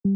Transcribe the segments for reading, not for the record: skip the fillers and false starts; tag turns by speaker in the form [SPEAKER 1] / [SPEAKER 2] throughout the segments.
[SPEAKER 1] Here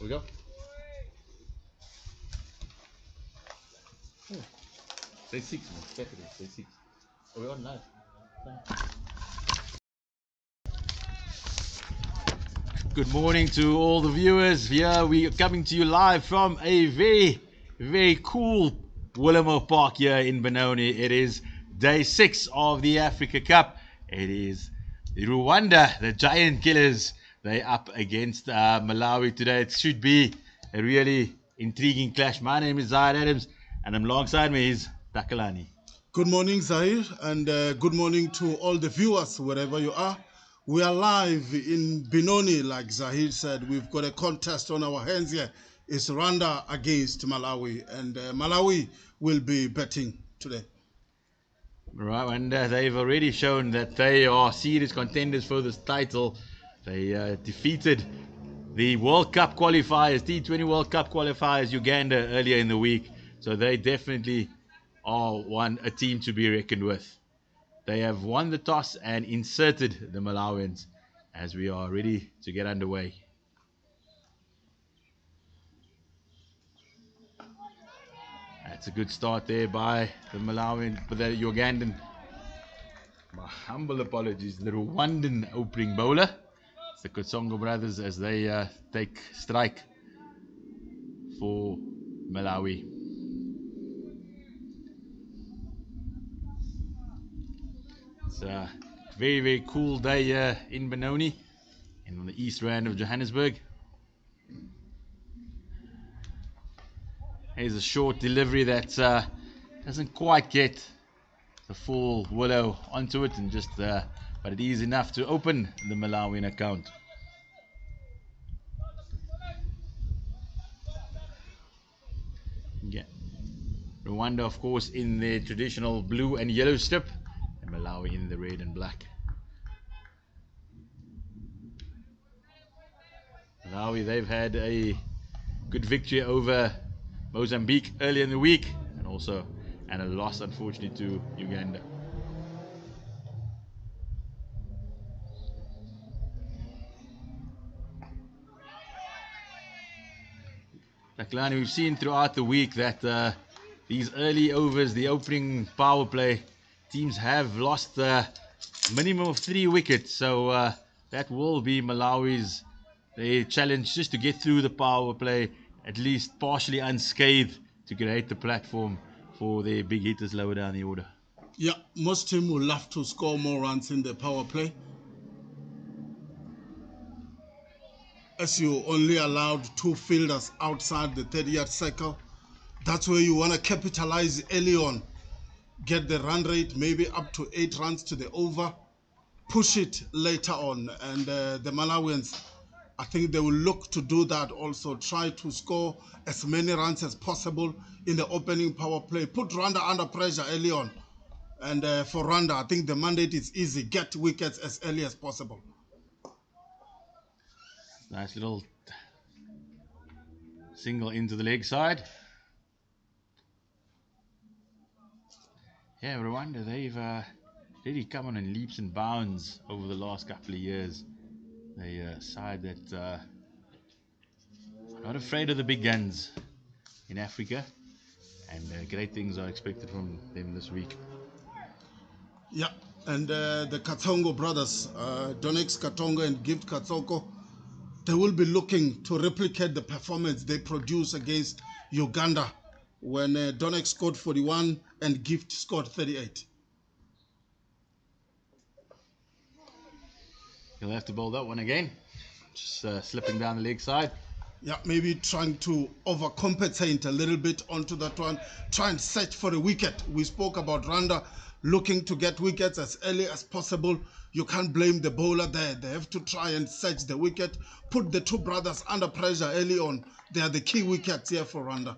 [SPEAKER 1] we go. Oh, say 6, man. Saturday, say 6. Are we on live? Good morning to all the viewers. Here we are coming to you live from a very cool Willowmoore Park here in Benoni. It is day 6 of the Africa Cup. It is Rwanda, the giant killers. They up against Malawi today. It should be a really intriguing clash. My name is Zahid Adams, and alongside me is Takalani.
[SPEAKER 2] Good morning, Zahir, and good morning to all the viewers, wherever you are. We are live in Benoni, like Zahir said. We've got a contest on our hands here. It's Rwanda against Malawi, and Malawi will be betting today.
[SPEAKER 1] Right, and they've already shown that they are serious contenders for this title. They defeated the World Cup qualifiers, T20 World Cup qualifiers, Uganda earlier in the week. So they definitely are a team to be reckoned with. They have won the toss and inserted the Malawians as we are ready to get underway. That's a good start there by the Malawian, but the Ugandan. My humble apologies, the Rwandan opening bowler. It's the Kotsongo brothers as they take strike for Malawi. It's a very cool day here in Benoni and on the east rand of Johannesburg. Here's a short delivery that doesn't quite get the full willow onto it, and but it is enough to open the Malawian account. Yeah. Rwanda, of course, in their traditional blue and yellow strip, and Malawi in the red and black. Malawi, they've had a good victory over Mozambique earlier in the week, and a loss, unfortunately, to Uganda. Taklani, we've seen throughout the week that these early overs, the opening power play, teams have lost a minimum of 3 wickets. So that will be Malawi's challenge, just to get through the power play, at least partially unscathed, to create the platform for their big hitters lower down the order.
[SPEAKER 2] Yeah, most teams will love to score more runs in the power play, as you only allowed 2 fielders outside the 30-yard circle. That's where you want to capitalize early on. Get the run rate maybe up to 8 runs to the over. Push it later on. And the Malawians, I think they will look to do that also. Try to score as many runs as possible in the opening power play. Put Rwanda under pressure early on. And for Rwanda, I think the mandate is easy. Get wickets as early as possible.
[SPEAKER 1] Nice little single into the leg side. Yeah, Rwanda, they've really come on in leaps and bounds over the last couple of years. They side that are not afraid of the big guns in Africa, and great things are expected from them this week.
[SPEAKER 2] Yeah, and the Katongo brothers, Donex Katongo and Gift Katsoko, they will be looking to replicate the performance they produced against Uganda when Donex scored 41 and Gift scored 38.
[SPEAKER 1] He'll have to bowl that one again. Just slipping down the leg side.
[SPEAKER 2] Yeah, maybe trying to overcompensate a little bit onto that one. Try and search for a wicket. We spoke about Rwanda looking to get wickets as early as possible. You can't blame the bowler there. They have to try and search the wicket, put the two brothers under pressure early on. They are the key wickets here for Rwanda.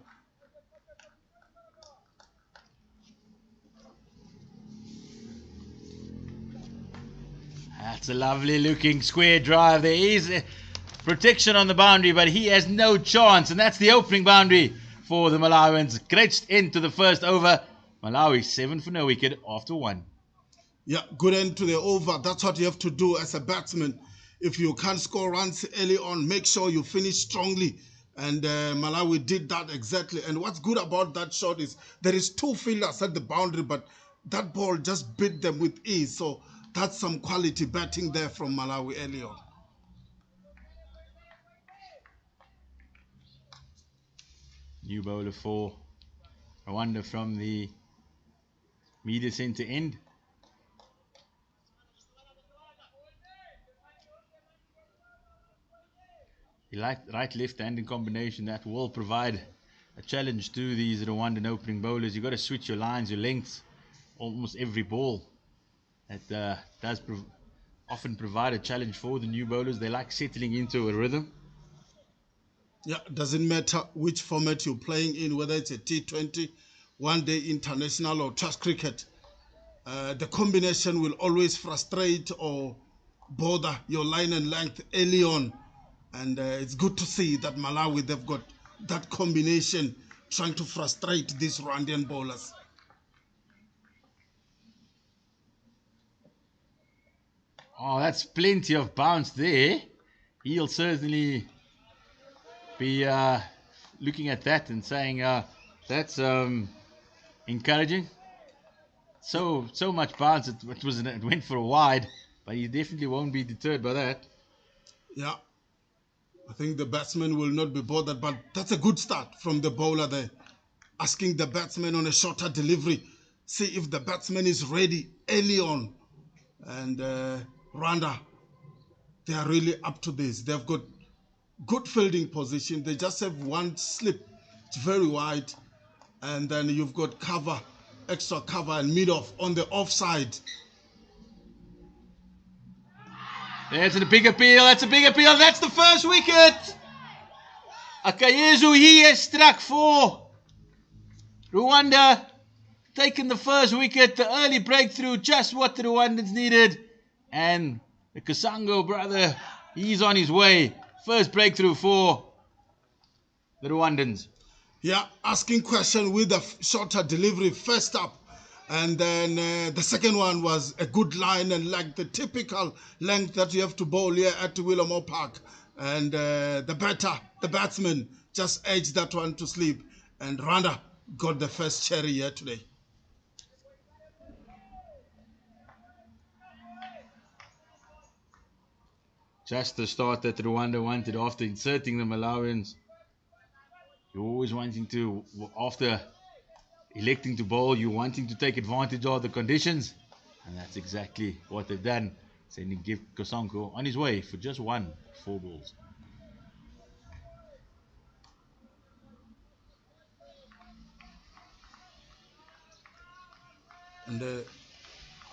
[SPEAKER 1] That's a lovely looking square drive. There is protection on the boundary, but he has no chance. And that's the opening boundary for the Malawians. Great end to the first over. Malawi 7 for no wicket after 1.
[SPEAKER 2] Yeah, good end to the over. That's what you have to do as a batsman. If you can't score runs early on, make sure you finish strongly. And Malawi did that exactly. And what's good about that shot is there is two fielders at the boundary, but that ball just beat them with ease. So that's some quality batting there from Malawi early on.
[SPEAKER 1] New bowler for Rwanda from the media centre end. The right left handed combination that will provide a challenge to these Rwandan opening bowlers. You've got to switch your lines, your lengths, almost every ball. That does often provide a challenge for the new bowlers. They like settling into a rhythm.
[SPEAKER 2] Yeah, doesn't matter which format you're playing in, whether it's a T20, one-day international or Test cricket. The combination will always frustrate or bother your line and length early on. And it's good to see that Malawi, they've got that combination trying to frustrate these Rwandan bowlers.
[SPEAKER 1] Oh, that's plenty of bounce there. He'll certainly be looking at that and saying that's encouraging. So much bounce. It went for a wide, but he definitely won't be deterred by that.
[SPEAKER 2] Yeah, I think the batsman will not be bothered, but that's a good start from the bowler there. Asking the batsman on a shorter delivery, see if the batsman is ready early on. And Rwanda, they are really up to this. They've got good fielding position. They just have one slip. It's very wide. And then you've got cover, extra cover and mid-off on the offside.
[SPEAKER 1] That's a big appeal. That's a big appeal. That's the first wicket. Akayezu, he has struck for Rwanda. Taken the first wicket. The early breakthrough, just what the Rwandans needed. And the Kasango brother, he's on his way. First breakthrough for the Rwandans.
[SPEAKER 2] Yeah, asking question with a shorter delivery first up. And then the second one was a good line and like the typical length that you have to bowl here at Willowmoore Park. And the batsman just edged that one to sleep. And Rwanda got the first cherry here today.
[SPEAKER 1] Just the start that Rwanda wanted after inserting the Malawians. You're always wanting to, after electing to bowl, you're wanting to take advantage of the conditions. And that's exactly what they've done. Sending Gift Kosonko on his way for just 4 balls.
[SPEAKER 2] And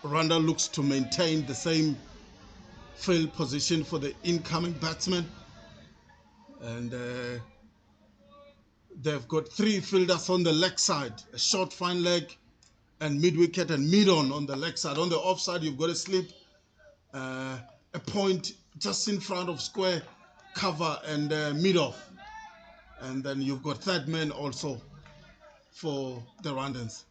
[SPEAKER 2] Rwanda looks to maintain the same field position for the incoming batsman. And they've got 3 fielders on the leg side, a short fine leg and mid-wicket and mid-on the leg side. On the offside, you've got a slip, a point just in front of square, cover and mid-off. And then you've got third man also for the Rwandans.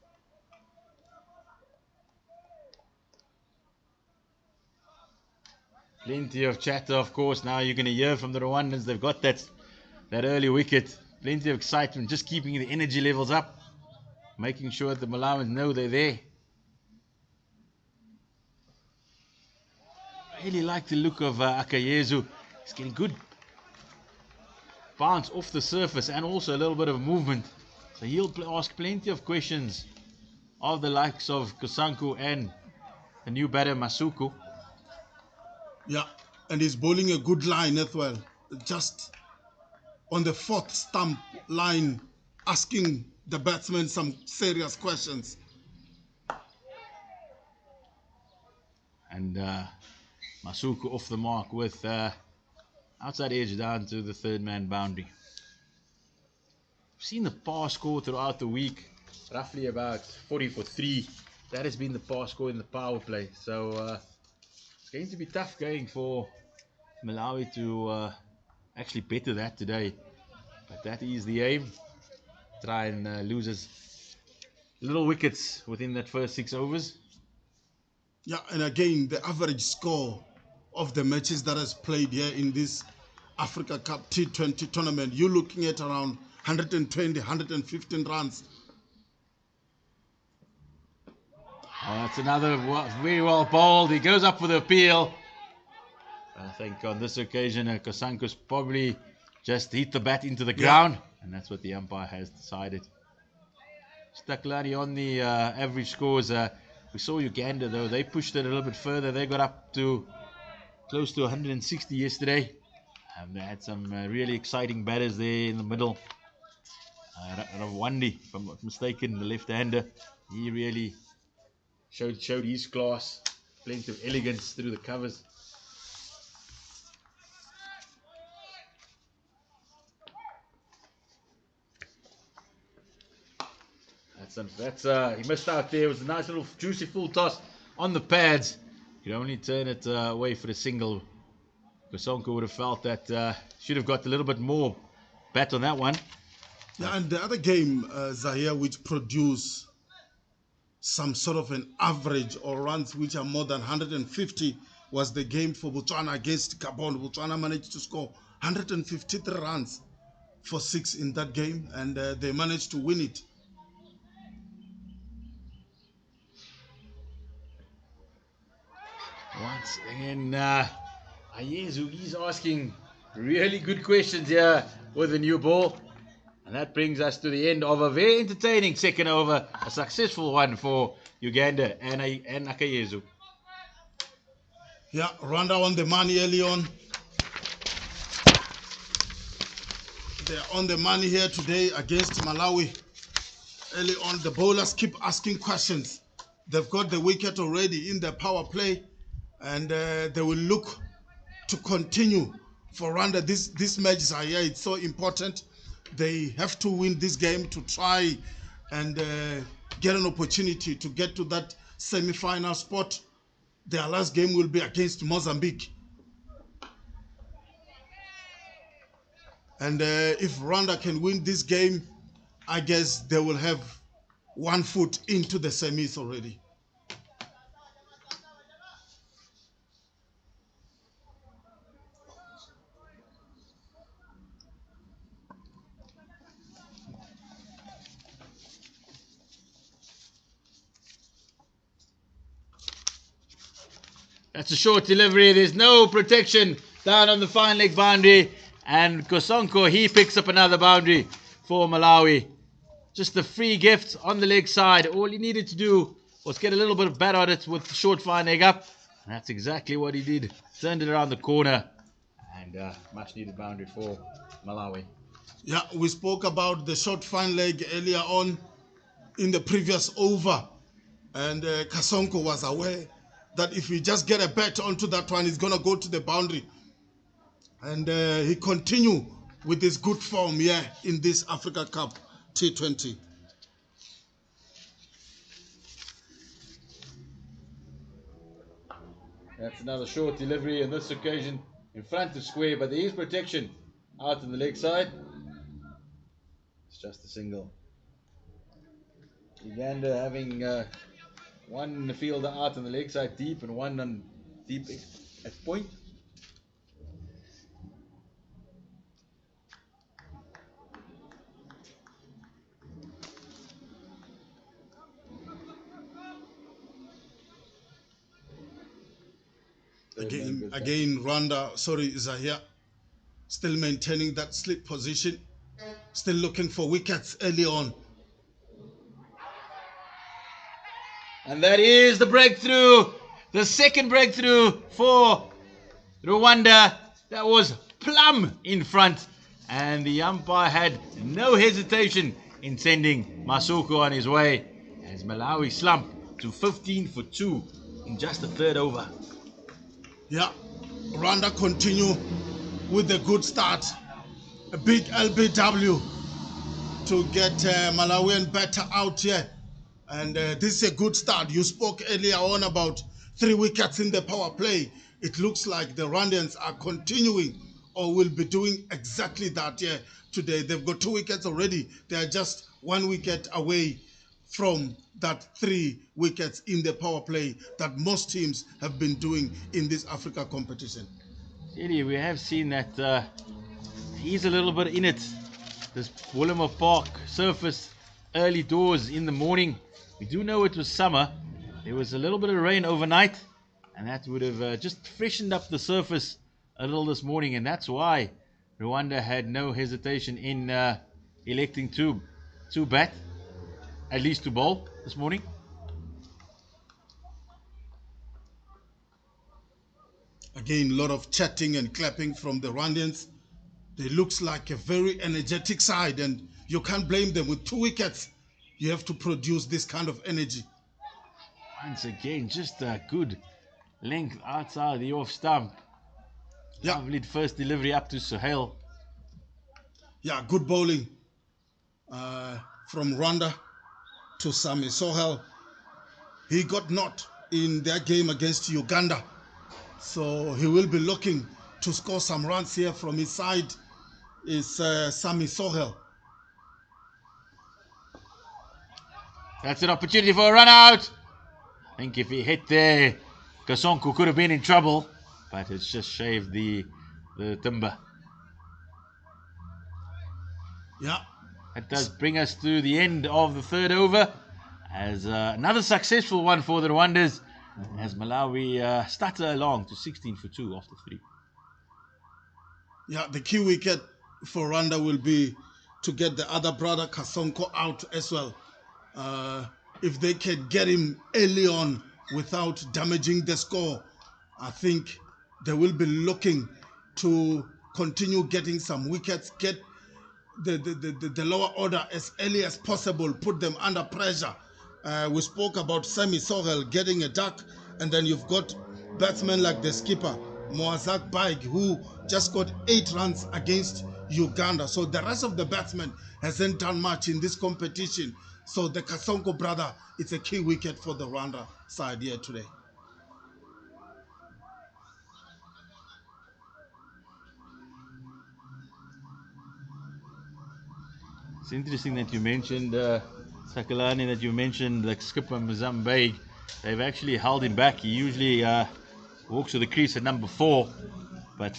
[SPEAKER 1] Plenty of chatter, of course. Now you're going to hear from the Rwandans. They've got that early wicket. Plenty of excitement. Just keeping the energy levels up. Making sure that the Malawians know they're there. really like the look of Akayezu. He's getting good bounce off the surface and also a little bit of movement. So he'll ask plenty of questions of the likes of Kosanku and the new batter Masuku.
[SPEAKER 2] Yeah, and he's bowling a good line as well. Just on the fourth stump line, asking the batsman some serious questions.
[SPEAKER 1] And Masuku off the mark with outside edge down to the third man boundary. We've seen the par score throughout the week, roughly about 40 for 3. That has been the par score in the power play. So it's going to be tough going for Malawi to actually better that today. But that is the aim. Try and lose as little wickets within that first 6 overs.
[SPEAKER 2] Yeah, and again, the average score of the matches that has played here in this Africa Cup T20 tournament, you're looking at around 120, 115 runs.
[SPEAKER 1] Oh, that's another very well bowled. He goes up for the appeal. I think on this occasion, Kosanko's probably just hit the bat into the ground, and that's what the umpire has decided. Staklani on the average scores. We saw Uganda though, they pushed it a little bit further. They got up to close to 160 yesterday. And they had some really exciting batters there in the middle. Rwanda, if I'm not mistaken, the left-hander, he really showed his class. Plenty of elegance through the covers. He missed out there. It was a nice little juicy full toss on the pads. You could only turn it away for a single. Kosonko would have felt that should have got a little bit more bat on that one.
[SPEAKER 2] Yeah, and the other game, Zahir, which produced some sort of an average or runs which are more than 150 was the game for Botswana against Gabon. Botswana managed to score 153 runs for 6 in that game, and they managed to win it.
[SPEAKER 1] Once again, Ayezu, he's asking really good questions here with the new ball. And that brings us to the end of a very entertaining second over, a successful one for Uganda and Akayezu.
[SPEAKER 2] Yeah, Rwanda on the money early on. They're on the money here today against Malawi. Early on, the bowlers keep asking questions. They've got the wicket already in their power play, and they will look to continue for Rwanda. This match, Zahir, it's so important. They have to win this game to try and get an opportunity to get to that semi-final spot. Their last game will be against Mozambique. And if Rwanda can win this game, I guess they will have 1 foot into the semis already.
[SPEAKER 1] That's a short delivery. There's no protection down on the fine leg boundary. And Kosonko, he picks up another boundary for Malawi. Just a free gift on the leg side. All he needed to do was get a little bit of bat on it with the short fine leg up. And that's exactly what he did. Turned it around the corner. And much needed boundary for Malawi.
[SPEAKER 2] Yeah, we spoke about the short fine leg earlier on in the previous over. And Kasonko was aware that if we just get a bat onto that one, it's going to go to the boundary. And he continued with his good form here in this Africa Cup T20.
[SPEAKER 1] That's another short delivery on this occasion in front of square, but there is protection out on the leg side. It's just a single. Uganda having one fielder out on the leg side deep and one on deep at point.
[SPEAKER 2] Again, Rwanda, Zahia, still maintaining that slip position, still looking for wickets early on.
[SPEAKER 1] And that is the breakthrough, the second breakthrough for Rwanda. That was plumb in front, and the umpire had no hesitation in sending Masuku on his way as Malawi slumped to 15 for 2 in just the third over.
[SPEAKER 2] Yeah, Rwanda continue with a good start. A big LBW to get Malawian batter out here. And this is a good start. You spoke earlier on about 3 wickets in the power play. It looks like the Rwandans are continuing or will be doing exactly that here today. They've got 2 wickets already. They are just 1 wicket away from that 3 wickets in the power play that most teams have been doing in this Africa competition.
[SPEAKER 1] Really, we have seen that he's a little bit in it. This Willowmoore Park surface early doors in the morning. We do know it was summer. There was a little bit of rain overnight, and that would have just freshened up the surface a little this morning, and that's why Rwanda had no hesitation in electing to bat, at least to bowl this morning.
[SPEAKER 2] Again, a lot of chatting and clapping from the Rwandans. They looks like a very energetic side, and you can't blame them. With 2 wickets, you have to produce this kind of energy.
[SPEAKER 1] Once again, just a good length outside the off stump.
[SPEAKER 2] Yeah.
[SPEAKER 1] Lovely first delivery up to Sohail.
[SPEAKER 2] Yeah, good bowling from Rwanda to Sami Sohail. He got knocked in their game against Uganda. So he will be looking to score some runs here from his side. Is Sami Sohail.
[SPEAKER 1] That's an opportunity for a run out. I think if he hit there, Kasonko could have been in trouble, but it's just shaved the timber.
[SPEAKER 2] Yeah.
[SPEAKER 1] That does bring us to the end of the third over, as another successful one for the Rwandans, as Malawi stutter along to 16 for 2 after 3.
[SPEAKER 2] Yeah, the key wicket for Rwanda will be to get the other brother Kasonko out as well. If they can get him early on without damaging the score, I think they will be looking to continue getting some wickets, get the lower order as early as possible, put them under pressure. We spoke about Sami Sohail getting a duck, and then you've got batsmen like the skipper, Moazak Baig, who just got 8 runs against Uganda. So the rest of the batsmen hasn't done much in this competition. So the Kasonko brother, it's a key wicket for the Rwanda side here today.
[SPEAKER 1] It's interesting that you mentioned Sakalani, that you mentioned the skipper Mozambique. They've actually held him back. He usually walks to the crease at number 4, but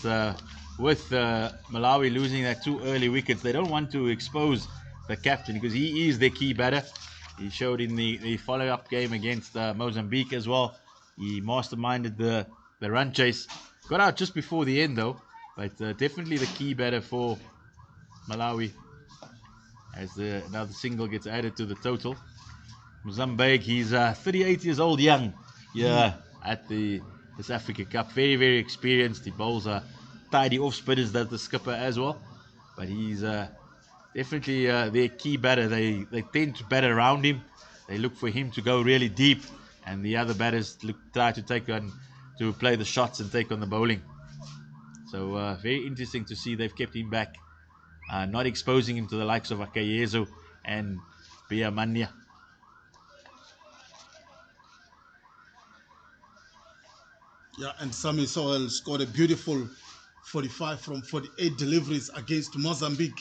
[SPEAKER 1] with Malawi losing that 2 early wickets, they don't want to expose the captain because he is their key batter. He showed in the follow-up game against Mozambique as well. He masterminded the run chase. Got out just before the end though, but definitely the key batter for Malawi, as another single gets added to the total. Mozambique, he's 38 years old, young, at the South Africa Cup. Very, very experienced. He bowls tidy off spinners, does the skipper as well. But he's definitely their key batter. They tend to bat around him. They look for him to go really deep, and the other batters try to play the shots and take on the bowling. So very interesting to see they've kept him back, not exposing him to the likes of Akayezo and Biamania.
[SPEAKER 2] Yeah, and Sami Sohail scored a beautiful 45 from 48 deliveries against Mozambique.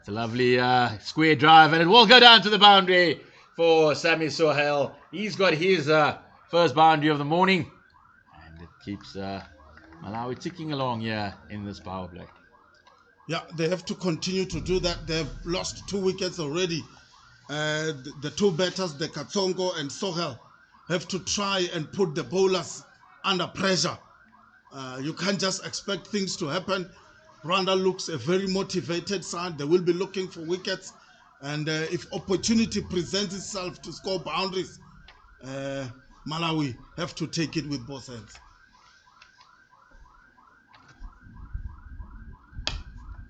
[SPEAKER 1] It's a lovely square drive, and it will go down to the boundary for Sami Sohail. He's got his first boundary of the morning, and it keeps Malawi ticking along here in this power play.
[SPEAKER 2] Yeah, they have to continue to do that. They've lost 2 wickets already. The 2 batters, the Katsongo and Sohail, have to try and put the bowlers under pressure. You can't just expect things to happen. Rwanda looks a very motivated side. They will be looking for wickets. And if opportunity presents itself to score boundaries, Malawi have to take it with both hands.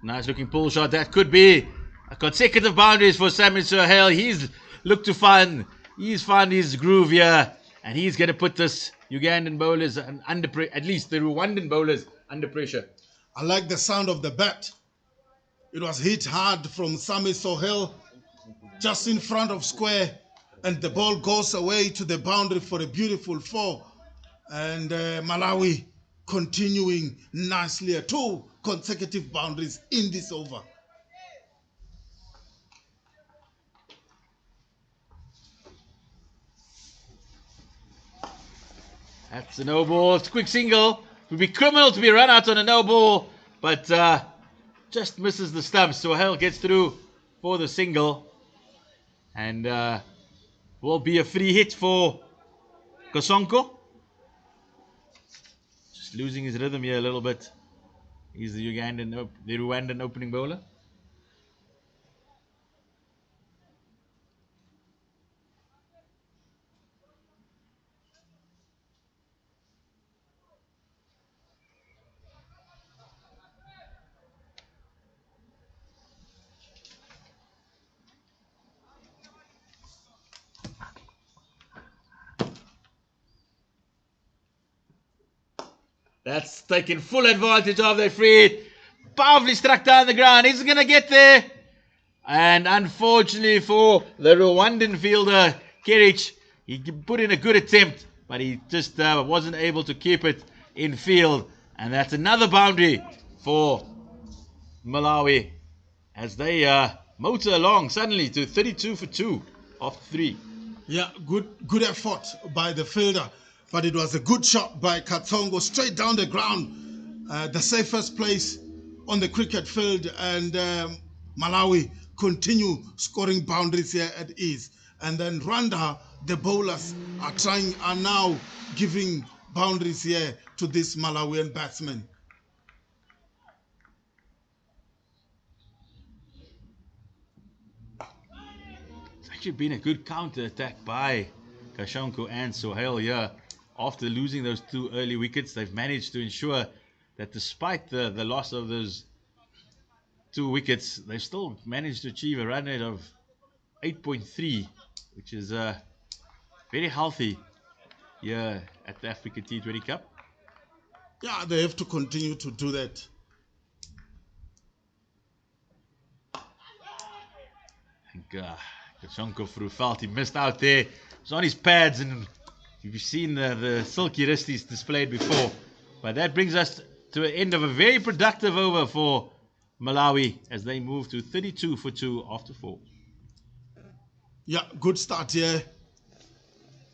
[SPEAKER 1] Nice looking pull shot. That could be a consecutive boundaries for Samuel Sohail. He's looked to find, he's found his groove here. And he's going to put this Ugandan bowlers under, at least the Rwandan bowlers, under pressure.
[SPEAKER 2] I like the sound of the bat. It was hit hard from Sami Sohail, just in front of square, and the ball goes away to the boundary for a beautiful 4. And Malawi continuing nicely, 2 consecutive boundaries in this over.
[SPEAKER 1] That's a no ball. It's a quick single. It would be criminal to be run out on a no ball, but just misses the stumps. So Sohail gets through for the single, and will be a free hit for Kasonko. Just losing his rhythm here a little bit. He's the Rwandan opening bowler. That's taking full advantage of the free hit. Powerfully struck down the ground. He's going to get there. And unfortunately for the Rwandan fielder, Kerich, he put in a good attempt, but he just wasn't able to keep it in field. And that's another boundary for Malawi as they motor along suddenly to 32 for 2 after 3.
[SPEAKER 2] Yeah, good effort by the fielder, but it was a good shot by Katsongo straight down the ground, the safest place on the cricket field, and Malawi continue scoring boundaries here at ease. And then Rwanda, the bowlers are now giving boundaries here to this Malawian batsman.
[SPEAKER 1] It's actually been a good counter attack by Kashanko and Sohail here. After losing those 2 early wickets, they've managed to ensure that despite the loss of those 2 wickets, they've still managed to achieve a run rate of 8.3, which is very healthy here at the Africa T20 Cup.
[SPEAKER 2] Yeah, they have to continue to do that.
[SPEAKER 1] I think Kashanko felt he missed out there. He was on his pads, and you've seen the silky wristies displayed before. But that brings us to the end of a very productive over for Malawi as they move to 32 for 2 after 4.
[SPEAKER 2] Yeah, good start here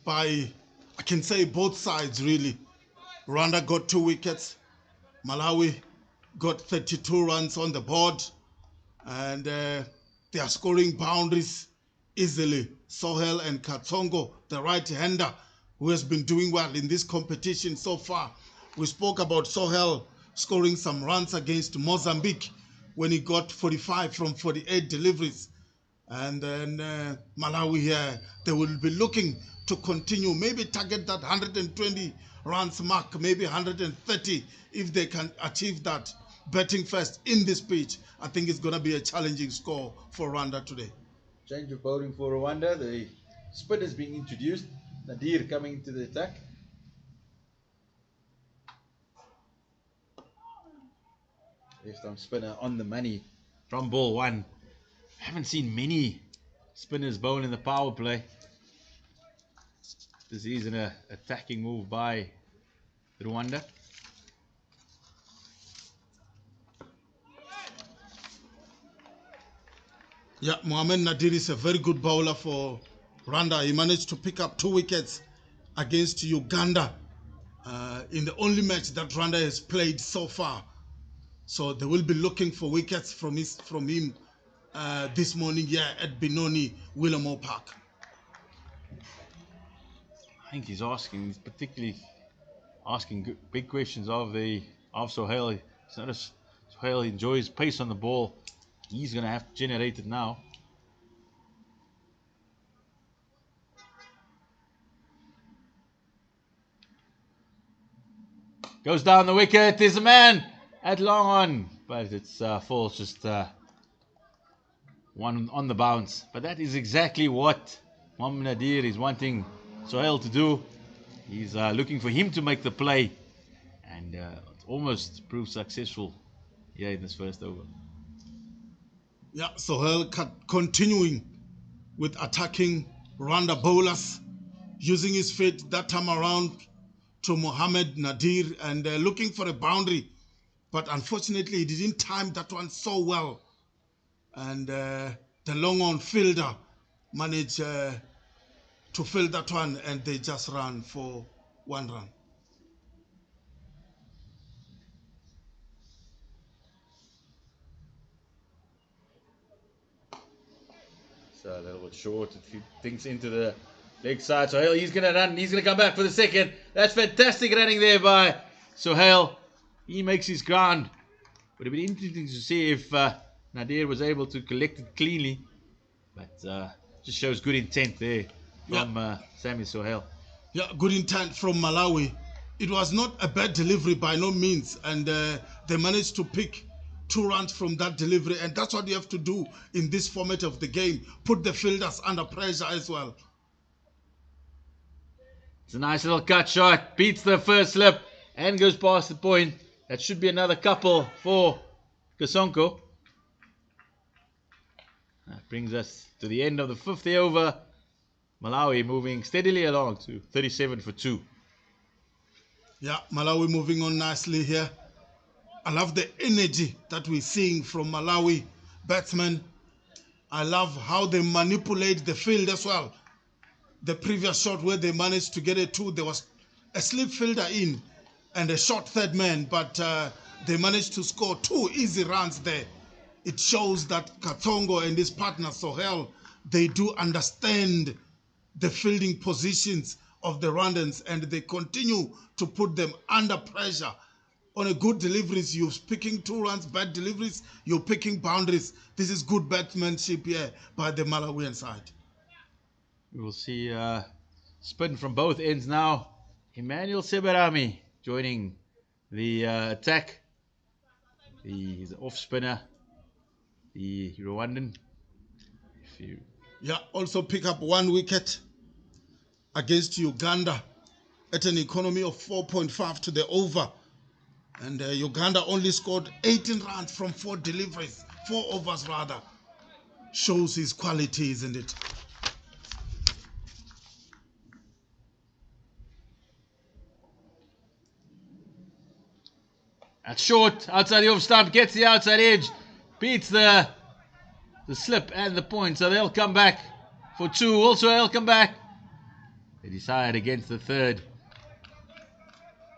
[SPEAKER 2] by, I can say, both sides really. Rwanda got 2 wickets. Malawi got 32 runs on the board. And they are scoring boundaries easily. Sohail and Katsongo, the right-hander, who has been doing well in this competition so far. We spoke about Sohail scoring some runs against Mozambique when he got 45 from 48 deliveries. And then Malawi here, they will be looking to continue, maybe target that 120 runs mark, maybe 130 if they can achieve that. Batting first in this pitch, I think it's going to be a challenging score for Rwanda today.
[SPEAKER 1] Change of bowling for Rwanda. The spin is being introduced. Nadir coming into the attack. Left arm spinner on the money from ball 1. Haven't seen many spinners bowl in the power play. This is an attacking move by Rwanda.
[SPEAKER 2] Yeah, Mohamed Nadir is a very good bowler for Rwanda. He managed to pick up 2 wickets against Uganda in the only match that Rwanda has played so far. So they will be looking for wickets from him this morning here at Benoni, Willowmoore Park.
[SPEAKER 1] I think he's particularly asking big questions of Sohail. It's not as Sohail enjoys pace on the ball. He's going to have to generate it now. Goes down the wicket. There's a man at long on, but it's falls just one on the bounce. But that is exactly what Mohamed Nadir is wanting Sohail to do. He's looking for him to make the play, and it almost proved successful here in this first over.
[SPEAKER 2] Yeah, Sohail continuing with attacking Rwanda bowlers, using his feet that time around to Mohamed Nadir and looking for a boundary. But unfortunately, he didn't time that one so well. And the long-on fielder managed to field that one, and they just ran for 1 run.
[SPEAKER 1] So a little bit short. It thinks into the leg side. Sohail, he's going to run. He's going to come back for the second. That's fantastic running there by Sohail. He makes his ground. Would have been interesting to see if Nadir was able to collect it cleanly. But just shows good intent there from Samuel Sohail.
[SPEAKER 2] Yeah, good intent from Malawi. It was not a bad delivery by no means. And they managed to pick 2 runs from that delivery. And that's what you have to do in this format of the game. Put the fielders under pressure as well.
[SPEAKER 1] It's a nice little cut shot. Beats the first slip and goes past the point. That should be another couple for Kasonko. That brings us to the end of the 5th over. Malawi moving steadily along to 37 for 2.
[SPEAKER 2] Yeah, Malawi moving on nicely here. I love the energy that we're seeing from Malawi batsmen. I love how they manipulate the field as well. The previous shot where they managed to get a 2, there was a slip fielder in and a short third man, but they managed to score 2 easy runs there. It shows that Katongo and his partner Sohail, they do understand the fielding positions of the Rwandans, and they continue to put them under pressure. On a good deliveries, you're picking 2 runs. Bad deliveries, you're picking boundaries. This is good batsmanship here by the Malawian side.
[SPEAKER 1] We will see spin from both ends now. Emmanuel Sebarami joining the attack. He's the off spinner, the Rwandan.
[SPEAKER 2] Yeah, also pick up 1 wicket against Uganda at an economy of 4.5 to the over. And Uganda only scored 18 runs from 4 deliveries, 4 overs rather. Shows his quality, isn't it?
[SPEAKER 1] That's short, outside the off stump, gets the outside edge, beats the slip and the point, so they'll come back for 2. Also, they'll come back. They decide against the 3rd.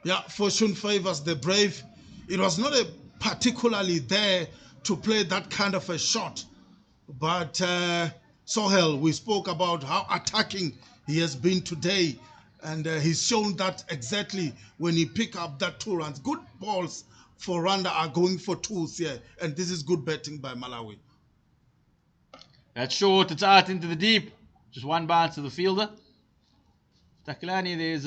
[SPEAKER 2] Yeah, fortune favors the brave. It was not particularly there to play that kind of a shot. But Sohail, we spoke about how attacking he has been today. And he's shown that exactly when he pick up that 2 runs. Good balls for Rwanda are going for 2s here. And this is good batting by Malawi.
[SPEAKER 1] That's short, it's out into the deep. Just 1 bounce to the fielder. Takalani, there's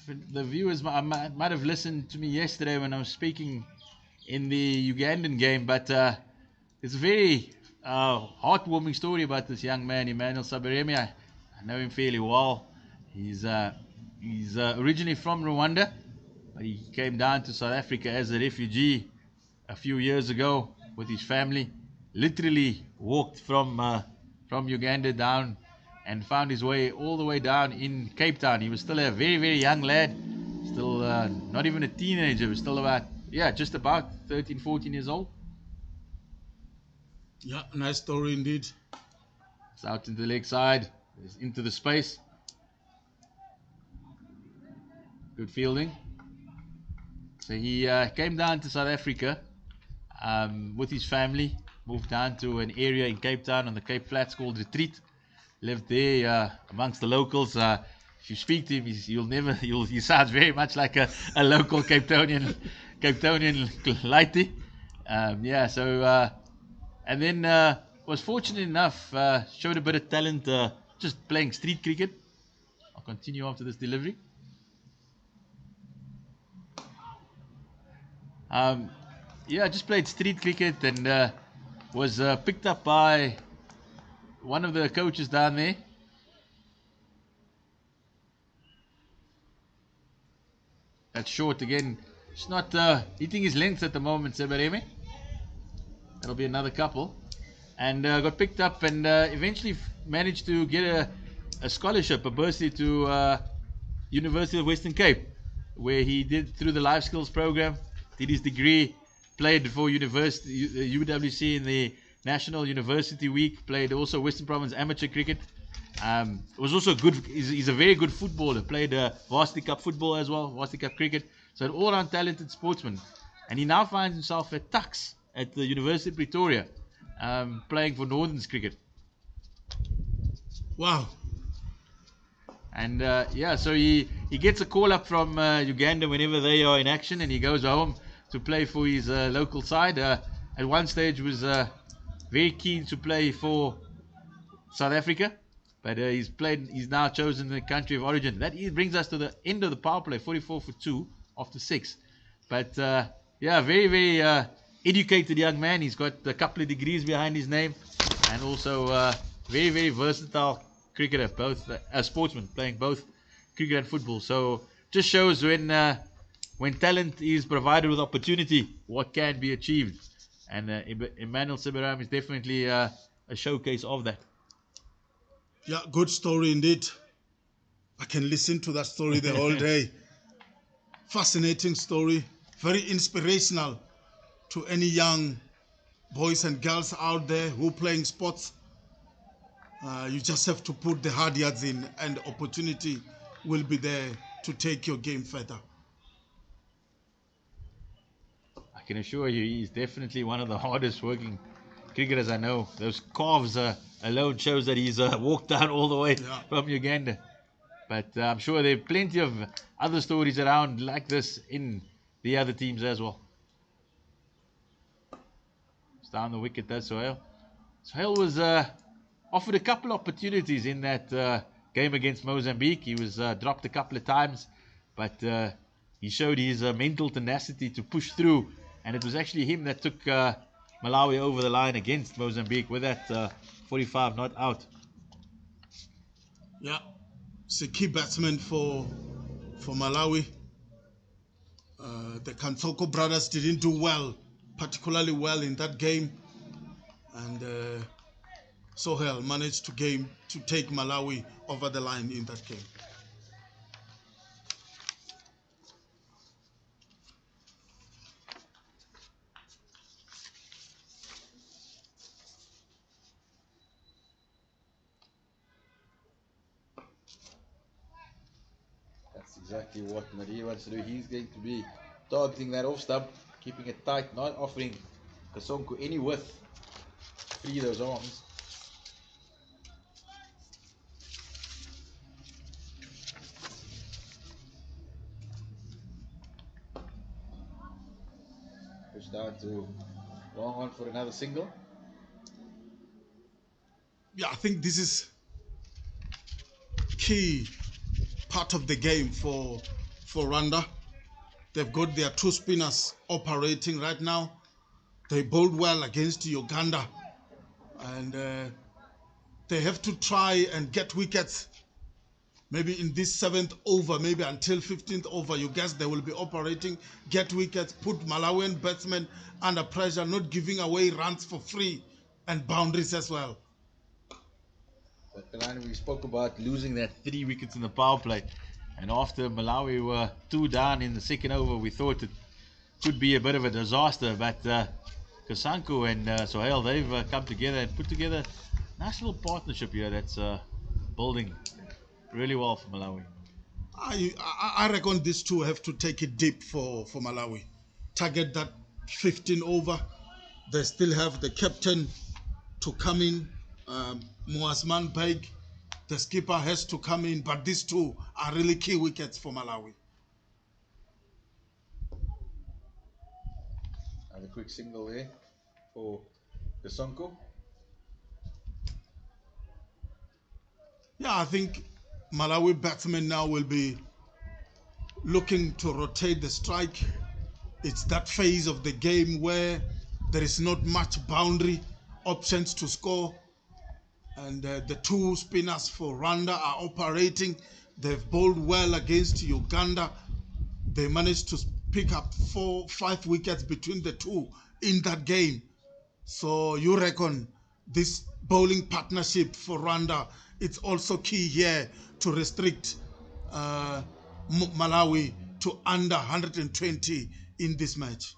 [SPEAKER 1] the viewers might have listened to me yesterday when I was speaking in the Ugandan game, but it's a very heartwarming story about this young man, Emmanuel Sebarami. I know him fairly well. He's originally from Rwanda, but he came down to South Africa as a refugee a few years ago with his family. Literally walked from Uganda down and found his way all the way down in Cape Town. He was still a very, very young lad, still not even a teenager. He was still just about 13, 14 years old.
[SPEAKER 2] Yeah, nice story indeed.
[SPEAKER 1] It's out into the leg side, it's into the space. Good fielding. So he came down to South Africa with his family, moved down to an area in Cape Town on the Cape Flats called Retreat. Lived there amongst the locals. if you speak to him, he sounds very much like a local Cape Townian lighty. And then was fortunate enough, showed a bit of talent just playing street cricket. I'll continue after this delivery. Just played street cricket and was picked up by one of the coaches down there. That's short again. It's not hitting his length at the moment, Sebareme. That'll be another couple. And got picked up and eventually managed to get a scholarship, a bursary to University of Western Cape, where he did through the life skills program, did his degree, played for university UWC in the National University Week, played also Western Province amateur cricket. Was also good. He's a very good footballer. Played varsity cup football as well, varsity cup cricket. So an all-round talented sportsman. And he now finds himself at Tuks at the University of Pretoria, playing for Northerns cricket.
[SPEAKER 2] Wow.
[SPEAKER 1] And so he gets a call up from Uganda whenever they are in action, and he goes home to play for his local side. At one stage was very keen to play for South Africa, but he's now chosen the country of origin. That brings us to the end of the power play, 44 for 2 after 6. But very, very educated young man. He's got a couple of degrees behind his name, and also very, very versatile cricketer, both a sportsman, playing both cricket and football. So just shows when talent is provided with opportunity, what can be achieved. And Emmanuel Sebaram is definitely a showcase of that.
[SPEAKER 2] Yeah, good story indeed. I can listen to that story the whole day. Fascinating story, very inspirational to any young boys and girls out there who are playing sports. You just have to put the hard yards in, and opportunity will be there to take your game further.
[SPEAKER 1] I can assure you, he's definitely one of the hardest working cricketers I know. Those calves alone shows that he's walked down all the way from Uganda. But I'm sure there are plenty of other stories around like this in the other teams as well. It's down the wicket, that's Sohail. Sohail was offered a couple of opportunities in that game against Mozambique. He was dropped a couple of times, but he showed his mental tenacity to push through, and it was actually him that took Malawi over the line against Mozambique with that 45 not out.
[SPEAKER 2] Yeah, it's a key batsman for Malawi. The Kansoko brothers didn't do well, particularly well in that game, and Sohail managed to take Malawi over the line in that game.
[SPEAKER 1] That's exactly what Marie wants to do. He's going to be targeting that off stump, keeping it tight, not offering Kasonko any width. Free those arms. Push down to long on for another single.
[SPEAKER 2] Yeah, I think this is key part of the game for Rwanda. They've got their two spinners operating right now. They bowled well against Uganda, and they have to try and get wickets. Maybe in this 7th over, maybe until 15th over, you guess they will be operating, get wickets, put Malawian batsmen under pressure, not giving away runs for free and boundaries as well.
[SPEAKER 1] But Kalani, we spoke about losing that 3 wickets in the power play, and after Malawi were 2 down in the 2nd over, we thought it could be a bit of a disaster, but Kasanko and Sohail, they've come together and put together a nice little partnership here that's building really well for Malawi.
[SPEAKER 2] I reckon these two have to take it deep for Malawi. Target that 15 over. They still have the captain to come in, Muasman Beg. The skipper has to come in, but these two are really key wickets for Malawi.
[SPEAKER 1] And a quick single there for the Sonko.
[SPEAKER 2] Yeah, I think Malawi batsmen now will be looking to rotate the strike. It's that phase of the game where there is not much boundary options to score. And the two spinners for Rwanda are operating. They've bowled well against Uganda. They managed to pick up 4-5 wickets between the two in that game. So you reckon this bowling partnership for Rwanda, it's also key here to restrict Malawi to under 120 in this match.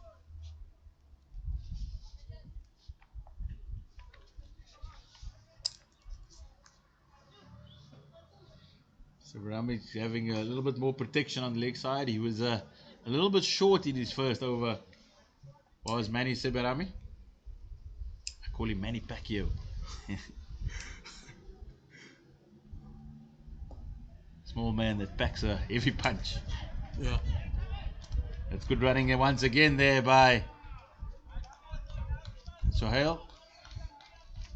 [SPEAKER 1] So Ramage having a little bit more protection on the leg side. He was a little bit short in his first over. Was Manny Seberami? I call him Manny Pacquiao. Small man that packs a heavy punch.
[SPEAKER 2] Yeah.
[SPEAKER 1] That's good running once again there by Sohail.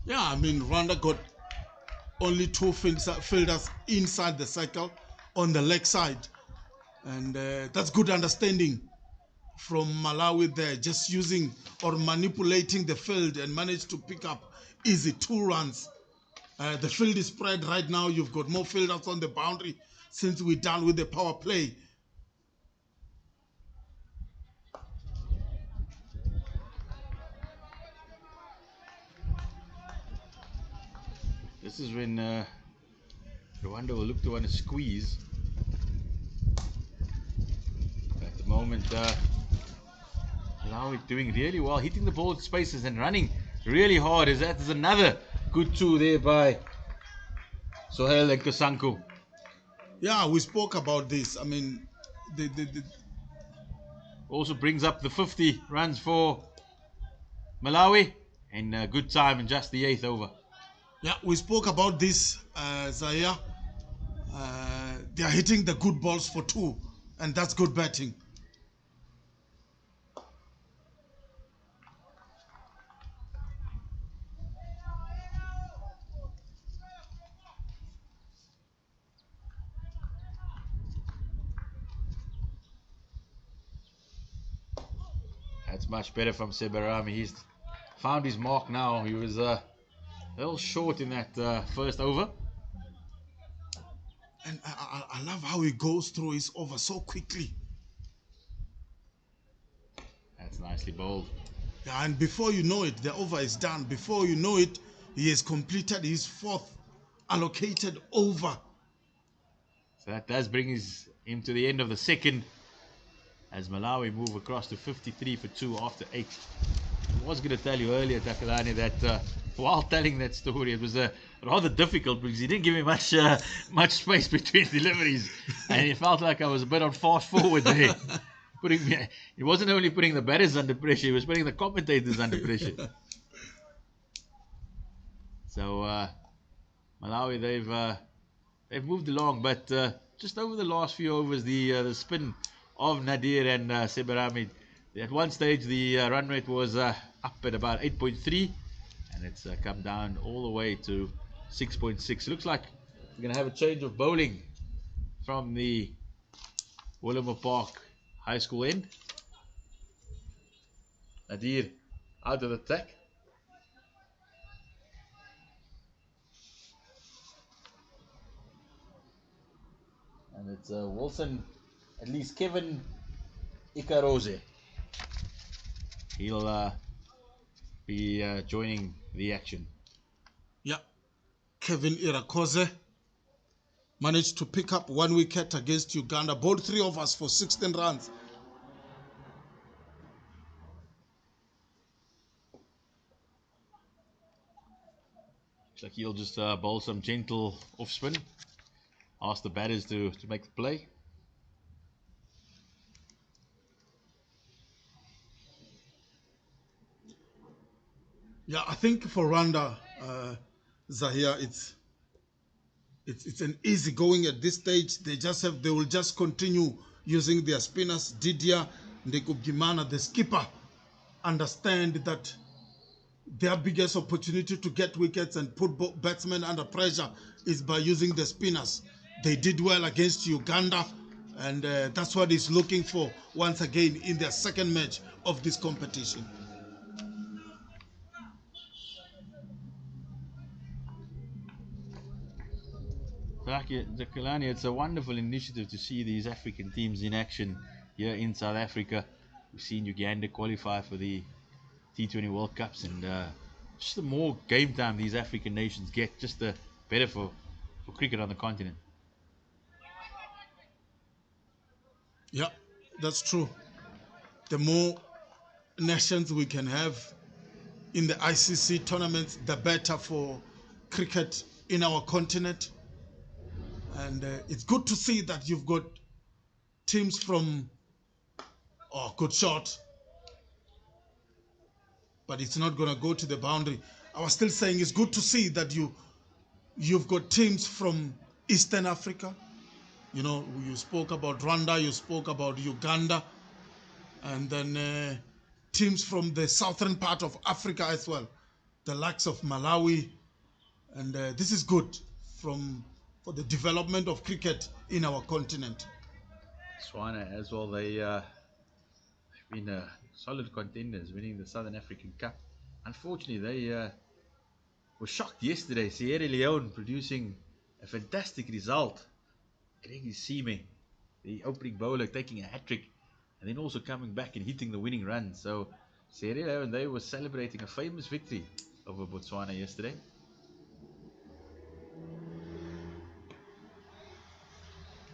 [SPEAKER 2] Yeah, I mean, Rwanda got only two fielders inside the circle on the leg side. And that's good understanding from Malawi there, just using or manipulating the field and managed to pick up easy 2 runs. The field is spread right now. You've got more fielders on the boundary since we're done with the power play.
[SPEAKER 1] This is when Rwanda will look to want to squeeze. At the moment, Malawi doing really well, hitting the ball at spaces and running really hard. That is another good two there by Sohail and Kasanko.
[SPEAKER 2] Yeah, we spoke about this. I mean,
[SPEAKER 1] also brings up the 50 runs for Malawi and good time in just the 8th over.
[SPEAKER 2] Yeah, we spoke about this, Zaya. They are hitting the good balls for 2, and that's good batting.
[SPEAKER 1] That's much better from Seberami. He's found his mark now. He was a little short in that first over.
[SPEAKER 2] And I love how he goes through his over so quickly.
[SPEAKER 1] That's nicely bowled.
[SPEAKER 2] Yeah, and before you know it, the over is done. Before you know it, he has completed his 4th allocated over.
[SPEAKER 1] So that does bring him to the end of the second as Malawi move across to 53 for 2 after 8. I was going to tell you earlier, Takalani, that while telling that story, it was rather difficult because he didn't give me much space between deliveries, and it felt like I was a bit on fast forward there. It wasn't only putting the batters under pressure, he was putting the commentators under pressure. So Malawi, they've moved along, but just over the last few overs, the spin of Nadir and Seberami, at one stage the run rate was up at about 8.3, and it's come down all the way to 6.6. Looks like we're going to have a change of bowling from the Willowmoore Park High School end. Nadir out of the attack. And it's Wilson, at least Kevin Ikarose. He'll be joining the action.
[SPEAKER 2] Yeah, Kevin Irakoze managed to pick up 1 wicket against Uganda. Bowled 3 overs for 16 runs.
[SPEAKER 1] Looks like he'll just bowl some gentle off spin. Ask the batters to make the play.
[SPEAKER 2] Yeah, I think for Rwanda, Zahia, it's It's an easy going at this stage. They will just continue using their spinners. Didier Ndekubgimana, the skipper, understand that their biggest opportunity to get wickets and put batsmen under pressure is by using the spinners. They did well against Uganda, and that's what he's looking for once again in their second match of this competition.
[SPEAKER 1] Kalani, it's a wonderful initiative to see these African teams in action here in South Africa. We've seen Uganda qualify for the T20 World Cups, and just the more game time these African nations get, just the better for cricket on the continent.
[SPEAKER 2] Yeah, that's true. The more nations we can have in the ICC tournaments, the better for cricket in our continent. And it's good to see that you've got teams from, oh, good shot, but it's not going to go to the boundary. I was still saying it's good to see that you've got teams from Eastern Africa. You know, you spoke about Rwanda, you spoke about Uganda, and then teams from the southern part of Africa as well, the likes of Malawi, and this is good for the development of cricket in our continent.
[SPEAKER 1] Botswana as well, they've been solid contenders, winning the Southern African Cup. Unfortunately, they were shocked yesterday. Sierra Leone producing a fantastic result. Greg Sime, the opening bowler, taking a hat-trick, and then also coming back and hitting the winning run. So Sierra Leone, they were celebrating a famous victory over Botswana yesterday.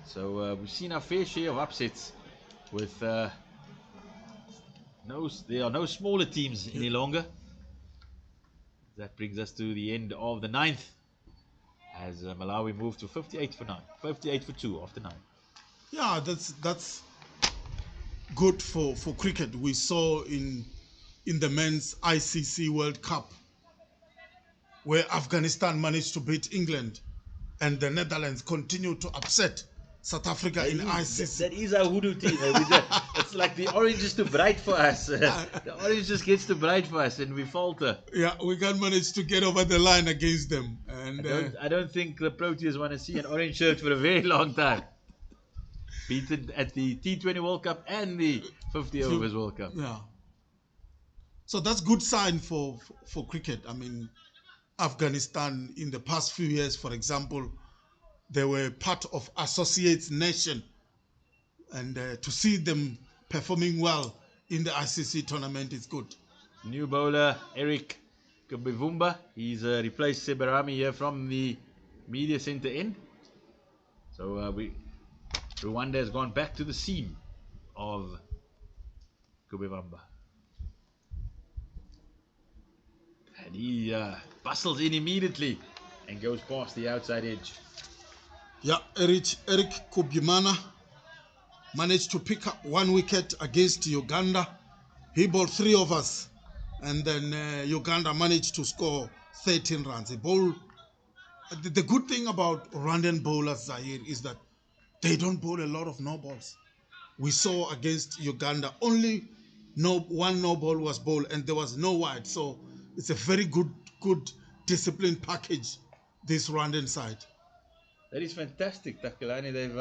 [SPEAKER 1] So we've seen our fair share of upsets with there are no smaller teams any longer. That brings us to the end of the ninth, as Malawi moved to 58 for 2 after 9.
[SPEAKER 2] Yeah, that's good for cricket. We saw in the men's ICC World Cup where Afghanistan managed to beat England, and the Netherlands continued to upset South Africa in ICC.
[SPEAKER 1] That is our hoodoo team. It's like the orange is too bright for us. The orange just gets too bright for us, and we falter.
[SPEAKER 2] Yeah, we can't manage to get over the line against them. And
[SPEAKER 1] I don't think the Proteas want to see an orange shirt for a very long time. Beaten at the T20 World Cup and the 50 overs World Cup.
[SPEAKER 2] Yeah. So that's good sign for cricket. I mean, Afghanistan in the past few years, for example, they were part of associates nation, and to see them performing well in the ICC tournament is good.
[SPEAKER 1] New bowler Eric Kubivumba, he's replaced Sebarami here from the media center end. So Rwanda has gone back to the seam of Kubivumba, and he bustles in immediately and goes past the outside edge.
[SPEAKER 2] Yeah, Eric Kubimana managed to pick up 1 wicket against Uganda. He bowled 3 overs, and then Uganda managed to score 13 runs. He bowled. The good thing about Rwandan bowlers, Zahir, is that they don't bowl a lot of no balls. We saw against Uganda only one no ball was bowled, and there was no wide. So it's a very good disciplined package, this Rwandan side.
[SPEAKER 1] That is fantastic, Takalani. They've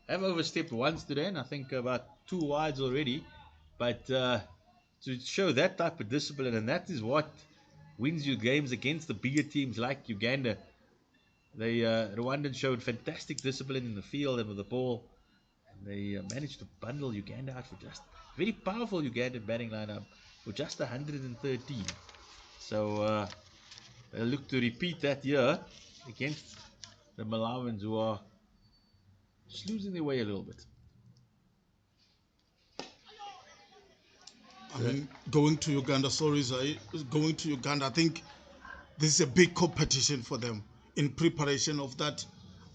[SPEAKER 1] have overstepped once today, and I think about 2 wides already. But to show that type of discipline, and that is what wins you games against the bigger teams like Uganda. They Rwandans showed fantastic discipline in the field and with the ball, and they managed to bundle Uganda out for just very powerful Ugandan batting lineup for just 113. So they'll look to repeat that here against the Malawans, who are just losing their way a little bit.
[SPEAKER 2] I mean, going to Uganda, I think this is a big competition for them in preparation of that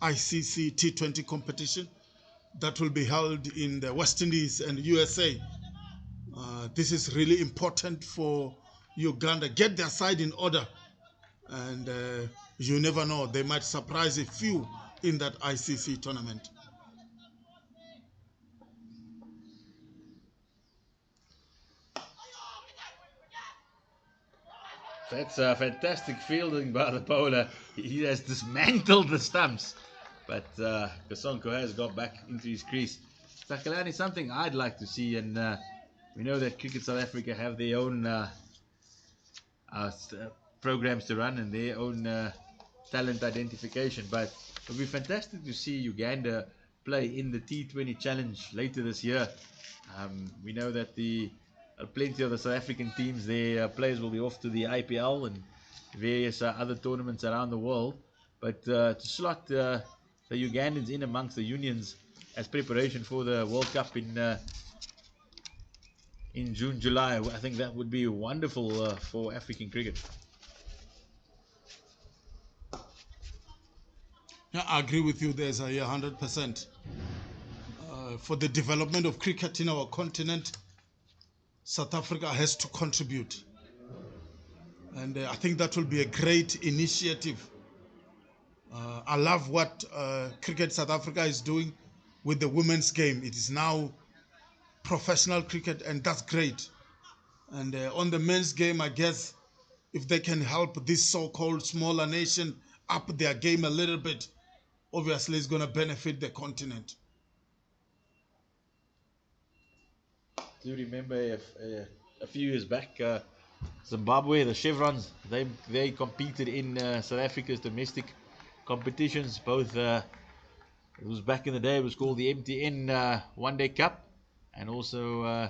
[SPEAKER 2] ICC T20 competition that will be held in the West Indies and USA. This is really important for Uganda. Get their side in order and You never know. They might surprise a few in that ICC tournament.
[SPEAKER 1] That's fantastic fielding by the bowler. He has dismantled the stumps. But Kasonko has got back into his crease. Takalani, something I'd like to see, and we know that Cricket South Africa have their own programs to run and their own talent identification. But it would be fantastic to see Uganda play in the T20 challenge later this year. We know that plenty of the South African teams, their players will be off to the IPL and various other tournaments around the world. But to slot the Ugandans in amongst the unions as preparation for the World Cup in June, July, I think that would be wonderful for African cricket.
[SPEAKER 2] Yeah, I agree with you there, Zaya, 100%. For the development of cricket in our continent, South Africa has to contribute. And I think that will be a great initiative. I love what Cricket South Africa is doing with the women's game. It is now professional cricket, and that's great. And on the men's game, I guess if they can help this so-called smaller nation up their game a little bit, obviously it's going to benefit the continent.
[SPEAKER 1] Do you remember a few years back, Zimbabwe, the Chevrons, they competed in South Africa's domestic competitions. Both it was back in the day. It was called the MTN One Day Cup, and also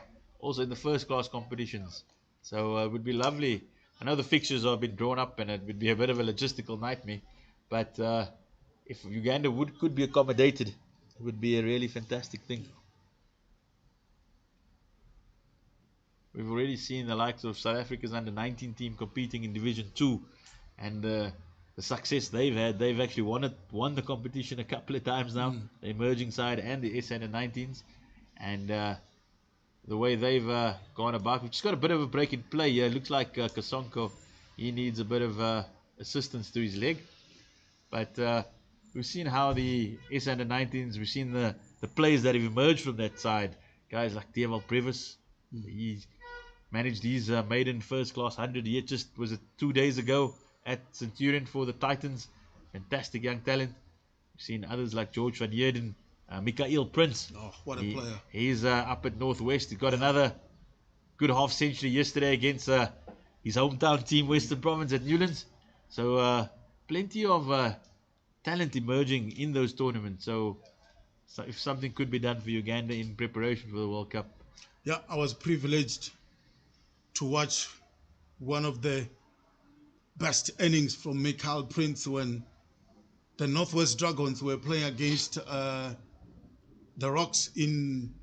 [SPEAKER 1] in the first class competitions. So it would be lovely. I know the fixtures have been drawn up, and it would be a bit of a logistical nightmare. But if Uganda could be accommodated, it would be a really fantastic thing. We've already seen the likes of South Africa's under-19 team competing in Division 2, and the success they've had. They've actually won the competition a couple of times now, the emerging side and the S under-19s, and the way they've gone about. We've just got a bit of a break in play here. It looks like Kasonko, he needs a bit of assistance to his leg, but we've seen how the S under-19s, we've seen the players that have emerged from that side, guys like Deval Previs. He managed his maiden first class 100 here just, was it 2 days ago at Centurion for the Titans. Fantastic young talent. We've seen others like George van Heerden, Mikael Prince.
[SPEAKER 2] Oh, what a player.
[SPEAKER 1] He's up at Northwest. He got another good half century yesterday against his hometown team, Western Province at Newlands. So plenty of talent emerging in those tournaments. So if something could be done for Uganda in preparation for the World Cup.
[SPEAKER 2] Yeah, I was privileged to watch one of the best innings from Mikael Prince when the Northwest Dragons were playing against the Rocks in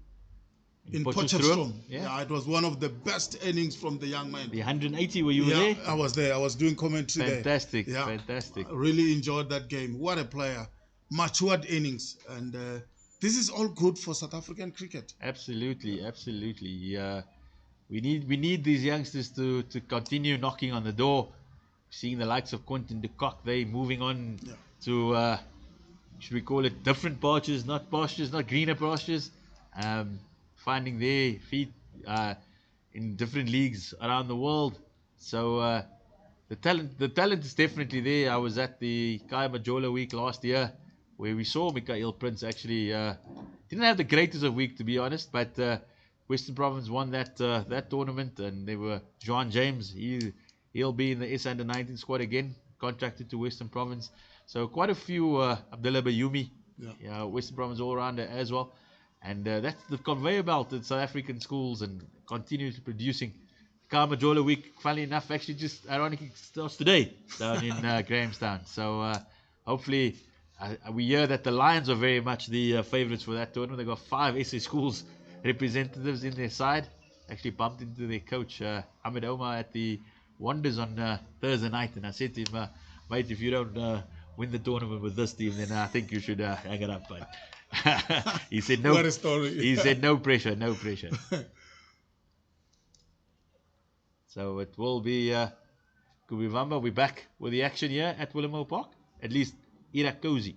[SPEAKER 2] Potchefstroom. Yeah, it was one of the best innings from the young man.
[SPEAKER 1] The 180, were you there?
[SPEAKER 2] I was there. I was doing commentary
[SPEAKER 1] fantastic,
[SPEAKER 2] there.
[SPEAKER 1] Fantastic.
[SPEAKER 2] I really enjoyed that game. What a player. Matured innings. And this is all good for South African cricket.
[SPEAKER 1] Absolutely. We need these youngsters to continue knocking on the door. Seeing the likes of Quentin de Kock, they moving on to should we call it different pastures, not greener pastures, finding their feet in different leagues around the world. So the talent is definitely there. I was at the Kai Majola week last year where we saw Mikael Prince actually didn't have the greatest of week, to be honest, but Western Province won that tournament, and there were Juan James. He'll be in the S under-19 squad again, contracted to Western Province. So quite a few Abdullah Bayumi, Western Province all-rounder as well. And that's the conveyor belt at South African schools and continues producing. Kamajola week, funnily enough, actually just ironically starts today down in Grahamstown. So hopefully we hear that the Lions are very much the favourites for that tournament. They've got 5 SA schools representatives in their side. Actually bumped into their coach Ahmed Omar at the Wonders on Thursday night, and I said to him, mate, if you don't win the tournament with this team, then I think you should hang it up. But he said no.
[SPEAKER 2] What a story.
[SPEAKER 1] He said no pressure. So it will be Kubivamba, we're back with the action here at Willowmoore Park. At least Irakosi.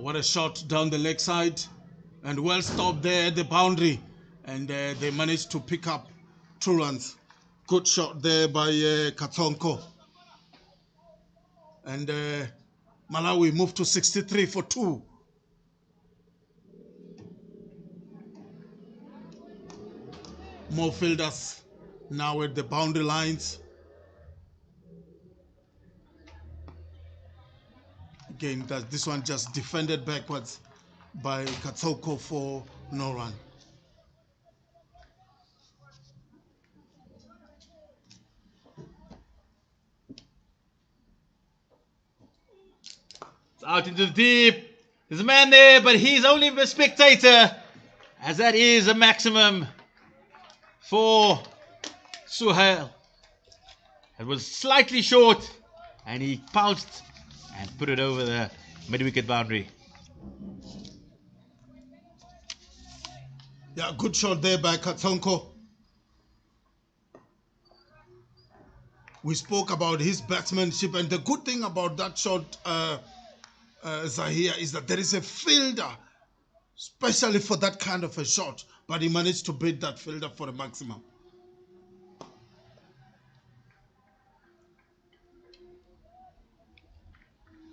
[SPEAKER 2] What a shot down the leg side, and well stopped there at the boundary, and they managed to pick up 2 runs. Good shot there by Katonko, and Malawi moved to 63 for 2. More fielders now at the boundary lines. Again, this one just defended backwards by Katsoko for no run.
[SPEAKER 1] It's out into the deep. There's a man there, but he's only a spectator, as that is a maximum for Suhail. It was slightly short, and he pounced and put it over the mid-wicket boundary.
[SPEAKER 2] Yeah, good shot there by Katsonko. We spoke about his batsmanship, and the good thing about that shot, Zahir, is that there is a fielder, especially for that kind of a shot, but he managed to beat that fielder for a maximum.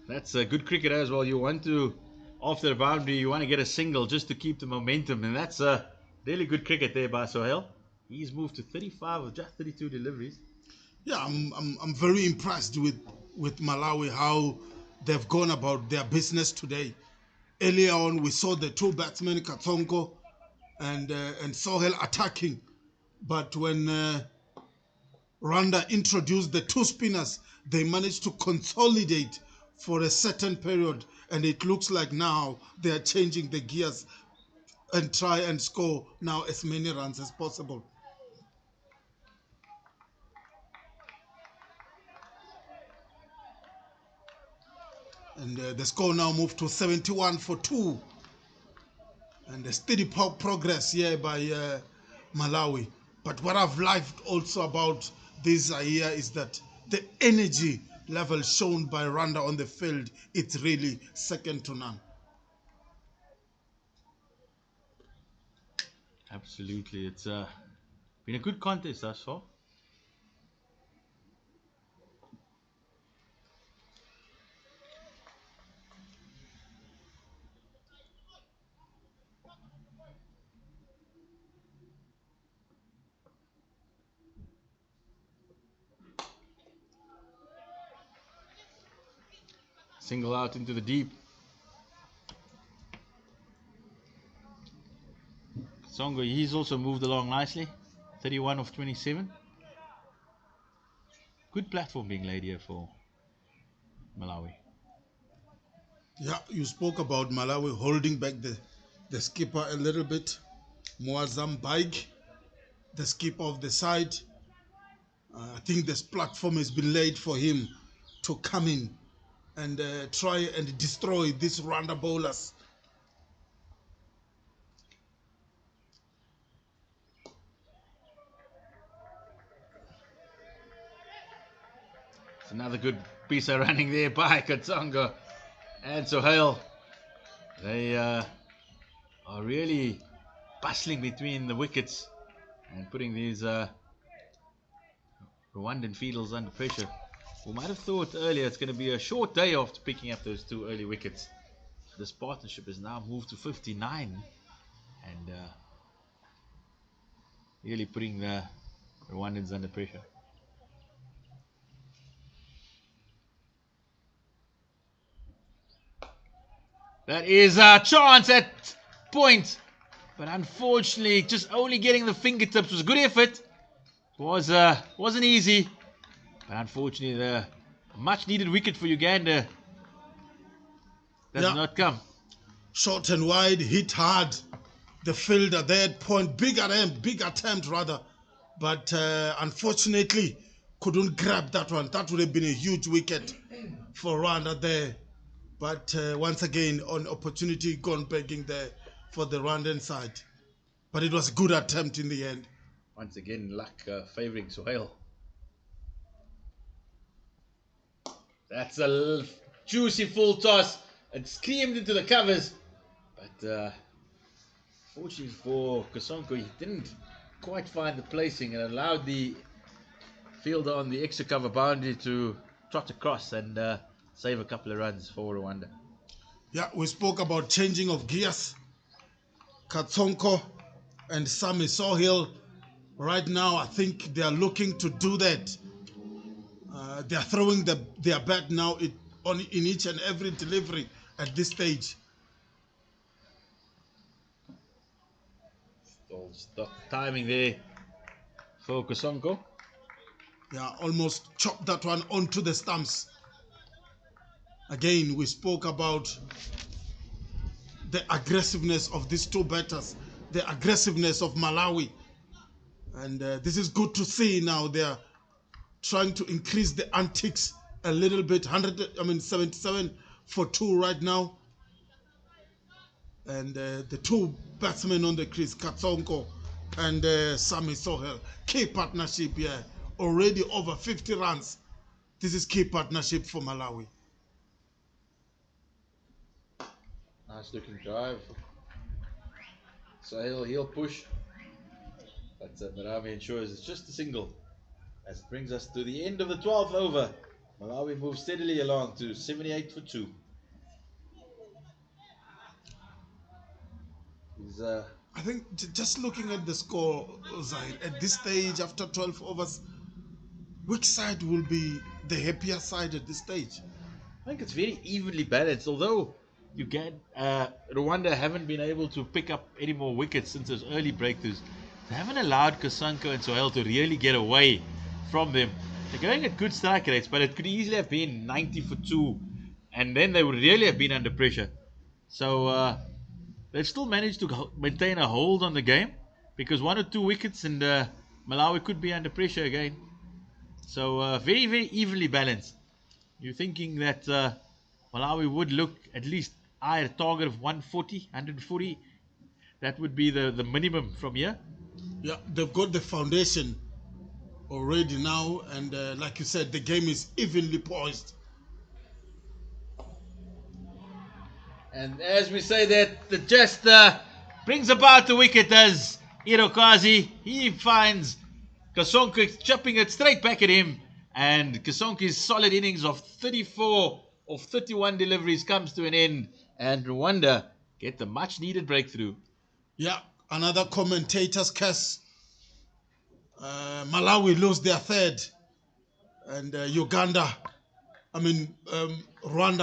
[SPEAKER 1] That's a good cricket as well. You want to, after the boundary, you want to get a single just to keep the momentum, and that's a really good cricket there by Sohail. He's moved to 35 with just 32 deliveries.
[SPEAKER 2] Yeah, I'm very impressed with Malawi, how they've gone about their business today. Earlier on, we saw the 2 batsmen, Katonko and Sohail, attacking, but when Rwanda introduced the 2 spinners, they managed to consolidate for a certain period, and it looks like now they are changing the gears and try and score now as many runs as possible. And the score now moved to 71 for 2. And a steady progress here by Malawi. But what I've liked also about this here is that the energy level shown by Rwanda on the field, it's really second to none.
[SPEAKER 1] Absolutely. It's been a good contest thus far. Single out into the deep. Songo, he's also moved along nicely. 31 of 27. Good platform being laid here for Malawi.
[SPEAKER 2] Yeah, you spoke about Malawi holding back the skipper a little bit. Muazzam Baig, the skipper of the side. I think this platform has been laid for him to come in and try and destroy these Rwanda bowlers.
[SPEAKER 1] It's another good piece of running there by Katsongo and Sohail. They are really bustling between the wickets and putting these Rwandan fielders under pressure. We might have thought earlier it's going to be a short day after picking up those 2 early wickets. This partnership has now moved to 59 and really putting the Rwandans under pressure. That is a chance at point, but unfortunately just only getting the fingertips was a good effort. Wasn't easy, but unfortunately the much needed wicket for Uganda does not come.
[SPEAKER 2] Short and wide, hit hard. The fielder there at point, big attempt rather, but unfortunately couldn't grab that one. That would have been a huge wicket for Rwanda there. But once again, an opportunity gone begging there for the Rwandan side. But it was a good attempt in the end.
[SPEAKER 1] Once again, luck favouring Sohail. That's a juicy full toss. It screamed into the covers. But fortunately for Kasonko, he didn't quite find the placing and allowed the fielder on the extra cover boundary to trot across and save a couple of runs for Rwanda.
[SPEAKER 2] Yeah, we spoke about changing of gears. Katsonko and Sami Sohail. Right now, I think they are looking to do that. They are throwing their bat now in each and every delivery at this stage.
[SPEAKER 1] Stop timing there for Kasonko.
[SPEAKER 2] Yeah, almost chopped that one onto the stumps. Again, we spoke about the aggressiveness of these two batters, the aggressiveness of Malawi. And this is good to see now. They are trying to increase the antics a little bit. 77 for 2 right now. And the two batsmen on the crease, Katsonko and Sami Sohail. Key partnership here. Already over 50 runs. This is key partnership for Malawi.
[SPEAKER 1] Nice looking drive. So he'll push. But Malawi ensures it's just a single. That brings us to the end of the 12th over. Malawi moves steadily along to 78 for 2.
[SPEAKER 2] I think just looking at the score, Zahid, at this stage, after 12 overs, which side will be the happier side at this stage?
[SPEAKER 1] I think it's very evenly balanced, although you get Rwanda haven't been able to pick up any more wickets since those early breakthroughs. They haven't allowed Kasonko and Sohail to really get away from them. They're going at good strike rates, but it could easily have been 90 for 2, and then they would really have been under pressure. So they've still managed to maintain a hold on the game, because 1 or 2 wickets and Malawi could be under pressure again. So very, very evenly balanced. You're thinking that Malawi would look at least a target of 140. That would be the minimum from here.
[SPEAKER 2] Yeah, they've got the foundation already now, and like you said, the game is evenly poised.
[SPEAKER 1] And as we say that, the just brings about the wicket as Hirokazi. He finds Kasonko chipping it straight back at him. And Kasonko's solid innings of 34 of 31 deliveries comes to an end. And Rwanda get the much needed breakthrough.
[SPEAKER 2] Yeah, another commentator's curse. Malawi lose their third. And Rwanda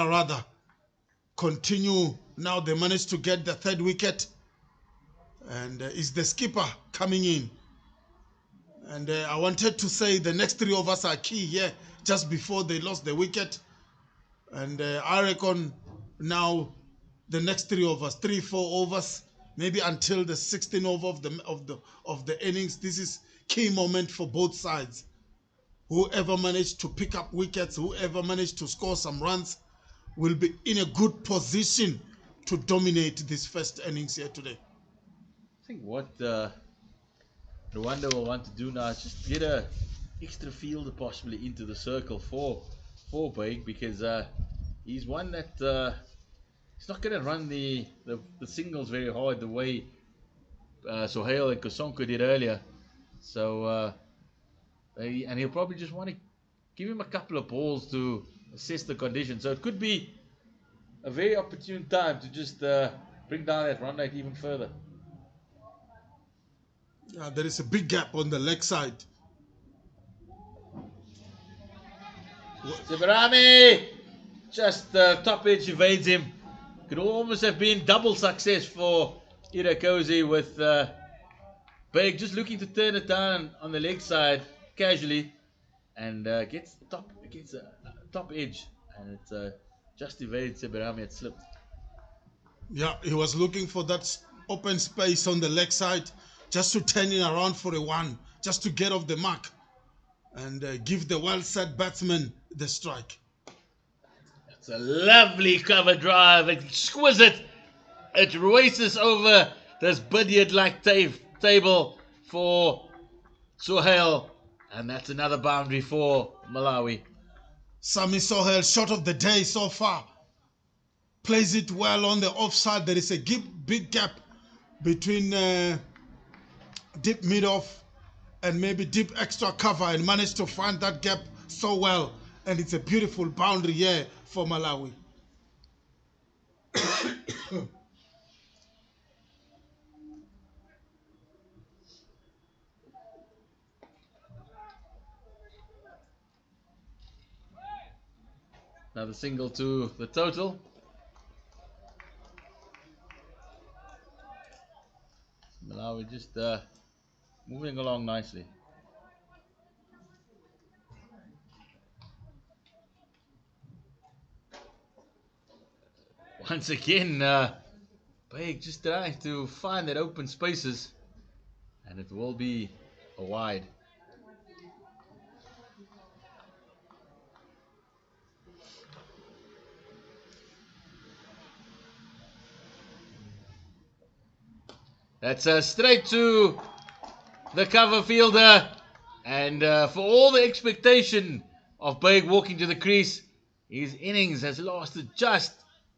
[SPEAKER 2] rather, continue. Now they managed to get the third wicket. And is the skipper coming in. And I wanted to say the next 3 overs are key here, just before they lost the wicket. And I reckon now the next 3 overs, 3-4 overs, maybe until the 16th over of the innings, this is key moment for both sides. Whoever managed to pick up wickets, whoever managed to score some runs, will be in a good position to dominate this first innings here today.
[SPEAKER 1] I think what Rwanda will want to do now is just get a extra fielder possibly into the circle for Big, because he's one that he's not going to run the singles very hard the way Sohail and Kasonko did earlier. So and he'll probably just want to give him a couple of balls to assess the conditions. So it could be a very opportune time to just bring down that run rate even further.
[SPEAKER 2] There is a big gap on the leg side.
[SPEAKER 1] Sibarami just top edge evades him. Could almost have been double success for Irakoze with Big just looking to turn it down on the leg side casually, and gets top edge, and it just evades Sibarami. It slipped.
[SPEAKER 2] Yeah, he was looking for that open space on the leg side, just to turn it around for a 1, just to get off the mark. and give the well-set batsman the strike.
[SPEAKER 1] It's a lovely cover drive, exquisite. It races over this billiard-like table for Sohail, and that's another boundary for Malawi.
[SPEAKER 2] Sami Sohail, shot of the day so far. Plays it well on the offside. There is a big gap between deep mid-off and maybe deep extra cover, and managed to find that gap so well. And it's a beautiful boundary here for Malawi.
[SPEAKER 1] Another single to the total. Malawi just moving along nicely. Once again, Baig just trying to find that open spaces, and it will be a wide. That's straight to the cover fielder, and for all the expectation of Baig walking to the crease, his innings has lasted just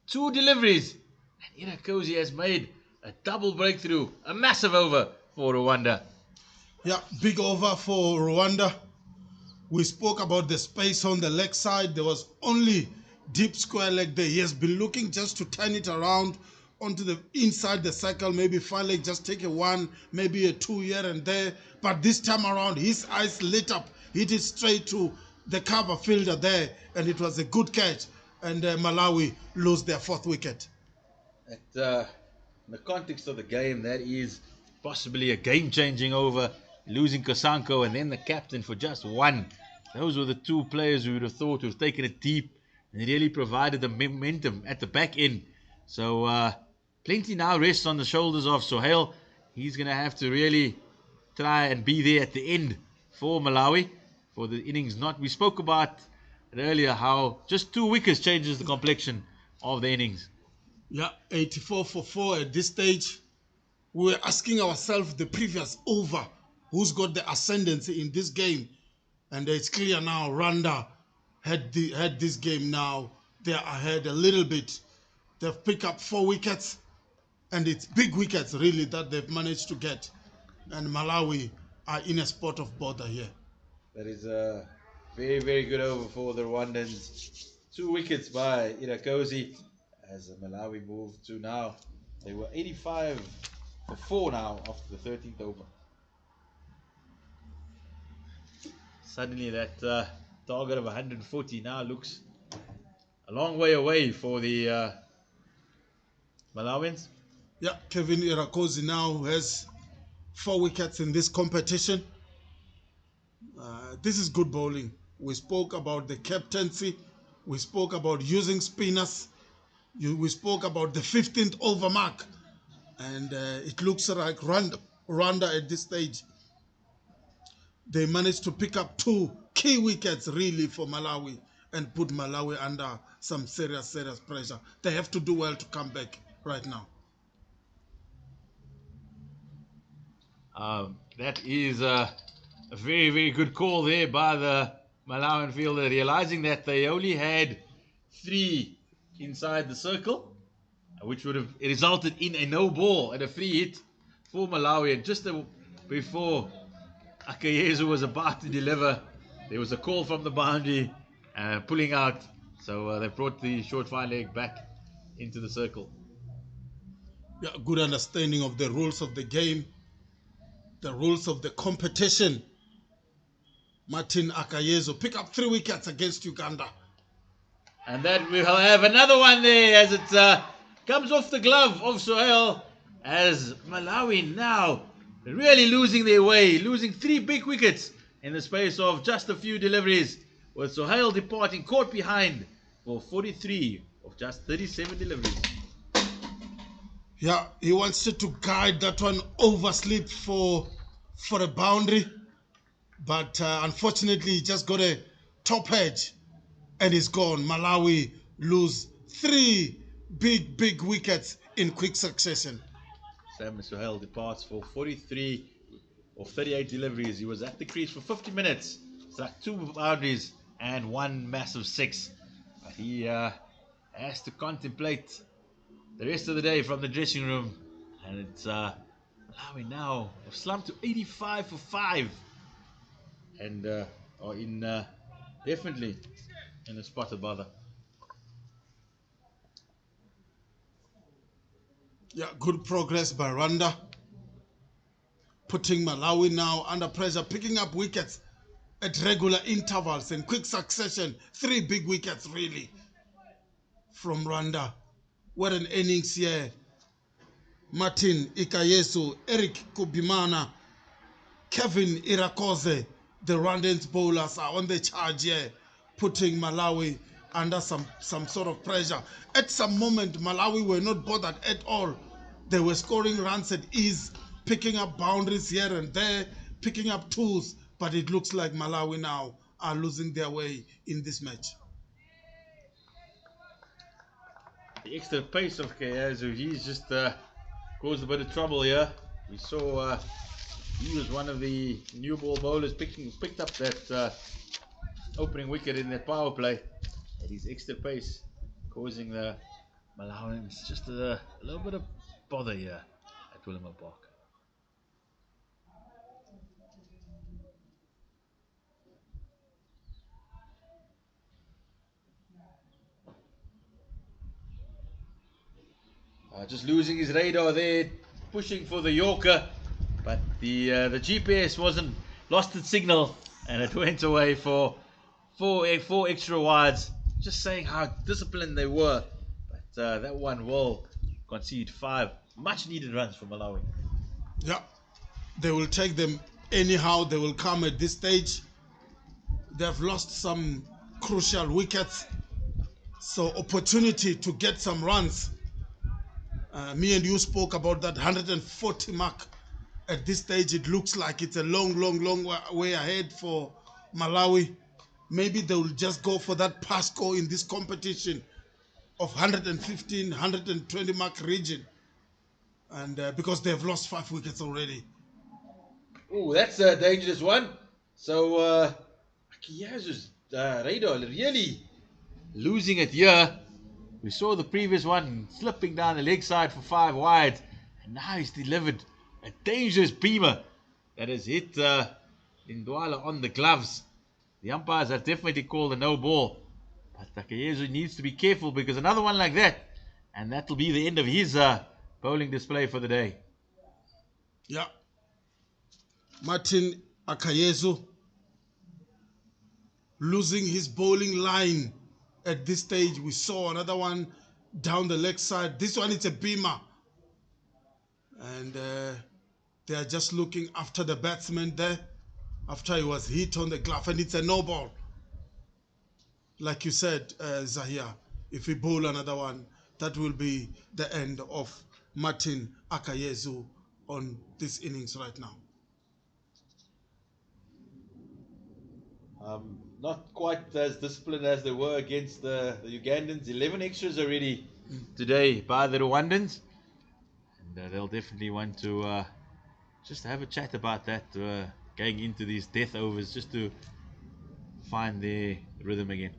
[SPEAKER 1] 2 deliveries, and Irakosi has made a double breakthrough, a massive over for Rwanda.
[SPEAKER 2] Yeah, big over for Rwanda. We spoke about the space on the leg side. There was only deep square leg there. He has been looking just to turn it around onto the inside the circle, maybe finally just take a 1, maybe a 2 here and there. But this time around, his eyes lit up, hit it straight to the cover fielder there, and it was a good catch. And Malawi lose their 4th wicket.
[SPEAKER 1] In the context of the game, that is possibly a game-changing over, losing Kasanko and then the captain for just 1. Those were the 2 players who would have thought would have taken it deep and really provided the momentum at the back end. So plenty now rests on the shoulders of Sohail. He's going to have to really try and be there at the end for Malawi for the innings. We spoke about it earlier, how just 2 wickets changes the complexion of the innings.
[SPEAKER 2] Yeah, 84 for 4 at this stage. We were asking ourselves the previous over, who's got the ascendancy in this game? And it's clear now, Rwanda had this game now. They're ahead a little bit. They've picked up 4 wickets, and it's big wickets really that they've managed to get. And Malawi are in a spot of bother here.
[SPEAKER 1] That is a very, very good over for the Rwandans. 2 wickets by Irakosi as Malawi moved to now. They were 85 for 4 now after the 13th over. Suddenly that target of 140 now looks a long way away for the Malawians.
[SPEAKER 2] Yeah, Kevin Irakosi now has 4 wickets in this competition. This is good bowling. We spoke about the captaincy. We spoke about using spinners. We spoke about the 15th over mark. And it looks like Rwanda at this stage, they managed to pick up 2 key wickets really for Malawi and put Malawi under some serious pressure. They have to do well to come back right now.
[SPEAKER 1] That is a very, very good call there by the Malawian fielder, realizing that they only had 3 inside the circle, which would have resulted in a no ball and a free hit for Malawi. And just before Akayezu was about to deliver, there was a call from the boundary, pulling out. So they brought the short fine leg back into the circle.
[SPEAKER 2] Yeah, good understanding of the rules of the game, the rules of the competition. Martin Akayezu pick up 3 wickets against Uganda.
[SPEAKER 1] And then we'll have another one there as it comes off the glove of Sohail, as Malawi now really losing their way, losing 3 big wickets in the space of just a few deliveries, with Sohail departing caught behind for 43 of just 37 deliveries.
[SPEAKER 2] Yeah, he wants to guide that one oversleep for a boundary. But unfortunately, he just got a top edge and he's gone. Malawi lose 3 big wickets in quick succession.
[SPEAKER 1] Sam Suhail departs for 43 or 38 deliveries. He was at the crease for 50 minutes. It's like 2 boundaries and 1 massive 6. But he has to contemplate the rest of the day from the dressing room. And it's Malawi now have slumped to 85 for 5. And are in definitely in a spot of bother.
[SPEAKER 2] Yeah, good progress by Rwanda. Putting Malawi now under pressure, picking up wickets at regular intervals in quick succession. 3 big wickets, really, from Rwanda. What an innings here. Martin Ikayesu, Eric Kubimana, Kevin Irakoze, the Rwandans bowlers are on the charge here, putting Malawi under some sort of pressure. At some moment, Malawi were not bothered at all. They were scoring runs at ease, picking up boundaries here and there, picking up twos, but it looks like Malawi now are losing their way in this match.
[SPEAKER 1] The extra pace of Kayazu, he's just caused a bit of trouble here. We saw he was one of the new ball bowlers picked up that opening wicket in that power play. And his extra pace causing the Malawians just a little bit of bother here at Willowmoore Park. Just losing his radar there, pushing for the Yorker, but the GPS wasn't lost its signal, and it went away for four extra wides. Just saying how disciplined they were, but that one will concede 5 much needed runs for Malawi.
[SPEAKER 2] Yeah, they will take them anyhow. They will come at this stage. They've lost some crucial wickets, so opportunity to get some runs. Me and you spoke about that 140 mark. At this stage, it looks like it's a long way ahead for Malawi. Maybe they will just go for that pass score in this competition of 115, 120 mark region, and because they have lost 5 wickets already.
[SPEAKER 1] Oh, that's a dangerous one. So Akiyazu's radar really losing it here. We saw the previous one slipping down the leg side for 5 wide, and now he's delivered a dangerous beamer that has hit Indwala on the gloves. The umpires have definitely called a no ball, but Takayesu needs to be careful because another one like that, and that'll be the end of his bowling display for the day.
[SPEAKER 2] Yeah. Martin Akayesu losing his bowling line at this stage. We saw another one down the leg side. This one is a beamer. And they are just looking after the batsman there after he was hit on the glove. And it's a no ball. Like you said, Zahia, if we bowl another one, that will be the end of Martin Akayesu on this innings right now.
[SPEAKER 1] Not quite as disciplined as they were against the Ugandans. 11 extras already today by the Rwandans. And they'll definitely want to just have a chat about that going into these death overs just to find their rhythm again.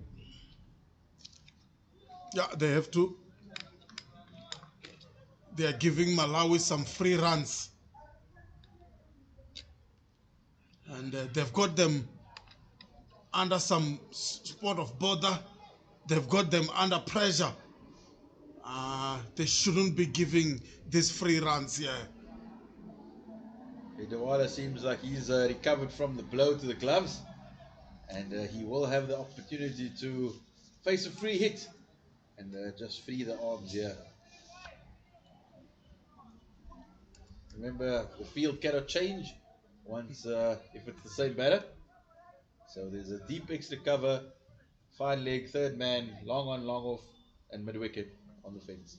[SPEAKER 2] Yeah, they have to. They are giving Malawi some free runs. And they've got them under some spot of bother. They've got them under pressure. They shouldn't be giving these free runs here.
[SPEAKER 1] Edawala seems like he's recovered from the blow to the gloves, and he will have the opportunity to face a free hit and just free the arms here. Remember, the field cannot change once if it's the same batter. So there's a deep extra cover, fine leg, third man, long on, long off, and mid wicket on the fence.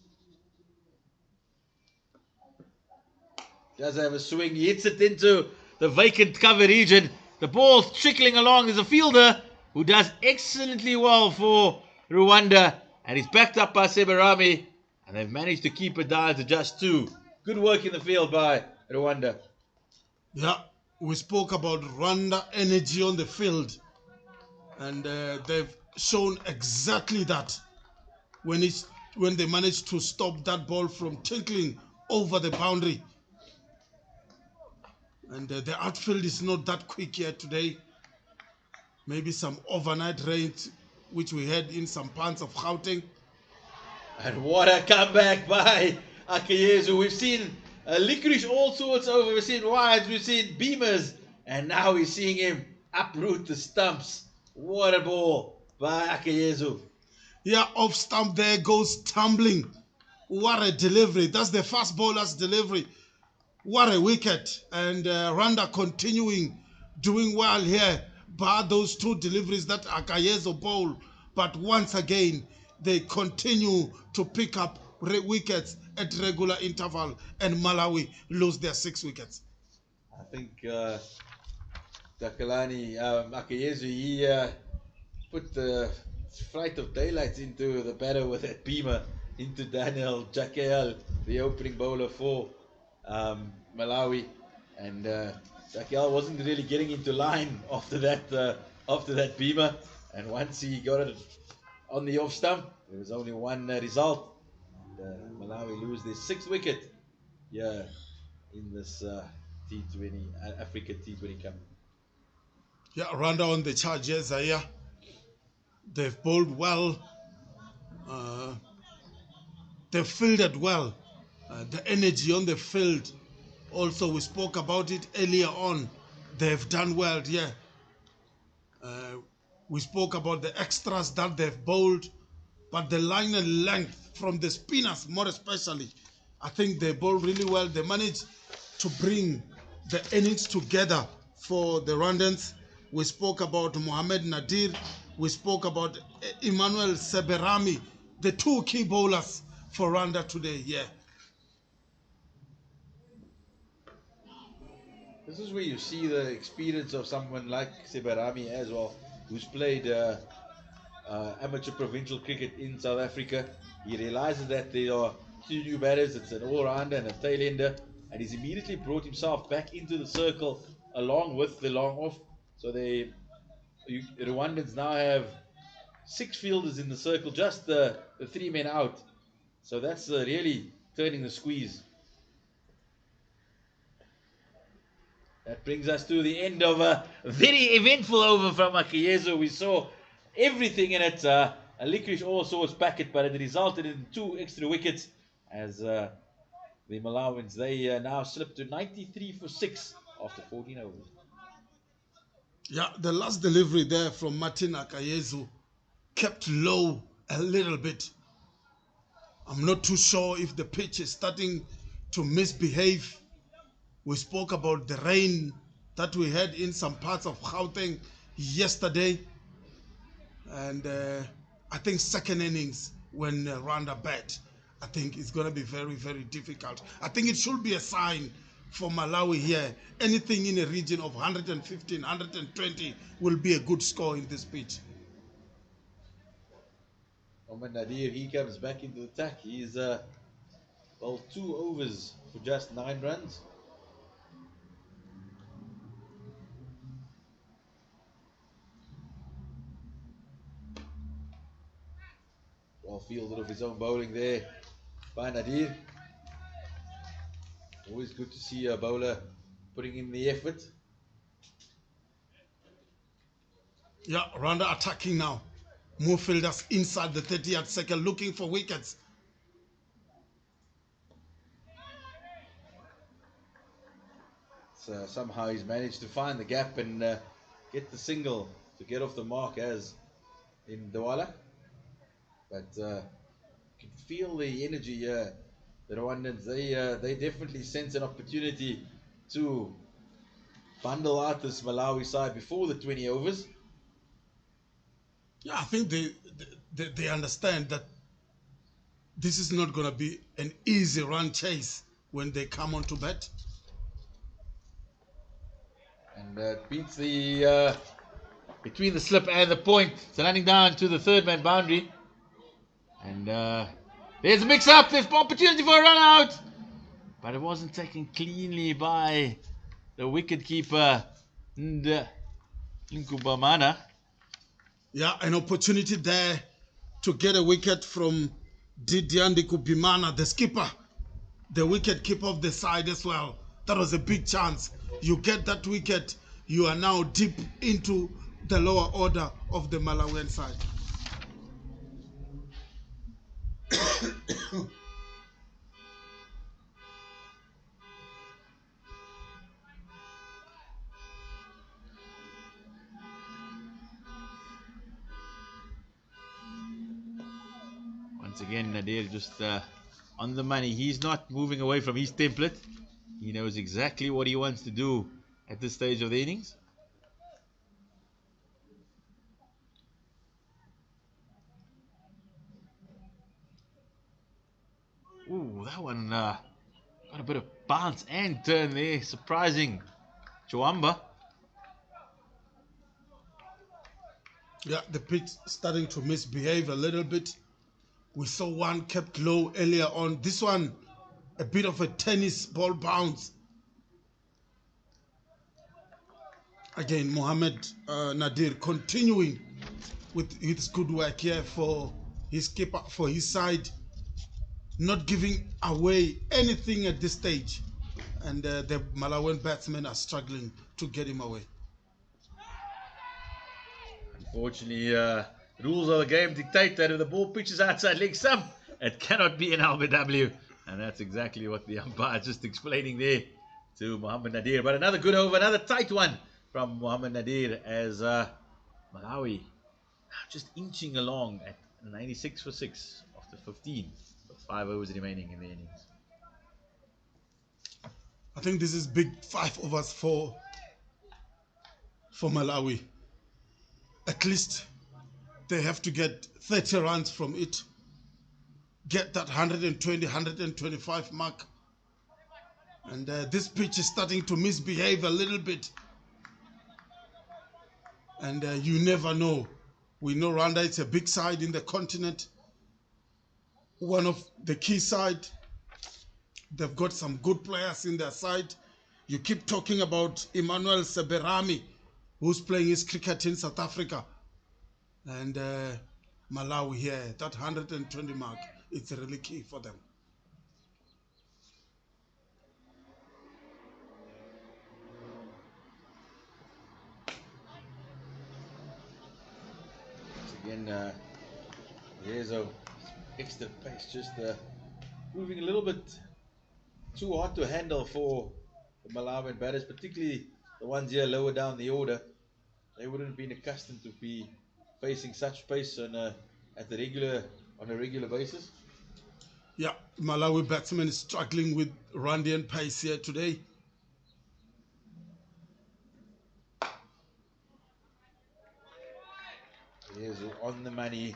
[SPEAKER 1] Does have a swing, he hits it into the vacant cover region. The ball's trickling along. There's a fielder who does excellently well for Rwanda, and he's backed up by Sebarami, and they've managed to keep it down to just 2. Good work in the field by Rwanda.
[SPEAKER 2] Yeah, we spoke about Rwanda energy on the field, and they've shown exactly that when they managed to stop that ball from tinkling over the boundary. And the outfield is not that quick here today. Maybe some overnight rains, which we had in some parts of Gauteng.
[SPEAKER 1] And what a comeback by Akayezu. We've seen licorice all sorts over. We've seen wides, we've seen beamers, and now we're seeing him uproot the stumps. What a ball by Akayezu.
[SPEAKER 2] Yeah, off stump there goes tumbling. What a delivery. That's the fast bowler's delivery. What a wicket. And Rwanda continuing, doing well here. Bar those 2 deliveries that Akayezu bowl. But once again, they continue to pick up wickets at regular interval. And Malawi lose their 6 wickets.
[SPEAKER 1] I think Takalani Akayezu, he put the flight of daylight into the batter with that beamer into Daniel Jacquiel, the opening bowler for Malawi, and Jacquiel wasn't really getting into line after that beamer, and once he got it on the off stump, there was only one result. And, Malawi lose their 6th wicket in this T20 Africa T20 Cup.
[SPEAKER 2] Yeah, Rwanda on the charges here. They've bowled well. They've fielded well. The energy on the field, also we spoke about it earlier on. They've done well, yeah. We spoke about the extras that they've bowled, but the line and length from the spinners, more especially, I think they bowled really well. They managed to bring the innings together for the Rwandans. We spoke about Mohamed Nadir. We spoke about Emmanuel Seberami, the 2 key bowlers for Rwanda today, yeah.
[SPEAKER 1] This is where you see the experience of someone like Sebarami as well, who's played amateur provincial cricket in South Africa. He realizes that there are 2 new batters, it's an all-rounder and a tail-ender, and he's immediately brought himself back into the circle along with the long off. So Rwandans now have 6 fielders in the circle, just the 3 men out. So that's really turning the squeeze. That brings us to the end of a very eventful over from Akayezu. We saw everything in it. A licorice all sorts packet, but it resulted in 2 extra wickets as the Malawians, they now slipped to 93 for 6 after 14 overs.
[SPEAKER 2] Yeah, the last delivery there from Martin Akayezu kept low a little bit. I'm not too sure if the pitch is starting to misbehave. We spoke about the rain that we had in some parts of Gauteng yesterday. And I think second innings when Rwanda bat, I think it's going to be very, very difficult. I think it should be a sign for Malawi here. Anything in a region of 115, 120 will be a good score in this pitch.
[SPEAKER 1] Oman Nadir, he comes back into the attack. He's bowled 2 overs for just 9 runs. Well fielded of his own bowling there by Nadir. Always good to see a bowler putting in the effort.
[SPEAKER 2] Yeah, Rwanda attacking now. More fielders inside the 30th circle looking for wickets.
[SPEAKER 1] So somehow he's managed to find the gap and get the single to get off the mark as in Douala. But you can feel the energy here. The Rwandans, they definitely sense an opportunity to bundle out this Malawi side before the 20 overs.
[SPEAKER 2] Yeah, I think they understand that this is not going to be an easy run chase when they come on to bat.
[SPEAKER 1] And And it beats the between the slip and the point. It's running down to the third man boundary. And there's a mix up. There's opportunity for a run out. But it wasn't taken cleanly by the wicket keeper, Nkubamana.
[SPEAKER 2] Yeah, an opportunity there to get a wicket from Didiandi Kubimana, the skipper, the wicket keeper of the side as well. That was a big chance. You get that wicket, you are now deep into the lower order of the Malawian side.
[SPEAKER 1] Once again, Nadir just on the money. He's not moving away from his template. He knows exactly what he wants to do at this stage of the innings. Ooh, that one got a bit of bounce and turn there. Surprising. Chwamba.
[SPEAKER 2] Yeah, the pitch starting to misbehave a little bit. We saw one kept low earlier on. This one, a bit of a tennis ball bounce. Again, Mohammed Nadir continuing with his good work here for his keeper, for his side, not giving away anything at this stage. And the Malawian batsmen are struggling to get him away.
[SPEAKER 1] Unfortunately, rules of the game dictate that if the ball pitches outside leg stump, it cannot be an LBW. And that's exactly what the umpire is just explaining there to Mohammed Nadir. But another good over, another tight one from Mohammed Nadir as Malawi just inching along at 96 for 6 after 15 with 5 overs remaining in the innings.
[SPEAKER 2] I think this is big 5 overs for Malawi. At least they have to get 30 runs from it. Get that 120, 125 mark. And this pitch is starting to misbehave a little bit. And you never know. We know Rwanda is a big side in the continent. One of the key side. They've got some good players in their side. You keep talking about Emmanuel Seberami, who's playing his cricket in South Africa. And Malawi here, that 120 mark, it's really key for them.
[SPEAKER 1] Again, there's a extra pace, just moving a little bit too hard to handle for the Malawian batters, particularly the ones here lower down the order. They wouldn't have been accustomed to be facing such pace on a regular basis.
[SPEAKER 2] Yeah, Malawi batsmen is struggling with Rwandan pace here today.
[SPEAKER 1] Here's on the money,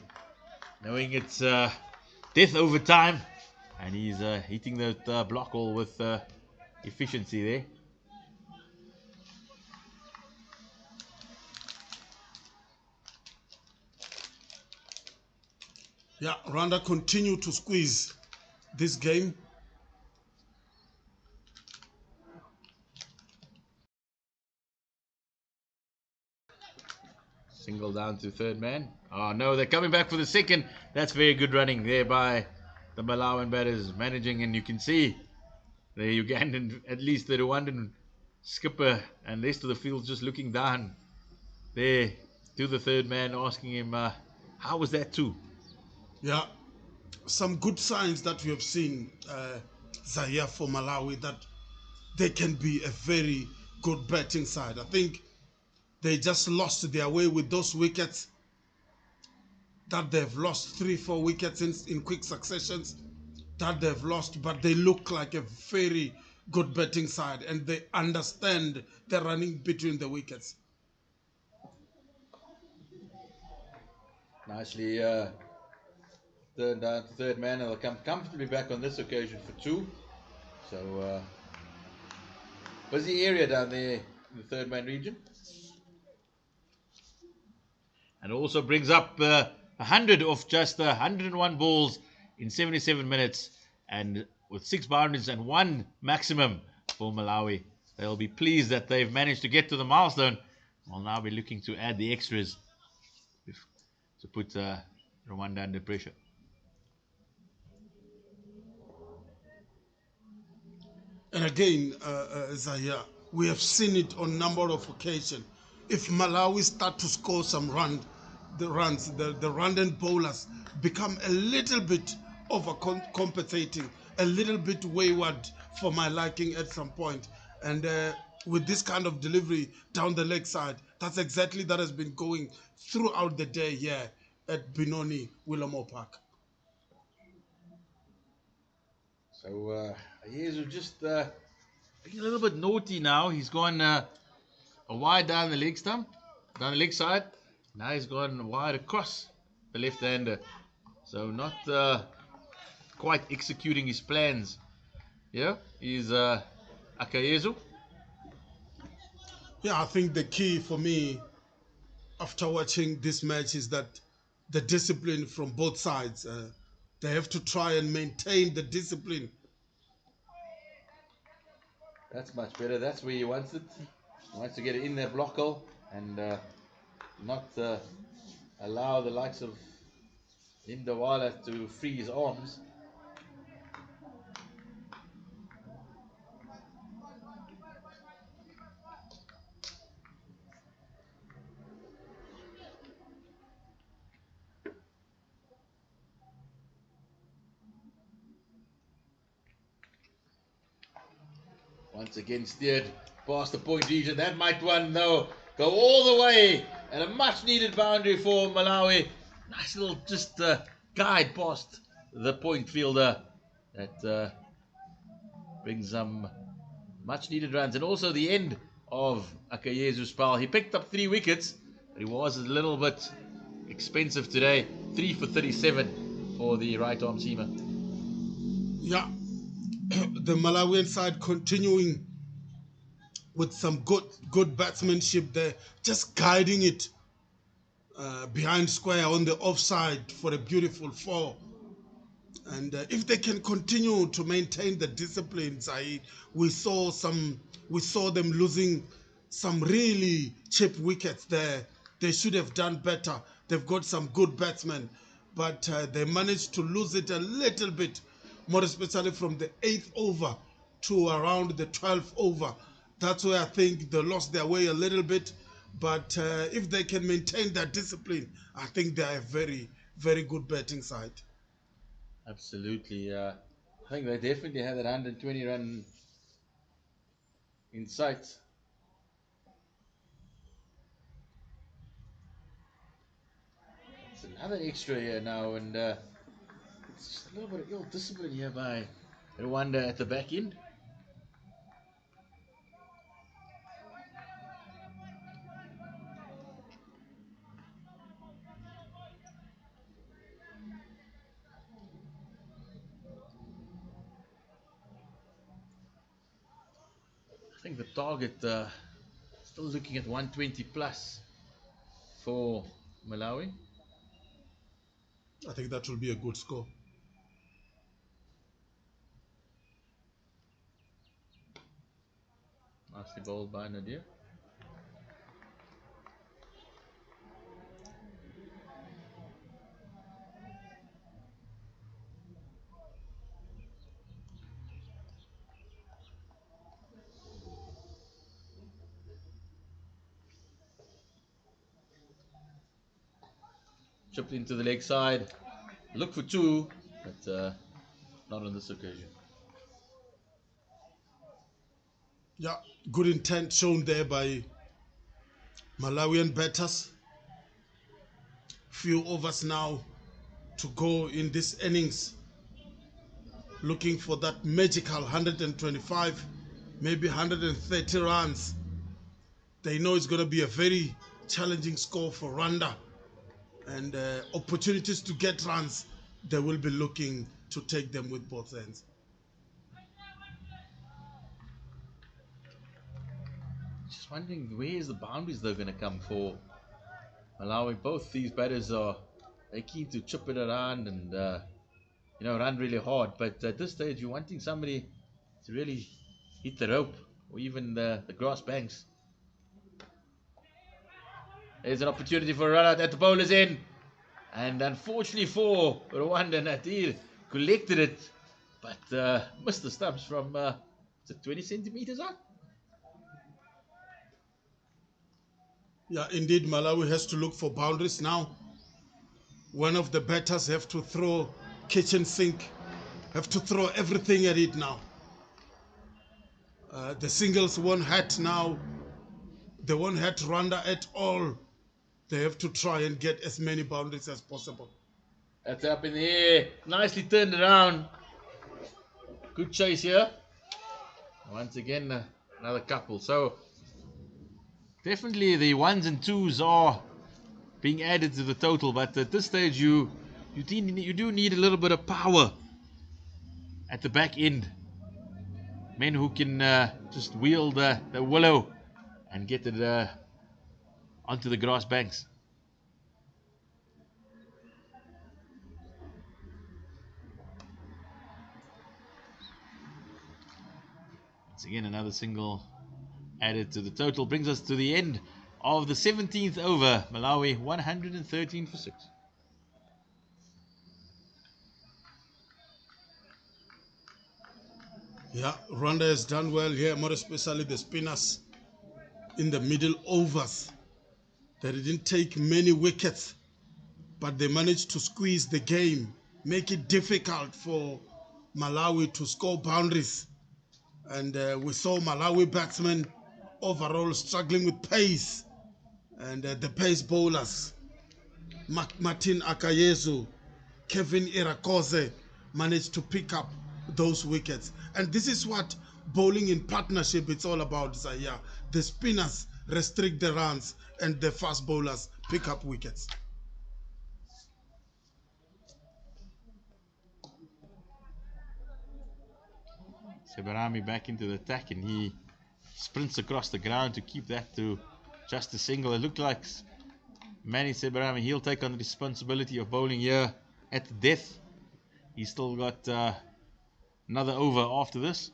[SPEAKER 1] knowing it's death over time, and he's hitting that block all with efficiency there.
[SPEAKER 2] Yeah, Rwanda continue to squeeze this game.
[SPEAKER 1] Single down to third man. Oh no, they're coming back for the second. That's very good running there by the Malawian batters, managing, and you can see the Ugandan, at least the Rwandan skipper and the rest of the field just looking down there to the third man, asking him, how was that too?
[SPEAKER 2] Yeah, some good signs that we have seen, Zaire, for Malawi, that they can be a very good batting side. I think they just lost their way with those wickets, that they've lost 3-4 wickets in quick successions, that they've lost, but they look like a very good batting side and they understand the running between the wickets.
[SPEAKER 1] Nicely turned down to third man, and they'll come comfortably back on this occasion for 2. So busy area down there in the third man region. And also brings up 100 off just 101 balls in 77 minutes, and with 6 boundaries and 1 maximum for Malawi. They'll be pleased that they've managed to get to the milestone. We'll now be looking to add the extras to put Rwanda under pressure.
[SPEAKER 2] And again, Zaya, we have seen it on a number of occasions. If Malawi start to score some the Rwandan bowlers become a little bit overcompensating, a little bit wayward for my liking at some point. And with this kind of delivery down the leg side, that's exactly that has been going throughout the day here at Benoni, Willowmoore Park.
[SPEAKER 1] So Yezu just being a little bit naughty now. He's gone a wide down the leg stump, down the leg side. Now he's gone wide across the left-hander. So not quite executing his plans. Yeah, he's Akayezu.
[SPEAKER 2] Yeah, I think the key for me after watching this match is that the discipline from both sides. They have to try and maintain the discipline.
[SPEAKER 1] That's much better. That's where he wants it. He wants to get it in that block hole and not allow the likes of Indawala to free his arms. Once again steered past the point region. That might one though go all the way, and a much needed boundary for Malawi. Nice little just guide past the point fielder that brings some much needed runs, and also the end of Akayezu's spell. He picked up 3 wickets, but he was a little bit expensive today. 3 for 37 for the right arm seamer.
[SPEAKER 2] Yeah, the Malawian side continuing with some good batsmanship there, just guiding it behind square on the offside for a beautiful 4. And if they can continue to maintain the discipline, Zaid, we saw them losing some really cheap wickets there. They should have done better. They've got some good batsmen, but they managed to lose it a little bit, more especially from the 8th over to around the 12th over. That's where I think they lost their way a little bit. But if they can maintain that discipline, I think they are a very, very good batting side.
[SPEAKER 1] Absolutely. I think they definitely had that 120 run in sight. It's another extra here now, and it's just a little bit of ill discipline here by Rwanda at the back end. I think the target still looking at 120 plus for Malawi.
[SPEAKER 2] I think that will be a good score.
[SPEAKER 1] Nicely bowled by Nadir. Chipped into the leg side. Look for 2, but not on this occasion.
[SPEAKER 2] Yeah, good intent shown there by Malawian batters. Few overs now to go in this innings. Looking for that magical 125, maybe 130 runs. They know it's going to be a very challenging score for Rwanda. And opportunities to get runs, they will be looking to take them with both ends.
[SPEAKER 1] just wondering where's the boundaries they're going to come for Malawi. Both these batters are keen to chip it around and run really hard. But at this stage, you're wanting somebody to really hit the rope or even the grass banks. There's an opportunity for a run out at the bowler's end. And unfortunately for Rwanda, Nadir collected it, but missed the stumps from 20 centimeters out.
[SPEAKER 2] Yeah, indeed, Malawi has to look for boundaries now. One of the batters have to throw kitchen sink, have to throw everything at it now. The singles won't hurt now. They won't hurt Rwanda at all. They have to try and get as many boundaries as possible.
[SPEAKER 1] That's up in the air. Nicely turned around. Good chase here. Once again, another couple. So, definitely the ones and twos are being added to the total. But at this stage, you do need a little bit of power at the back end. Men who can just wield the willow and get it onto the grass banks. Once again, another single added to the total. Brings us to the end of the 17th over. Malawi 113 for 6.
[SPEAKER 2] Yeah, Rwanda has done well here, more especially the spinners in the middle overs. They didn't take many wickets, but they managed to squeeze the game, make it difficult for Malawi to score boundaries. And we saw Malawi batsmen overall struggling with pace. And the pace bowlers, Martin Akayezu, Kevin Irakoze, managed to pick up those wickets. And this is what bowling in partnership it's all about, Zaya. The spinners restrict the runs and the fast bowlers pick up wickets.
[SPEAKER 1] Sebarami back into the attack, and he sprints across the ground to keep that to just a single. It looked like Manny Sebarami, he'll take on the responsibility of bowling here at the death. He's still got another over after this.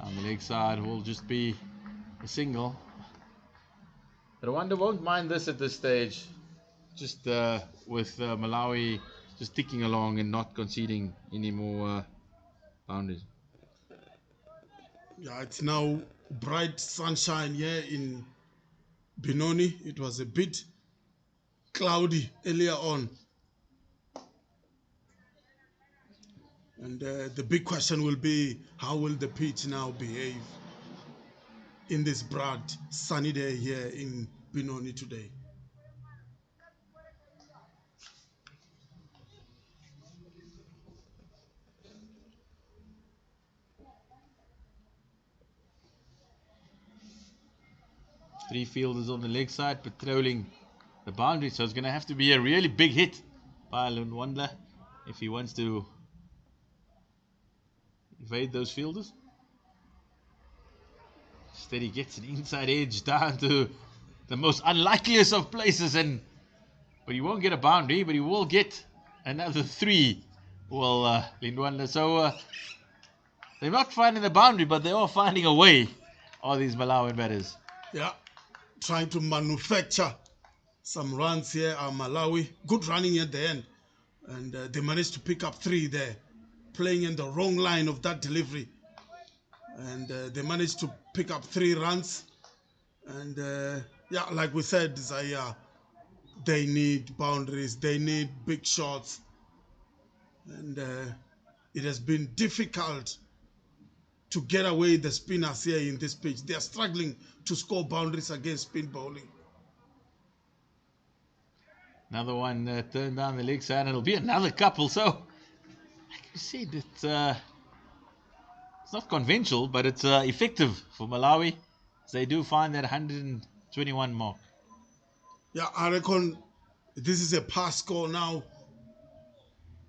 [SPEAKER 1] On the leg side will just be a single. Rwanda won't mind this at this stage, just with Malawi just ticking along and not conceding any more boundaries.
[SPEAKER 2] Yeah, it's now bright sunshine here in Benoni. It was a bit cloudy earlier on. And the big question will be, how will the pitch now behave in this bright sunny day here in Benoni today?
[SPEAKER 1] Three fielders on the leg side patrolling the boundary, so it's going to have to be a really big hit by Rwanda if he wants to evade those fielders. Instead he gets an inside edge down to the most unlikeliest of places, but he won't get a boundary, but he will get another three. Well, Lindwanda, so they're not finding the boundary, but they are finding a way, all these Malawian batters.
[SPEAKER 2] Yeah, trying to manufacture some runs here are Malawi. Good running at the end. And they managed to pick up three there, playing in the wrong line of that delivery. And they managed to pick up 3 runs. And yeah, like we said, Zaya, they need boundaries. They need big shots. And it has been difficult to get away the spinners here in this pitch. They are struggling to score boundaries against spin bowling.
[SPEAKER 1] Another one turned down the leg side, and it'll be another couple. So, like you said, it's not conventional, but it's effective for Malawi. they do find that 121 mark.
[SPEAKER 2] Yeah, I reckon this is a pass score now.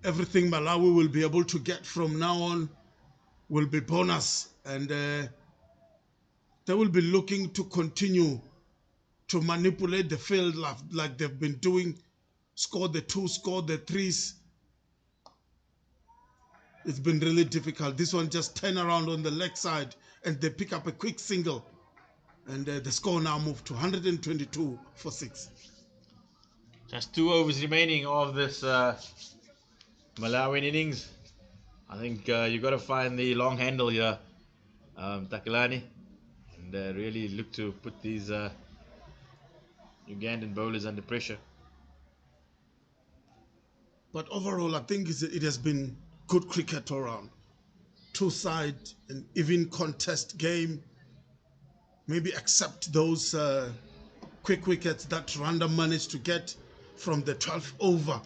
[SPEAKER 2] Everything Malawi will be able to get from now on will be bonus, and they will be looking to continue to manipulate the field like they've been doing. Score the two, score the threes. It's been really difficult. This one just turn around on the leg side and they pick up a quick single, and the score now moved to 122 for 6.
[SPEAKER 1] Just 2 overs remaining of this Malawian innings. I think you got to find the long handle here, Takalani, and really look to put these Ugandan bowlers under pressure.
[SPEAKER 2] But overall, I think it has been good cricket all around. Two-side and even contest game. Maybe except those quick wickets that Rwanda managed to get from the 12th over.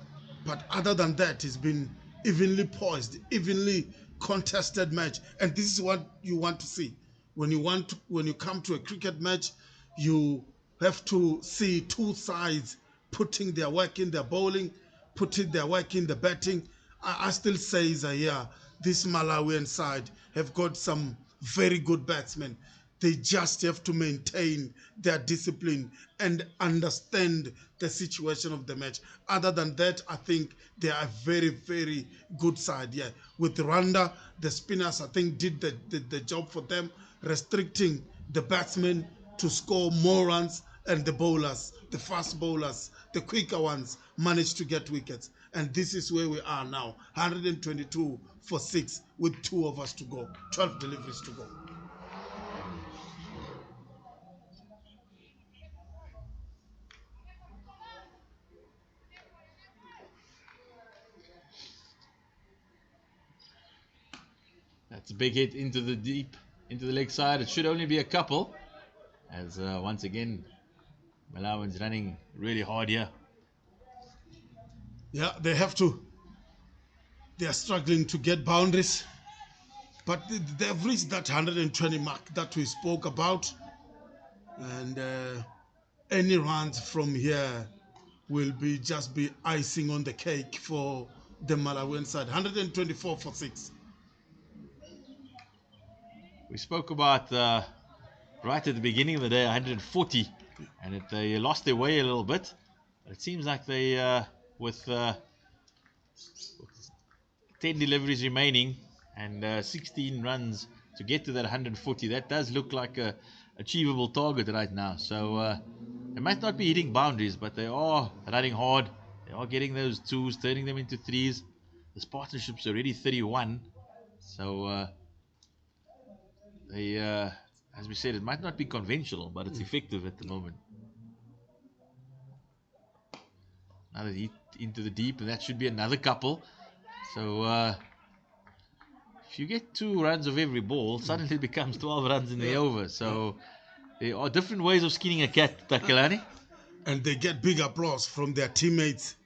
[SPEAKER 2] But other than that, it's been evenly poised, evenly contested match. And this is what you want to see. When you come to a cricket match, you have to see two sides putting their work in their bowling, putting their work in the batting. I still say, Zahia, this Malawian side have got some very good batsmen. They just have to maintain their discipline and understand the situation of the match. Other than that, I think they are a very, very good side. Yeah, with Rwanda, the spinners, I think, did the job for them, restricting the batsmen to score more runs, and the bowlers, the fast bowlers, the quicker ones, managed to get wickets. And this is where we are now, 122 for 6 with 2 overs to go, 12 deliveries to go.
[SPEAKER 1] That's a big hit into the deep, into the leg side. It should only be a couple, as once again, Malawi's running really hard here.
[SPEAKER 2] Yeah, they have to. They are struggling to get boundaries, but they've reached that 120 mark that we spoke about, and any runs from here will just be icing on the cake for the Malawian side. 124 for 6.
[SPEAKER 1] We spoke about right at the beginning of the day 140, and they lost their way a little bit. But it seems like they, with 10 deliveries remaining and 16 runs to get to that 140, that does look like a achievable target right now. So they might not be hitting boundaries, but they are running hard. They are getting those twos, turning them into threes. This partnership's already 31, so they, as we said, it might not be conventional, but it's effective at the moment. Another hit into the deep, and that should be another couple. So if you get 2 runs of every ball, suddenly it becomes 12 runs in the over. So there are different ways of skinning a cat, Takalani.
[SPEAKER 2] And they get big applause from their teammates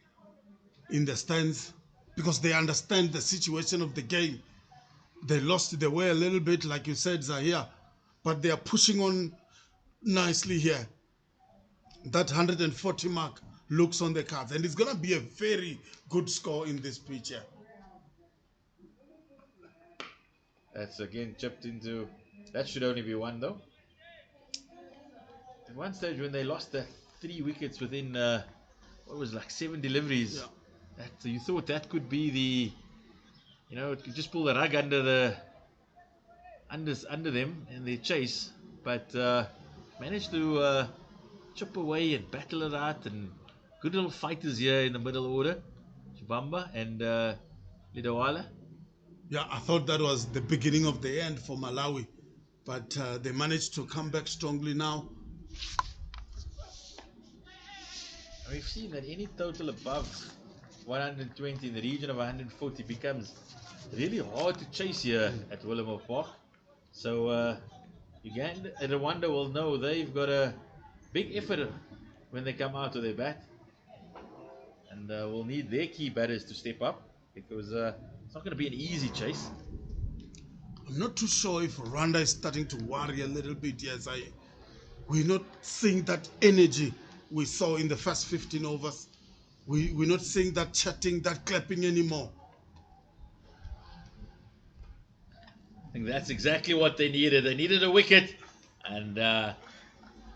[SPEAKER 2] in the stands because they understand the situation of the game. They lost their way a little bit, like you said, Zahia, but they are pushing on nicely here. That 140 mark looks on the cards, and it's going to be a very good score in this pitch here.
[SPEAKER 1] That's again chipped into. That should only be one though. At one stage when they lost the 3 wickets within what was like 7 deliveries, that you thought that could be the, it could just pull the rug under them in their chase, but managed to chip away and battle it out, and good little fighters here in the middle order, Chibamba and Lidawala.
[SPEAKER 2] Yeah, I thought that was the beginning of the end for Malawi, but they managed to come back strongly now.
[SPEAKER 1] We've seen that any total above 120 in the region of 140 becomes really hard to chase here at Willowmoore Park. So Uganda and Rwanda will know they've got a big effort when they come out of their bat, and will need their key batters to step up, because it's not going to be an easy chase.
[SPEAKER 2] I'm not too sure if Rwanda is starting to worry a little bit. Yes, We're not seeing that energy we saw in the first 15 overs. We're not seeing that chatting, that clapping anymore.
[SPEAKER 1] I think that's exactly what they needed. They needed a wicket, and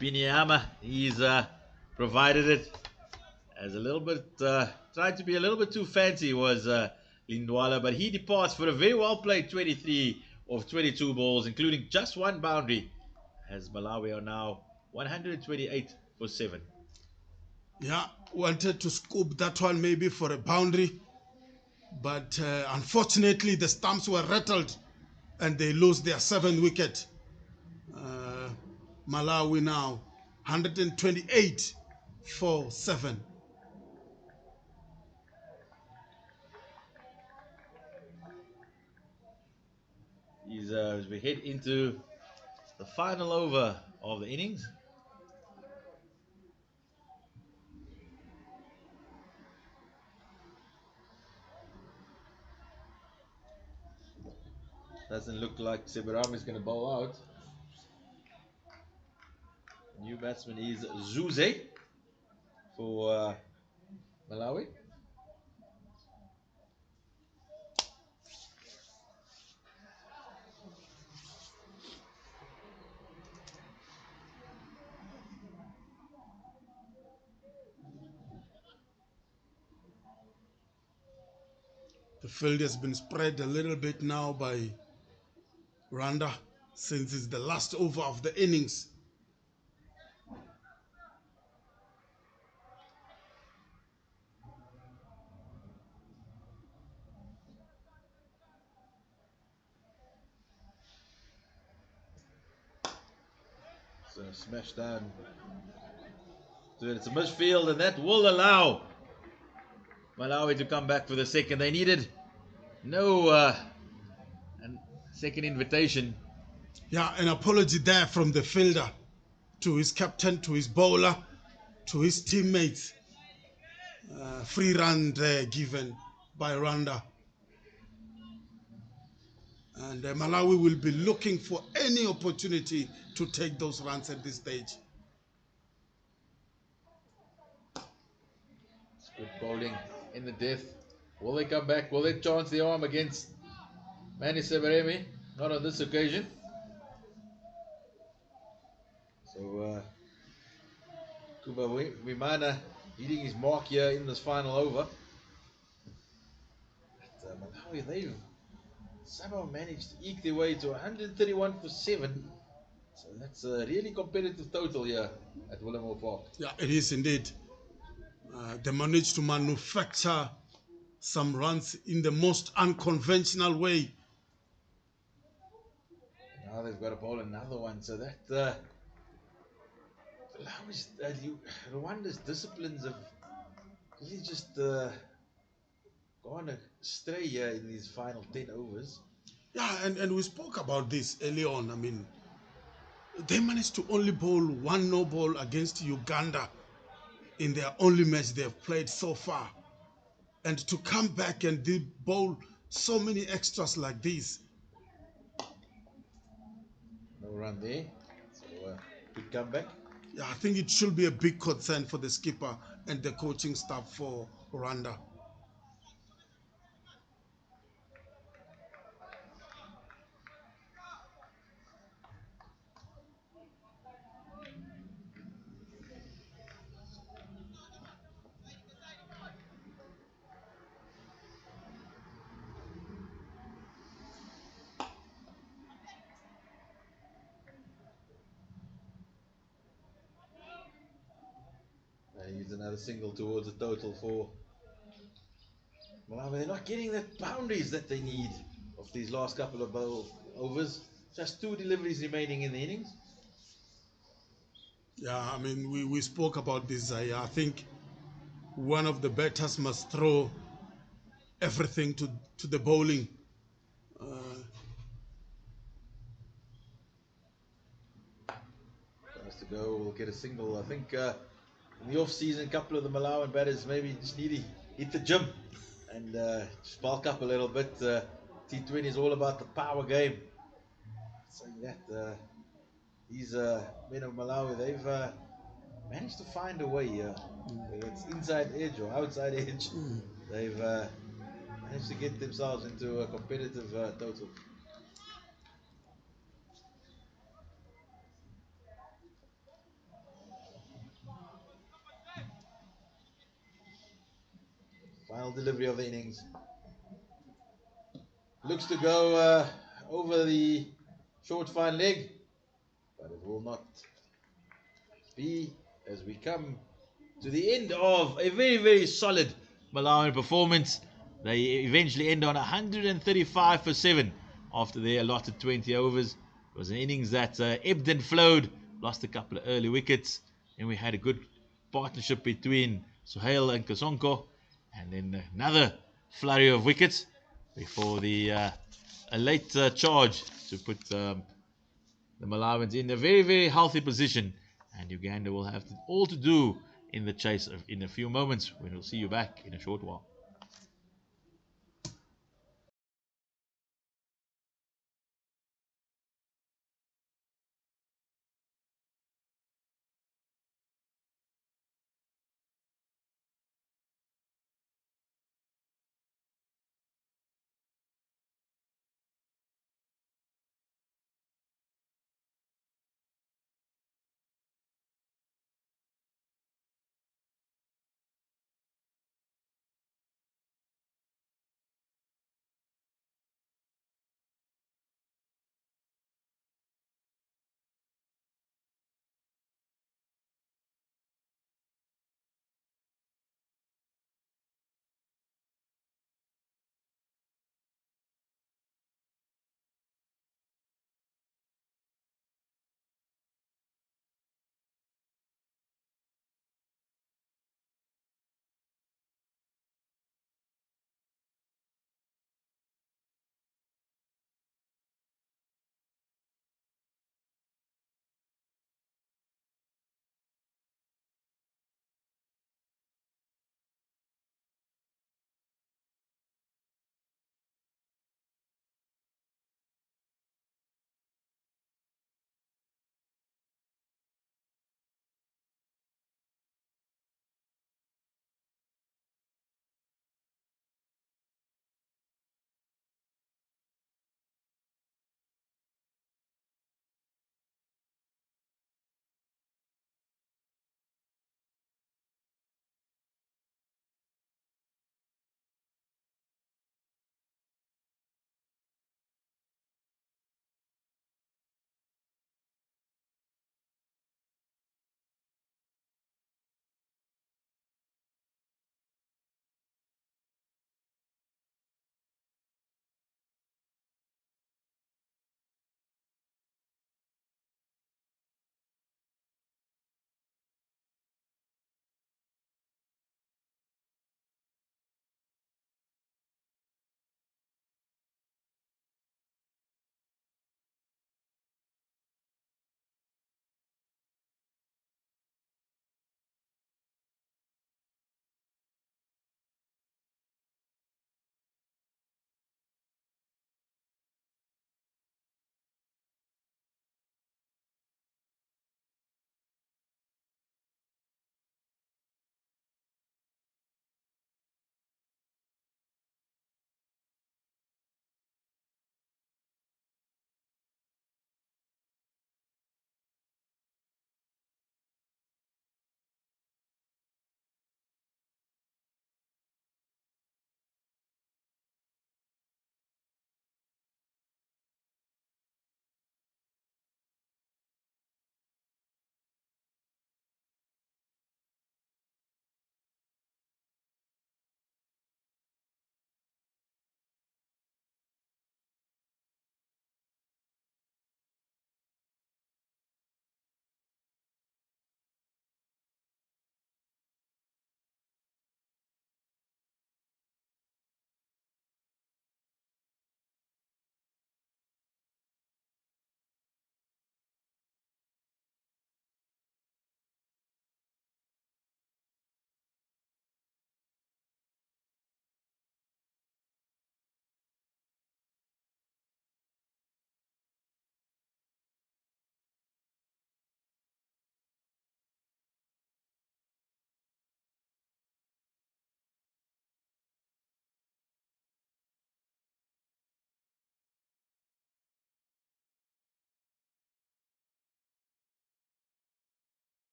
[SPEAKER 1] Binyama, he's provided it. As a little bit, tried to be a little bit too fancy was Lindwala, but he departs for a very well played 23 of 22 balls, including just one boundary, as Malawi are now 128 for 7.
[SPEAKER 2] Yeah, wanted to scoop that one maybe for a boundary, but unfortunately the stumps were rattled and they lose their 7th wicket. Malawi now 128 for 7.
[SPEAKER 1] As we head into the final over of the innings. Doesn't look like Sebaram is going to bowl out. New batsman is Zuze for Malawi.
[SPEAKER 2] The field has been spread a little bit now by Rwanda since it's the last over of the innings.
[SPEAKER 1] So smash down. So it's a midfield, and that will allow Malawi to come back for the second. They needed no second invitation.
[SPEAKER 2] Yeah, an apology there from the fielder to his captain, to his bowler, to his teammates. Free run there given by Rwanda. And Malawi will be looking for any opportunity to take those runs at this stage.
[SPEAKER 1] It's good bowling in the death. Will they come back? Will they chance the arm against Mani Sebaremi? Not on this occasion. So Kuba Wimana hitting his mark here in this final over. But Malawi, they've somehow managed to eke their way to 131 for 7. So that's a really competitive total here at Willowmoore Park.
[SPEAKER 2] Yeah, it is indeed. They managed to manufacture some runs in the most unconventional way.
[SPEAKER 1] Now they've got to bowl another one. So that Rwanda's disciplines have really just gone astray here in these final 10 overs.
[SPEAKER 2] Yeah, and we spoke about this early on. I mean, they managed to only bowl one no ball against Uganda in their only match they've played so far. And to come back and bowl so many extras like this.
[SPEAKER 1] No run there. So good comeback.
[SPEAKER 2] Yeah, I think it should be a big concern for the skipper and the coaching staff for Rwanda.
[SPEAKER 1] Use another single towards the total for Malawi. They're not getting the boundaries that they need of these last couple of overs. Just 2 deliveries remaining in the innings.
[SPEAKER 2] Yeah, I mean, we spoke about this. I think one of the batters must throw everything to the bowling.
[SPEAKER 1] Has to go. We'll get a single. I think in the off season, a couple of the Malawian batters maybe just need to hit the gym and just bulk up a little bit. T20 is all about the power game. So that these men of Malawi, they've managed to find a way here. Whether it's inside edge or outside edge, they've managed to get themselves into a competitive total. Final delivery of the innings. Looks to go over the short fine leg, but it will not be, as we come to the end of a very, very solid Malawian performance. They eventually end on 135 for 7 after their allotted 20 overs. It was an innings that ebbed and flowed, lost a couple of early wickets, and we had a good partnership between Suhail and Kasonko, and then another flurry of wickets before a late charge to put the Malawians in a very, very healthy position, and Uganda will have all to do in the chase in a few moments when we'll see you back in a short while.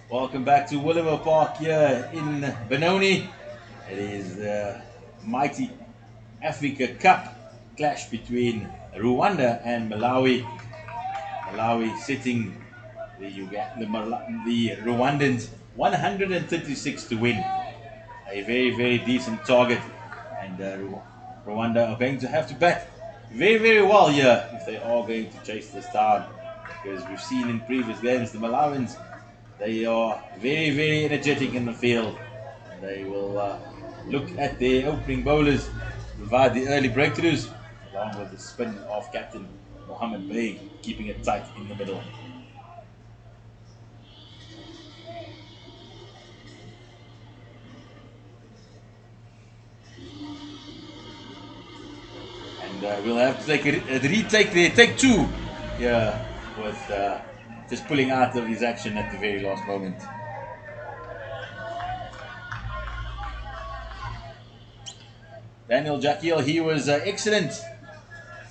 [SPEAKER 1] Welcome back to Willowmoore Park here in Benoni. It is the mighty Africa Cup clash between Rwanda and Malawi. Malawi sitting the Rwandans 136 to win. A very, very decent target. And Rwanda are going to have to bat very, very well here if they are going to chase this down. Because we've seen in previous games the Malawians, they are very, very energetic in the field. They will look at their opening bowlers to provide the early breakthroughs, along with the spin of captain Mohammed Bey, keeping it tight in the middle. And we'll have to take a retake there, take two. Yeah, with just pulling out of his action at the very last moment. Daniel Jakiel, he was excellent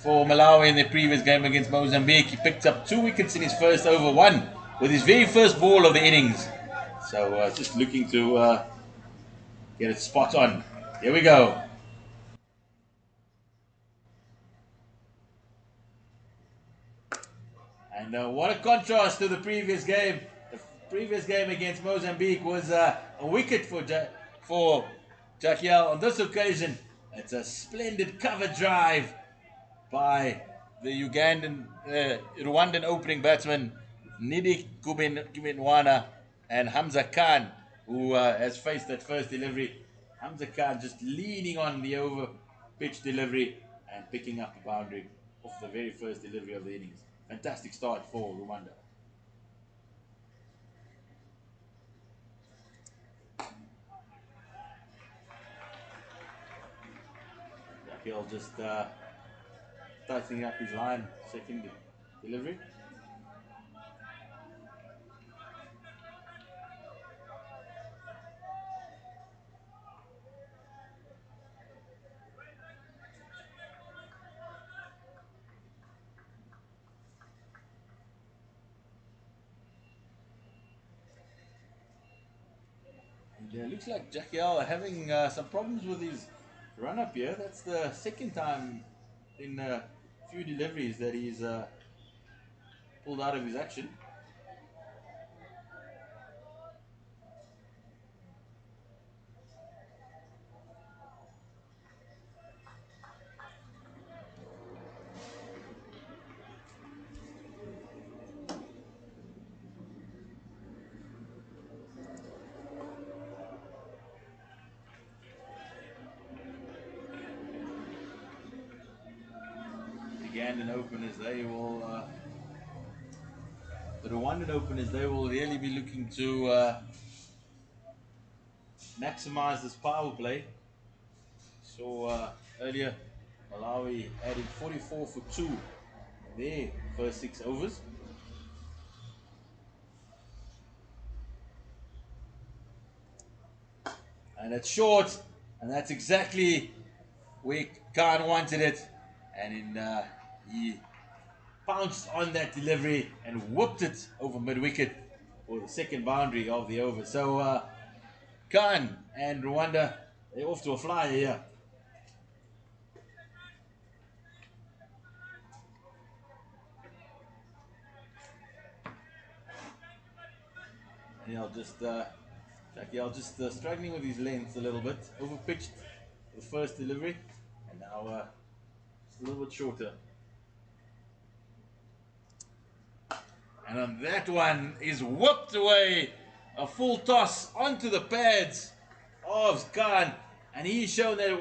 [SPEAKER 1] for Malawi in the previous game against Mozambique. He picked up 2 wickets in his first over, one with his very first ball of the innings. So just looking to get it spot on. Here we go. And what a contrast to the previous game. The previous game against Mozambique was a wicket for Jakiel. On this occasion, it's a splendid cover drive by the Rwandan opening batsman Nidi Kubinwana and Hamza Khan, who has faced that first delivery. Hamza Khan just leaning on the over pitch delivery and picking up a boundary off the very first delivery of the innings. Fantastic start for Rwanda. He'll just tightening up his line, second delivery. And looks like Jackie Al having some problems with his run up here. That's the second time in a few deliveries that he's pulled out of his action. The Ugandan openers, the Rwandan openers, they will really be looking to maximize this power play. So earlier, Malawi added 44 for 2 in their first 6 overs. And it's short, and that's exactly where Khan wanted it. And he pounced on that delivery and whooped it over mid-wicket for the second boundary of the over. So Khan and Rwanda, they're off to a flyer here. And Jakiel just struggling with his length a little bit, overpitched the first delivery, and now a little bit shorter. And on that one is whooped away, a full toss onto the pads of Khan, and he's shown that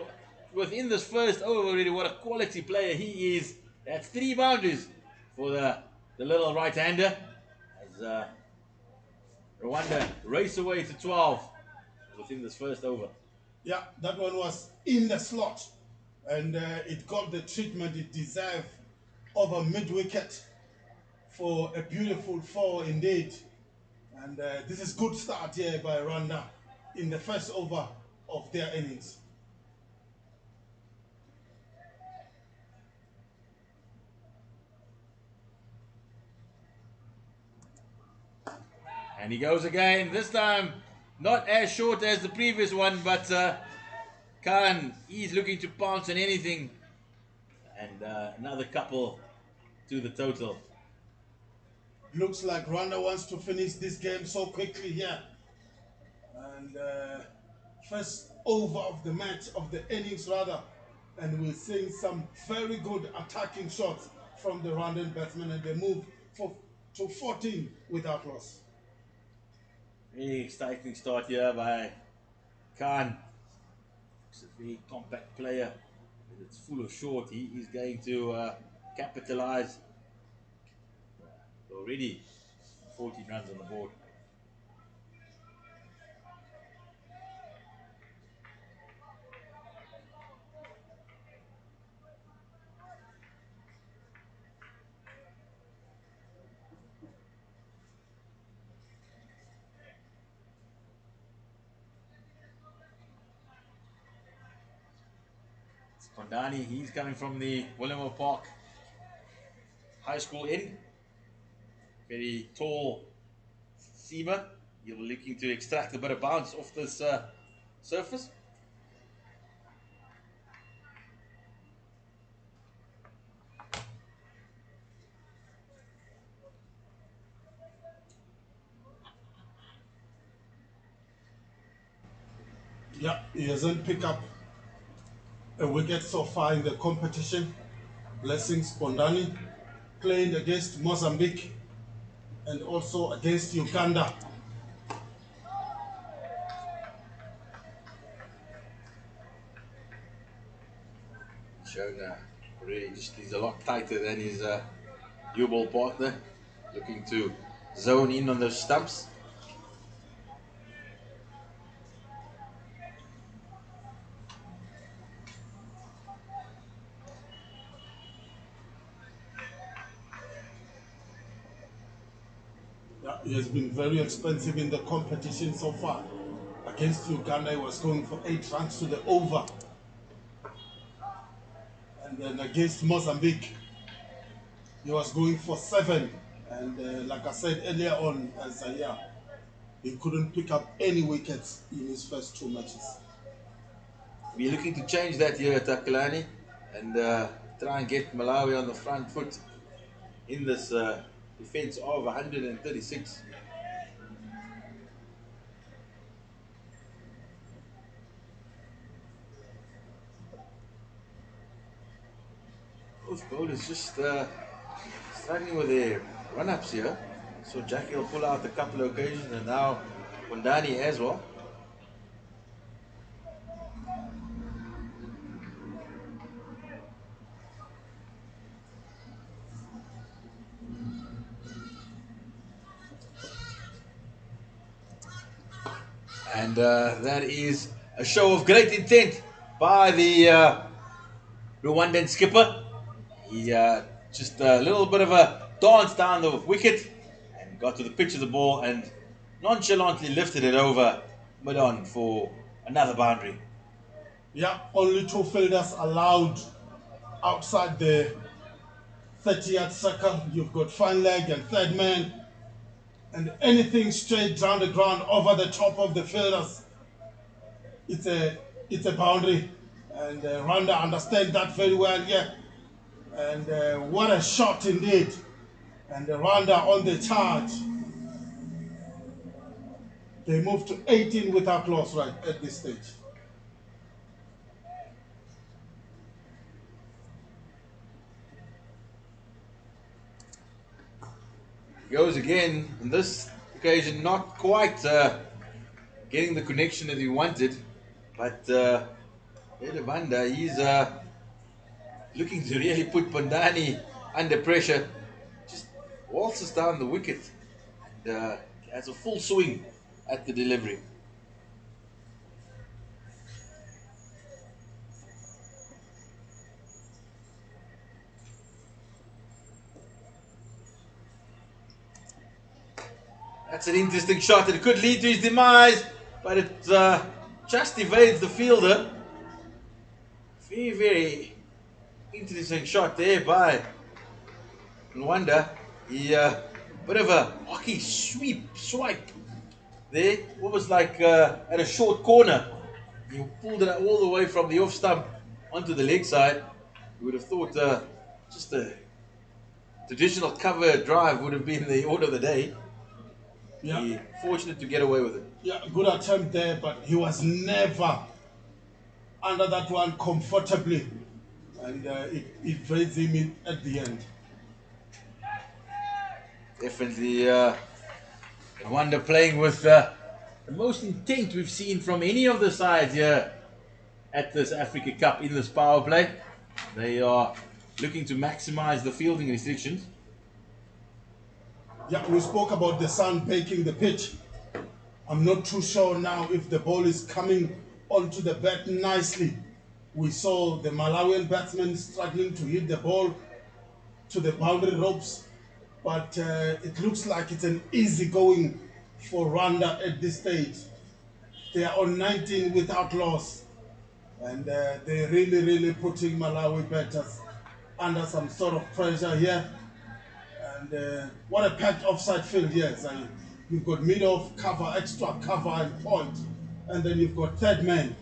[SPEAKER 1] within this first over already what a quality player he is. That's 3 boundaries for the little right-hander as Rwanda race away to 12 within this first over.
[SPEAKER 2] Yeah, that one was in the slot, and it got the treatment it deserved over mid-wicket for a beautiful 4 indeed. And this is good start here by Rwanda in the first over of their innings.
[SPEAKER 1] And he goes again. This time, not as short as the previous one, but Khan, he's looking to pounce on anything. And another couple to the total.
[SPEAKER 2] Looks like Rwanda wants to finish this game so quickly here. And first over of the match, of the innings rather. And we're seeing some very good attacking shots from the Rwandan batsmen, and they move to 14 without loss.
[SPEAKER 1] Very exciting start here by Khan. He's a very compact player. It's full of short. He is going to capitalize. Already 14 runs on the board. Kondani, he's coming from the Willowmoore Park High School end. Very tall seamer. He'll be looking to extract a bit of bounce off this surface.
[SPEAKER 2] Yeah, he hasn't picked up a wicket so far in the competition. Blessings Bondani playing against Mozambique and also against Uganda.
[SPEAKER 1] Shown really just he's a lot tighter than his U-ball partner. Looking to zone in on those stumps.
[SPEAKER 2] Yeah, he has been very expensive in the competition so far. Against Uganda, he was going for 8 runs to the over. And then against Mozambique, he was going for 7. And like I said earlier on, he couldn't pick up any wickets in his first 2 matches.
[SPEAKER 1] We're looking to change that here at Takalani and try and get Malawi on the front foot in this defense of 136. Both bowlers just struggling with their run-ups here. So Jackie will pull out a couple of occasions, and now Kondani as well. And that is a show of great intent by the Rwandan skipper. He just a little bit of a dance down the wicket and got to the pitch of the ball and nonchalantly lifted it over mid-on for another boundary.
[SPEAKER 2] Yeah, only 2 fielders allowed outside the 30-yard circle. You've got fine leg and third man. And anything straight down the ground over the top of the fielders, it's a boundary. And Rwanda understand that very well, yeah. And what a shot indeed. And Rwanda on the charge. They move to 18 without loss right at this stage.
[SPEAKER 1] He goes again, on this occasion not quite getting the connection that he wanted, but Rwanda, he's looking to really put Bandani under pressure, just waltzes down the wicket and has a full swing at the delivery. That's an interesting shot. It could lead to his demise, but it just evades the fielder. Very, very interesting shot there by Rwanda. He bit of a hockey swipe there, almost like at a short corner. He pulled it all the way from the off stump onto the leg side. You would have thought just a traditional cover drive would have been the order of the day.
[SPEAKER 2] Yeah.
[SPEAKER 1] He fortunate to get away with it.
[SPEAKER 2] Yeah, good attempt there, but he was never under that one comfortably. And it fades him in at the end.
[SPEAKER 1] Definitely Rwanda playing with the most intent we've seen from any of the sides here at this Africa Cup in this power play. They are looking to maximize the fielding restrictions.
[SPEAKER 2] Yeah, we spoke about the sun baking the pitch. I'm not too sure now if the ball is coming onto the bat nicely. We saw the Malawian batsmen struggling to hit the ball to the boundary ropes, but it looks like it's an easy going for Rwanda at this stage. They are on 19 without loss, and they're really putting Malawi batters under some sort of pressure here. And what a packed offside field here. So you've got mid-off, cover, extra cover and point, and then you've got third man.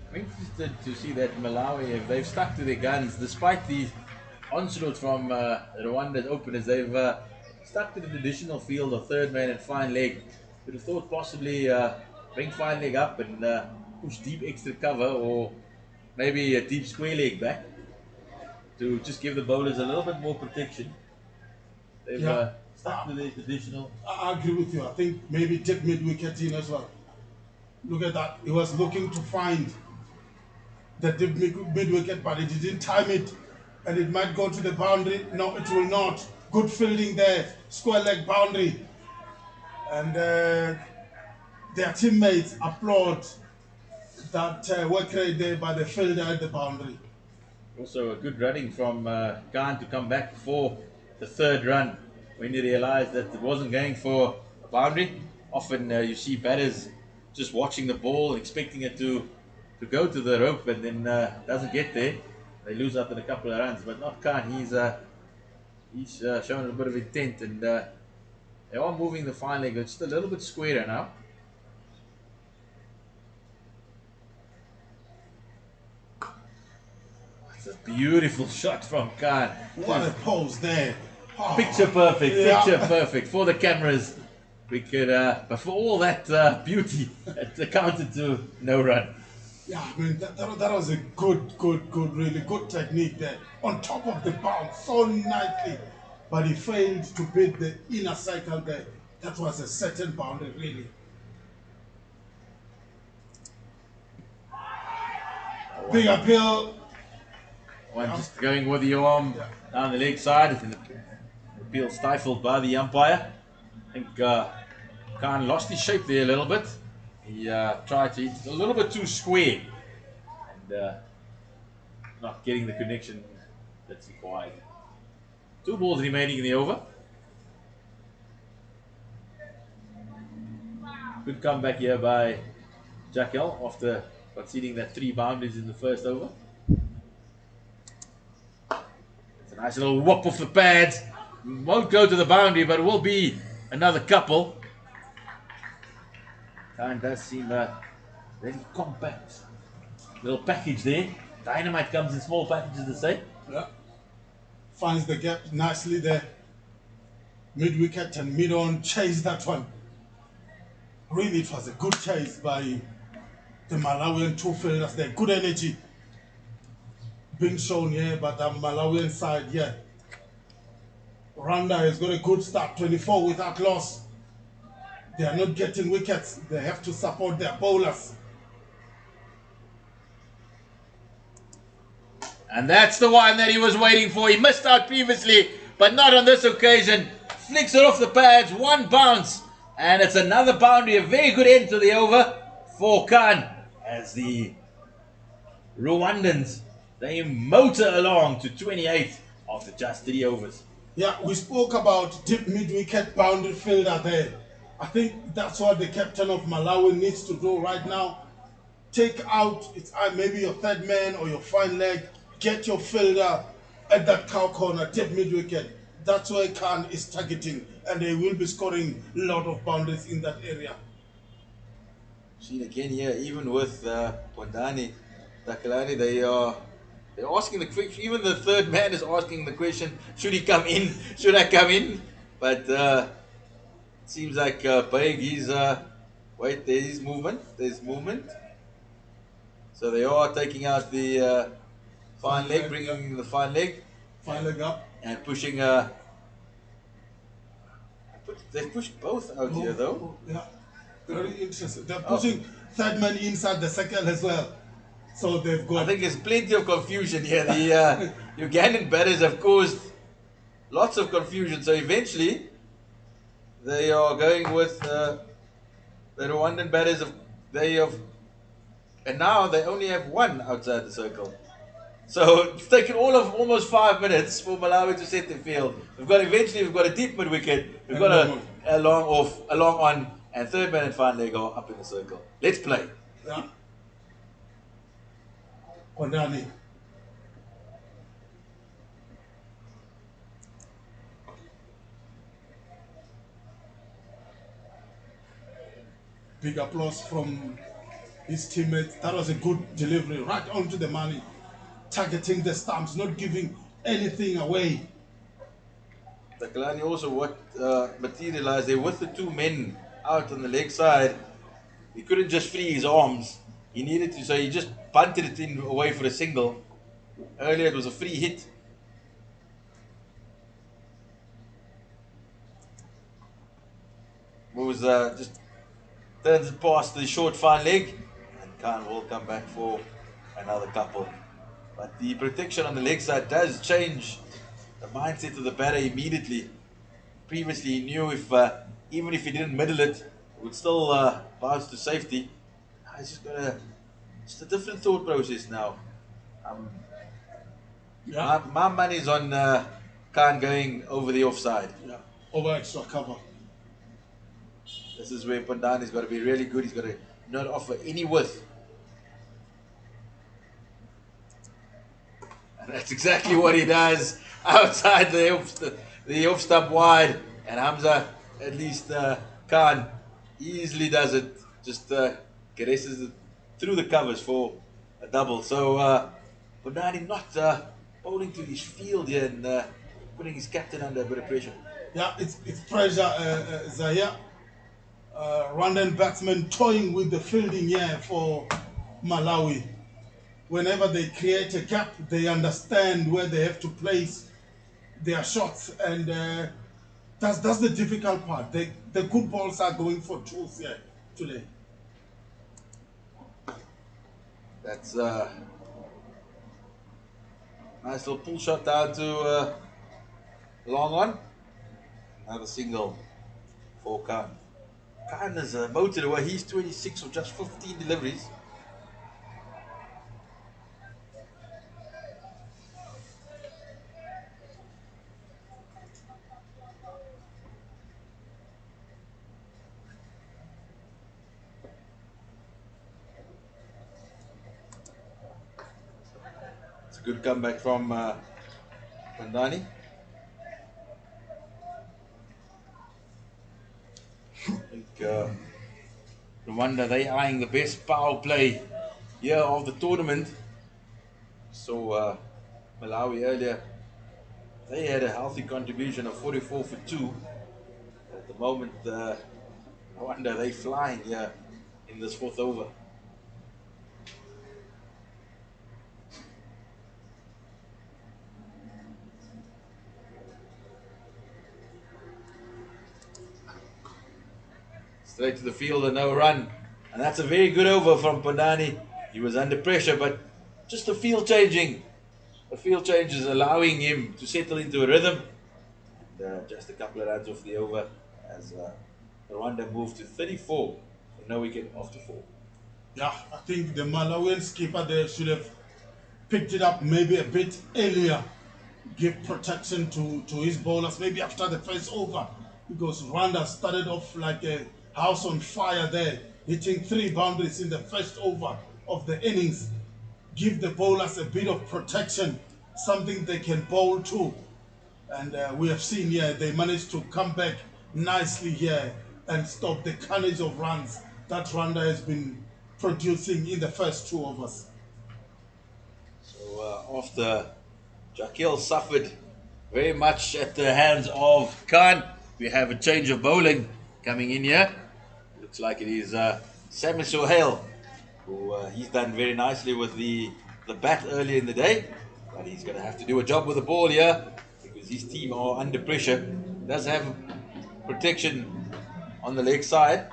[SPEAKER 1] I'm interested to see that Malawi, if they've stuck to their guns, despite the onslaught from Rwanda's openers, they've stuck to the traditional field of third man and fine leg. Would have thought possibly bring fine leg up and push deep extra cover, or maybe a deep square leg back to just give the bowlers a little bit more protection. They've stuck to their traditional.
[SPEAKER 2] I agree with you. I think maybe take mid-wicket in as well. Look at that. He was looking to find the deep mid-wicket, but he didn't time it. And it might go to the boundary. No, it will not. Good fielding there. Square leg boundary. And their teammates applaud that work rate there by the fielder at the boundary.
[SPEAKER 1] Also a good running from Khan to come back for the third run when he realized that it wasn't going for a boundary. Often you see batters just watching the ball, expecting it to go to the rope, and then doesn't get there. They lose out in a couple of runs, but not Khan. He's shown a bit of intent, and they are moving the fine leg. It's just a little bit squarer now. It's a beautiful shot from Khan.
[SPEAKER 2] What a pose there.
[SPEAKER 1] Oh, picture perfect, picture perfect for the cameras. We could, but for all that beauty, it accounted to no run.
[SPEAKER 2] Yeah, I mean, that was a good, really good technique there. On top of the bounce, so nicely. But he failed to beat the inner cycle there. That was a certain boundary, really. Big appeal.
[SPEAKER 1] One just going with the arm down the leg side. And the appeal stifled by the umpire. I think Khan lost his shape there a little bit. He tried to hit a little bit too square and not getting the connection that's required. 2 balls remaining in the over. Good comeback here by Jackal after conceding that 3 boundaries in the first over. It's a nice little whoop off the pads. Won't go to the boundary, but it will be another couple. Khan does seem very compact. Little package there. Dynamite comes in small packages, they say.
[SPEAKER 2] Yeah. Finds the gap nicely there. Mid-wicket and mid-on, chase that one. Really, it was a good chase by the Malawian 2 fielders there. Good energy being shown here by the Malawian side, yeah. Rwanda has got a good start, 24 without loss. They are not getting wickets. They have to support their bowlers.
[SPEAKER 1] And that's the one that he was waiting for. He missed out previously, but not on this occasion. Flicks it off the pads, 1 bounce. And it's another boundary, a very good end to the over for Khan. As the Rwandans, they motor along to 28 after just 3 overs.
[SPEAKER 2] Yeah, we spoke about deep mid-wicket boundary fielder there. I think that's what the captain of Malawi needs to do right now. Take out maybe your third man or your fine leg get your fielder at that cow corner, tip mid wicket. That's where Khan is targeting, and they will be scoring a lot of boundaries in that area.
[SPEAKER 1] Seen again here, even with Pondani, Takalani, they're asking the question. Even the third man is asking the question: should he come in? Should I come in? But it seems like Baig, he's wait, there's movement. There's movement. So they are taking out the fine leg, bringing the fine leg,
[SPEAKER 2] Fine leg up.
[SPEAKER 1] and pushing. They've pushed both out here though.
[SPEAKER 2] Yeah, very interesting. They're pushing third man inside the circle as well. So they've got.
[SPEAKER 1] I think there's plenty of confusion here. The Ugandan batters have caused lots of confusion. So eventually, they are going with the Rwandan batters. And now they only have one outside the circle. So it's taken all of almost 5 minutes for Malawi to set the field. We've got a deep mid wicket. We've got a long off, a long on, and third man and fine leg are up in the circle. Let's play.
[SPEAKER 2] Yeah. Kondani. Big applause from his teammates. That was a good delivery, right onto the money, targeting the stumps, not giving anything away.
[SPEAKER 1] Takalani also materialized there with the two men out on the leg side. He couldn't just free his arms. He needed to, so he just bunted it in away for a single. Earlier it was a free hit. It was just turns it past the short fine leg, and Khan will come back for another couple. But the protection on the leg side does change the mindset of the batter immediately. Previously he knew if even if he didn't middle it, it would still bounce to safety. He's just got just a different thought process now. My money's on Khan going over the offside.
[SPEAKER 2] Yeah, over extra cover.
[SPEAKER 1] This is where Pandani's got to be really good. He's got to not offer any width. And that's exactly what he does outside the off stump wide. And Hamza, at least Khan, easily does it. Just caresses it through the covers for a double. So Pandani not bowling to his field here and putting his captain under a bit of pressure.
[SPEAKER 2] Yeah, it's pressure, Zahir. Rwandan batsmen toying with the fielding here for Malawi. Whenever they create a gap, they understand where they have to place their shots, and that's the difficult part. The good balls are going for twos here today.
[SPEAKER 1] That's nice little pull shot down to long on. Another single for Khan. Khan is motored away. He's 26 or just 15 deliveries. It's a good comeback from Bandani. I think Rwanda, they eyeing the best power play here of the tournament. So Malawi earlier, they had a healthy contribution of 44 for 2. At the moment, Rwanda, they flying here in this fourth over. Straight to the field and no run. And that's a very good over from Pandani. He was under pressure, but just the field changing. The field change is allowing him to settle into a rhythm. And just a couple of runs off the over as Rwanda moved to 34 for no wicket after 4.
[SPEAKER 2] Yeah, I think the Malawian skipper there should have picked it up maybe a bit earlier. Give protection to his bowlers maybe after the first over, because Rwanda started off like a house on fire there, hitting 3 boundaries in the first over of the innings. give the bowlers a bit of protection, something they can bowl to. And we have seen here they managed to come back nicely here and stop the carnage of runs that Rwanda has been producing in the first 2 overs.
[SPEAKER 1] So after Jakil suffered very much at the hands of Khan, we have a change of bowling coming in here. Looks like it is Sammy Sohail, who he's done very nicely with the bat earlier in the day, but he's going to have to do a job with the ball here because his team are under pressure. Does have protection on the leg side.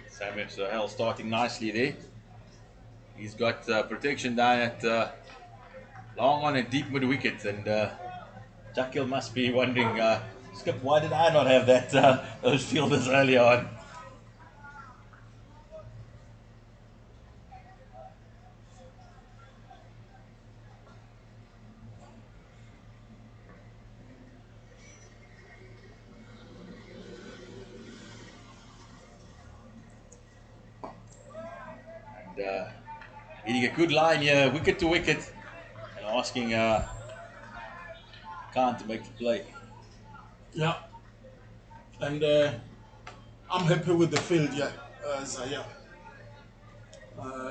[SPEAKER 1] Sammy Sohail starting nicely there. He's got protection down at long on and deep mid wicket, and Jakil must be wondering, Skip, why did I not have that those fielders early on? And hitting a good line here, wicket to wicket, and asking Khan to make the play.
[SPEAKER 2] Yeah, and I'm happy with the field, yeah, Zaya.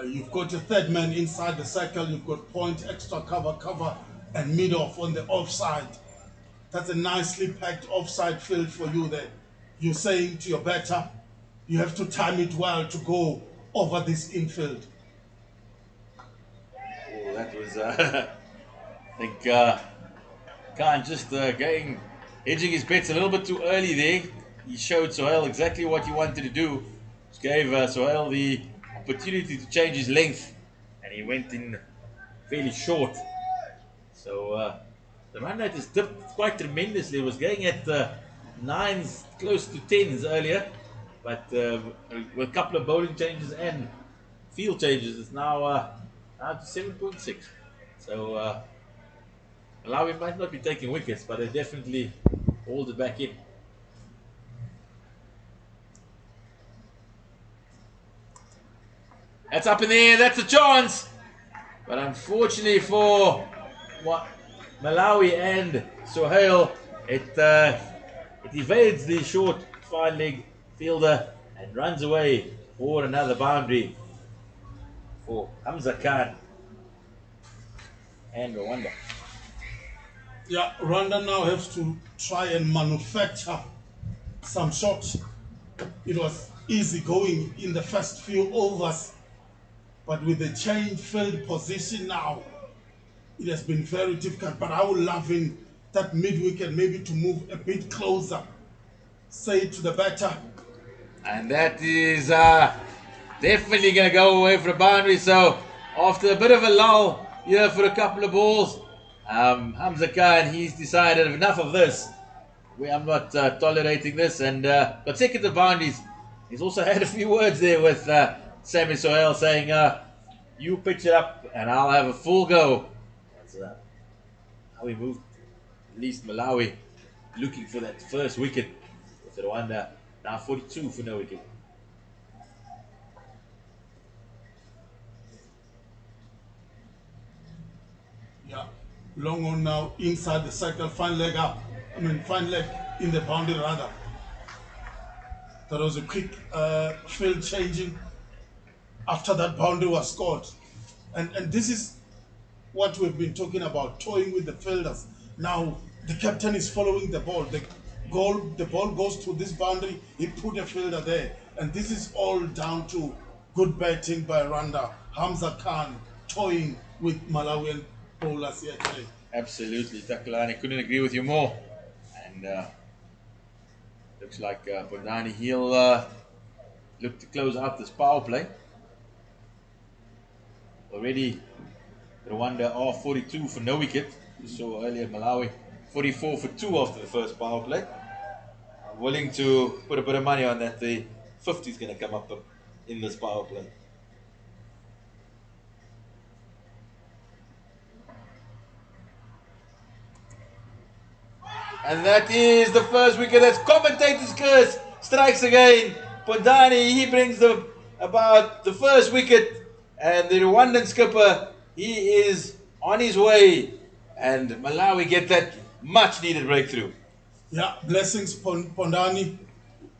[SPEAKER 2] You've got your third man inside the circle, you've got point, extra cover, and mid-off on the offside. That's a nicely packed offside field for you there. You're saying to your batter, you have to time it well to go over this infield.
[SPEAKER 1] Oh, that was, I think, Khan just edging his bets a little bit too early there. He showed Sohail exactly what he wanted to do. Just gave Sohail the opportunity to change his length, and he went in fairly short. So the run rate has dipped quite tremendously. It was going at 9s, close to 10s earlier, but with a couple of bowling changes and field changes, it's now down to 7.6. So Malawi might not be taking wickets, but they definitely hold it back in. That's up in the air, that's a chance! But unfortunately for Malawi and Sohail, it evades the short fine leg fielder and runs away for another boundary for Hamza Khan and Rwanda.
[SPEAKER 2] Yeah, Rwanda now has to try and manufacture some shots. It was easy going in the first few overs, but with the change field position now, it has been very difficult. But I would love in that mid-wicket maybe to move a bit closer, say to the batter.
[SPEAKER 1] And that is definitely going to go away for a boundary. So after a bit of a lull here for a couple of balls, Hamza Khan, he's decided enough of this. I'm not tolerating this, and got second to boundaries. He's also had a few words there with Sammy Sohail saying, you pitch it up and I'll have a full go. That's how we moved, at least Malawi, looking for that first wicket with Rwanda. Now 42 for no wicket.
[SPEAKER 2] Yeah, long on now inside the circle, fine leg up. Fine leg in the boundary rather. There was a quick field changing after that boundary was scored. And this is what we've been talking about, toying with the fielders. Now the captain is following the ball. The ball goes to this boundary, he put a fielder there. And this is all down to good batting by Rwanda. Hamza Khan toying with Malawian bowlers here today.
[SPEAKER 1] Absolutely, Takalani, couldn't agree with you more. And looks like Benoni, he'll look to close out this power play. Already Rwanda are 42 for no wicket. We saw earlier Malawi 44 for 2 after the first power play. willing to put a bit of money on that the 50 is going to come up in this power play. And that is the first wicket. That's commentator's curse. Strikes again. Pondani, he brings about the first wicket. And the Rwandan skipper, he is on his way. And Malawi get that much needed breakthrough.
[SPEAKER 2] Yeah, blessings Pondani.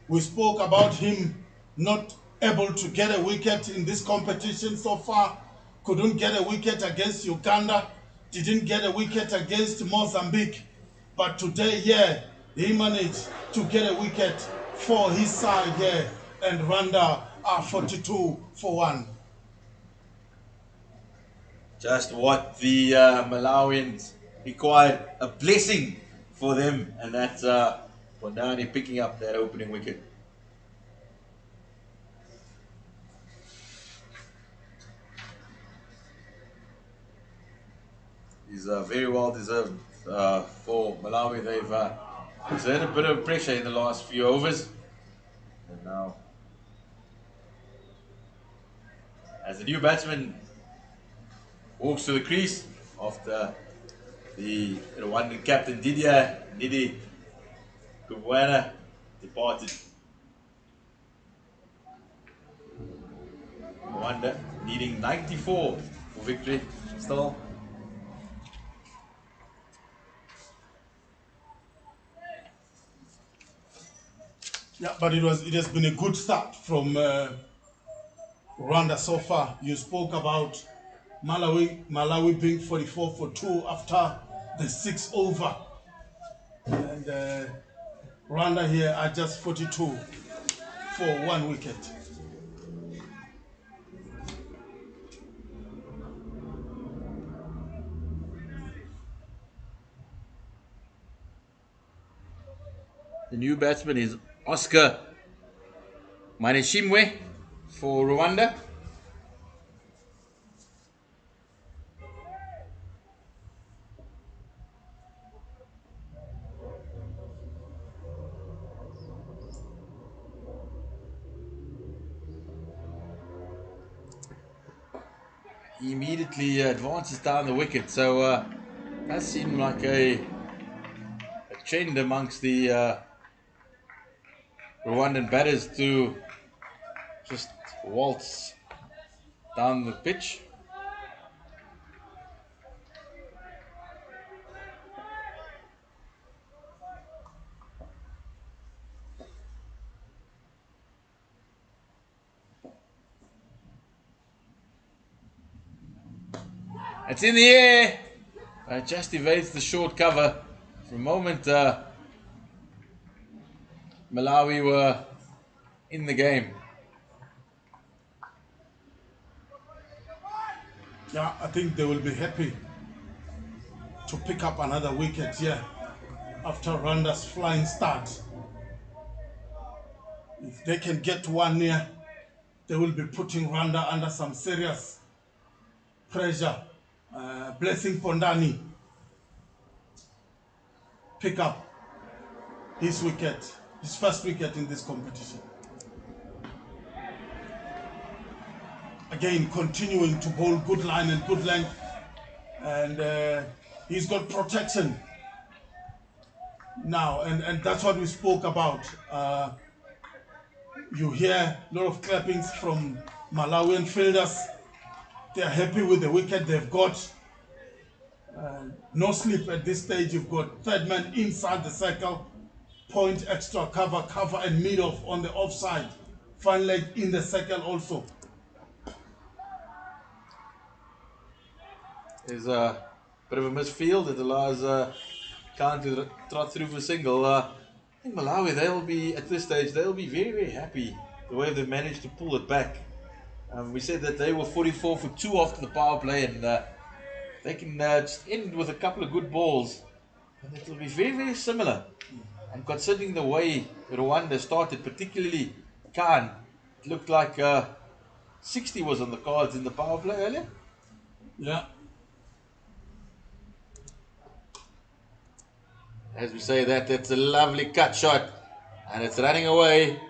[SPEAKER 2] We spoke about him not able to get a wicket in this competition so far. Couldn't get a wicket against Uganda. Didn't get a wicket against Mozambique. But today, yeah, he managed to get a wicket for his side here. And Rwanda are 42 for 1.
[SPEAKER 1] Just what the Malawians required. A blessing for them. And that's Pondani picking up that opening wicket. Is very well deserved for Malawi. They've exerted a bit of pressure in the last few overs. And now, as the new batsman walks to the crease after the Rwandan captain Didier Nidi Kubwana departed. Rwanda needing 94 for victory still.
[SPEAKER 2] Yeah, but it has been a good start from Rwanda so far. You spoke about Malawi being 44 for 2 after the 6th over. And Rwanda here are just 42 for 1 wicket.
[SPEAKER 1] The new batsman is Oscar Maneshimwe for Rwanda. He immediately advances down the wicket, so that seemed like a trend amongst the Rwandan batters to just waltz down the pitch. It's in the air. Just evades the short cover. For a moment, Malawi were in the game.
[SPEAKER 2] Yeah, I think they will be happy to pick up another wicket here after Rwanda's flying start. If they can get one here, they will be putting Rwanda under some serious pressure. Blessing Pondani pick up his wicket, his first wicket in this competition. Again, continuing to bowl good line and good length, and he's got protection now, and that's what we spoke about. You hear a lot of clappings from Malawian fielders. They're happy with the wicket they've got. No slip at this stage. You've got third man inside the circle, point extra cover and mid off on the offside. Fine leg in the circle also.
[SPEAKER 1] There's a bit of a misfield that allows Khan to trot through for a single. I think Malawi, they'll be, at this stage, they'll be very, very happy the way they've managed to pull it back. We said that they were 44 for 2 after the power play, and they can just end with a couple of good balls. And it will be very, very similar. And considering the way Rwanda started, particularly Khan, it looked like 60 was on the cards in the power play earlier.
[SPEAKER 2] Yeah.
[SPEAKER 1] As we say that, that's a lovely cut shot. And it's running away.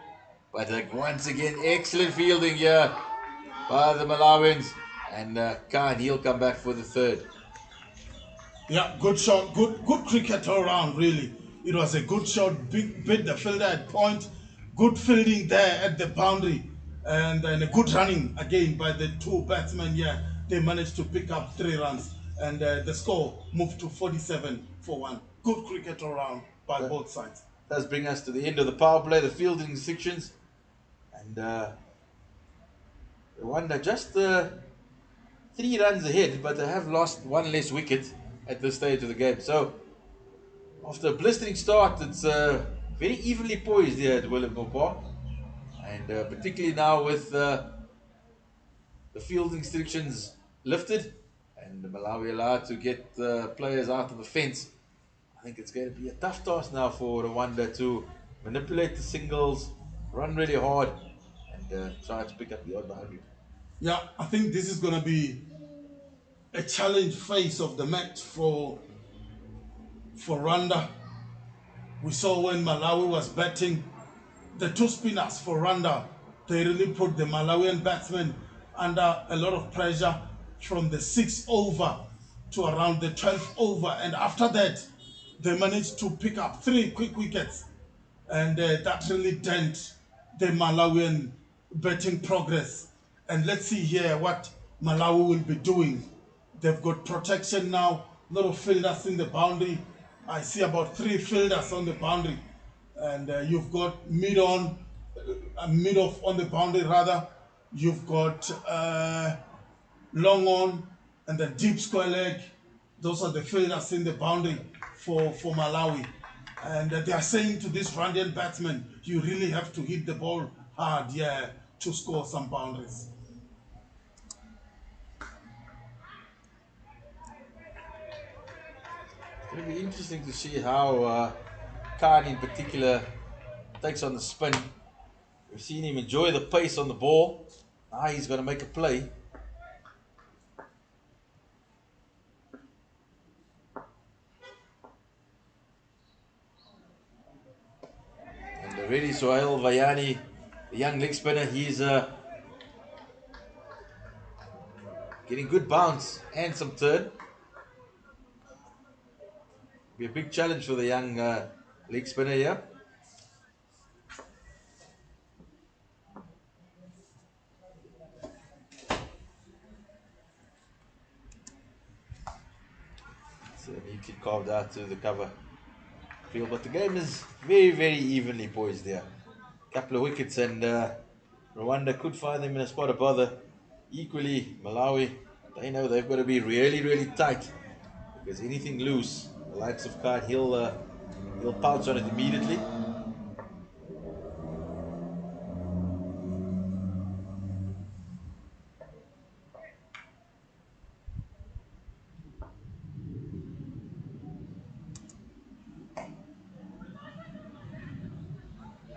[SPEAKER 1] But once again, excellent fielding here by the Malawians. And Khan, he'll come back for the third.
[SPEAKER 2] Yeah, good shot, good cricket all round, really. It was a good shot, bit the fielder at point, good fielding there at the boundary, and then a good running again by the two batsmen. Yeah, they managed to pick up 3 runs, and the score moved to 47 for 1. Good cricket all round by both sides.
[SPEAKER 1] Does bring us to the end of the power play, the fielding sections. And Rwanda just 3 runs ahead, but they have lost 1 less wicket at this stage of the game. So after a blistering start, it's very evenly poised here at Willowmoore Park. And particularly now with the fielding restrictions lifted and Malawi allowed to get players out of the fence, I think it's going to be a tough task now for Rwanda to manipulate the singles, run really hard, and try to pick up the odd boundary.
[SPEAKER 2] Yeah, I think this is going to be a challenge phase of the match for Rwanda. We saw when Malawi was batting, the 2 spinners for Rwanda, they really put the Malawian batsmen under a lot of pressure from the 6th over to around the 12th over. And after that, they managed to pick up 3 quick wickets. And that really dent the Malawian batting progress. And let's see here what Malawi will be doing. They've got protection now, a lot of fielders in the boundary. I see about 3 fielders on the boundary. And you've got mid-off on the boundary rather. You've got long on and then deep square leg. Those are the fielders in the boundary for Malawi. And they are saying to this Rwandan batsman, you really have to hit the ball hard, yeah, to score some boundaries.
[SPEAKER 1] It'll be interesting to see how Khan in particular takes on the spin. We've seen him enjoy the pace on the ball. Now he's going to make a play. And already Sohail Vayani, the young leg spinner, he's getting good bounce and some turn. Be a big challenge for the young leg spinner here. So neatly carved out to the cover field, but the game is very, very evenly poised there. Couple of wickets and Rwanda could find them in a spot of bother. Equally, Malawi, they know they've got to be really, really tight because anything loose, the likes of Khan, he'll pounce on it immediately.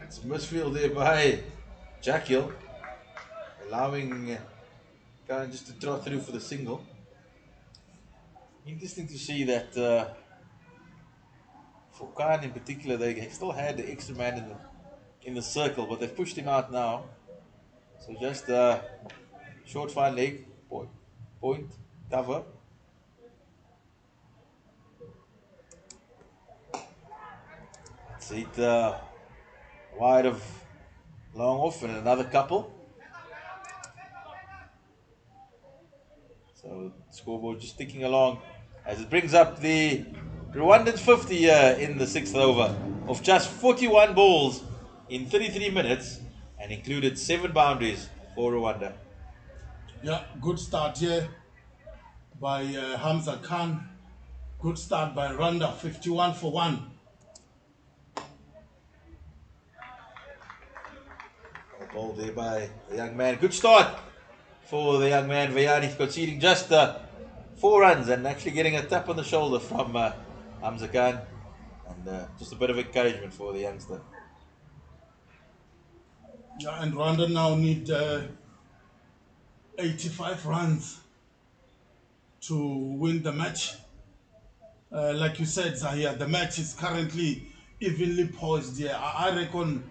[SPEAKER 1] It's misfield there by Jackhill, allowing Khan just to trot through for the single. Interesting to see that for Khan in particular, they still had the extra man in the circle, but they've pushed him out now. So just short fine leg, point, cover. Let's hit wide of long off and another couple. So scoreboard just ticking along as it brings up the Rwandan 50 here in the 6th over of just 41 balls in 33 minutes and included 7 boundaries for Rwanda.
[SPEAKER 2] Yeah, good start here by Hamza Khan. Good start by Rwanda, 51 for 1.
[SPEAKER 1] A ball there by the young man. Good start for the young man Vayani, conceding just 4 runs and actually getting a tap on the shoulder from Hamza Khan. And just a bit of encouragement for the youngster.
[SPEAKER 2] Yeah, and Rwanda now need 85 runs to win the match. Like you said, Zahia, the match is currently evenly poised here. I reckon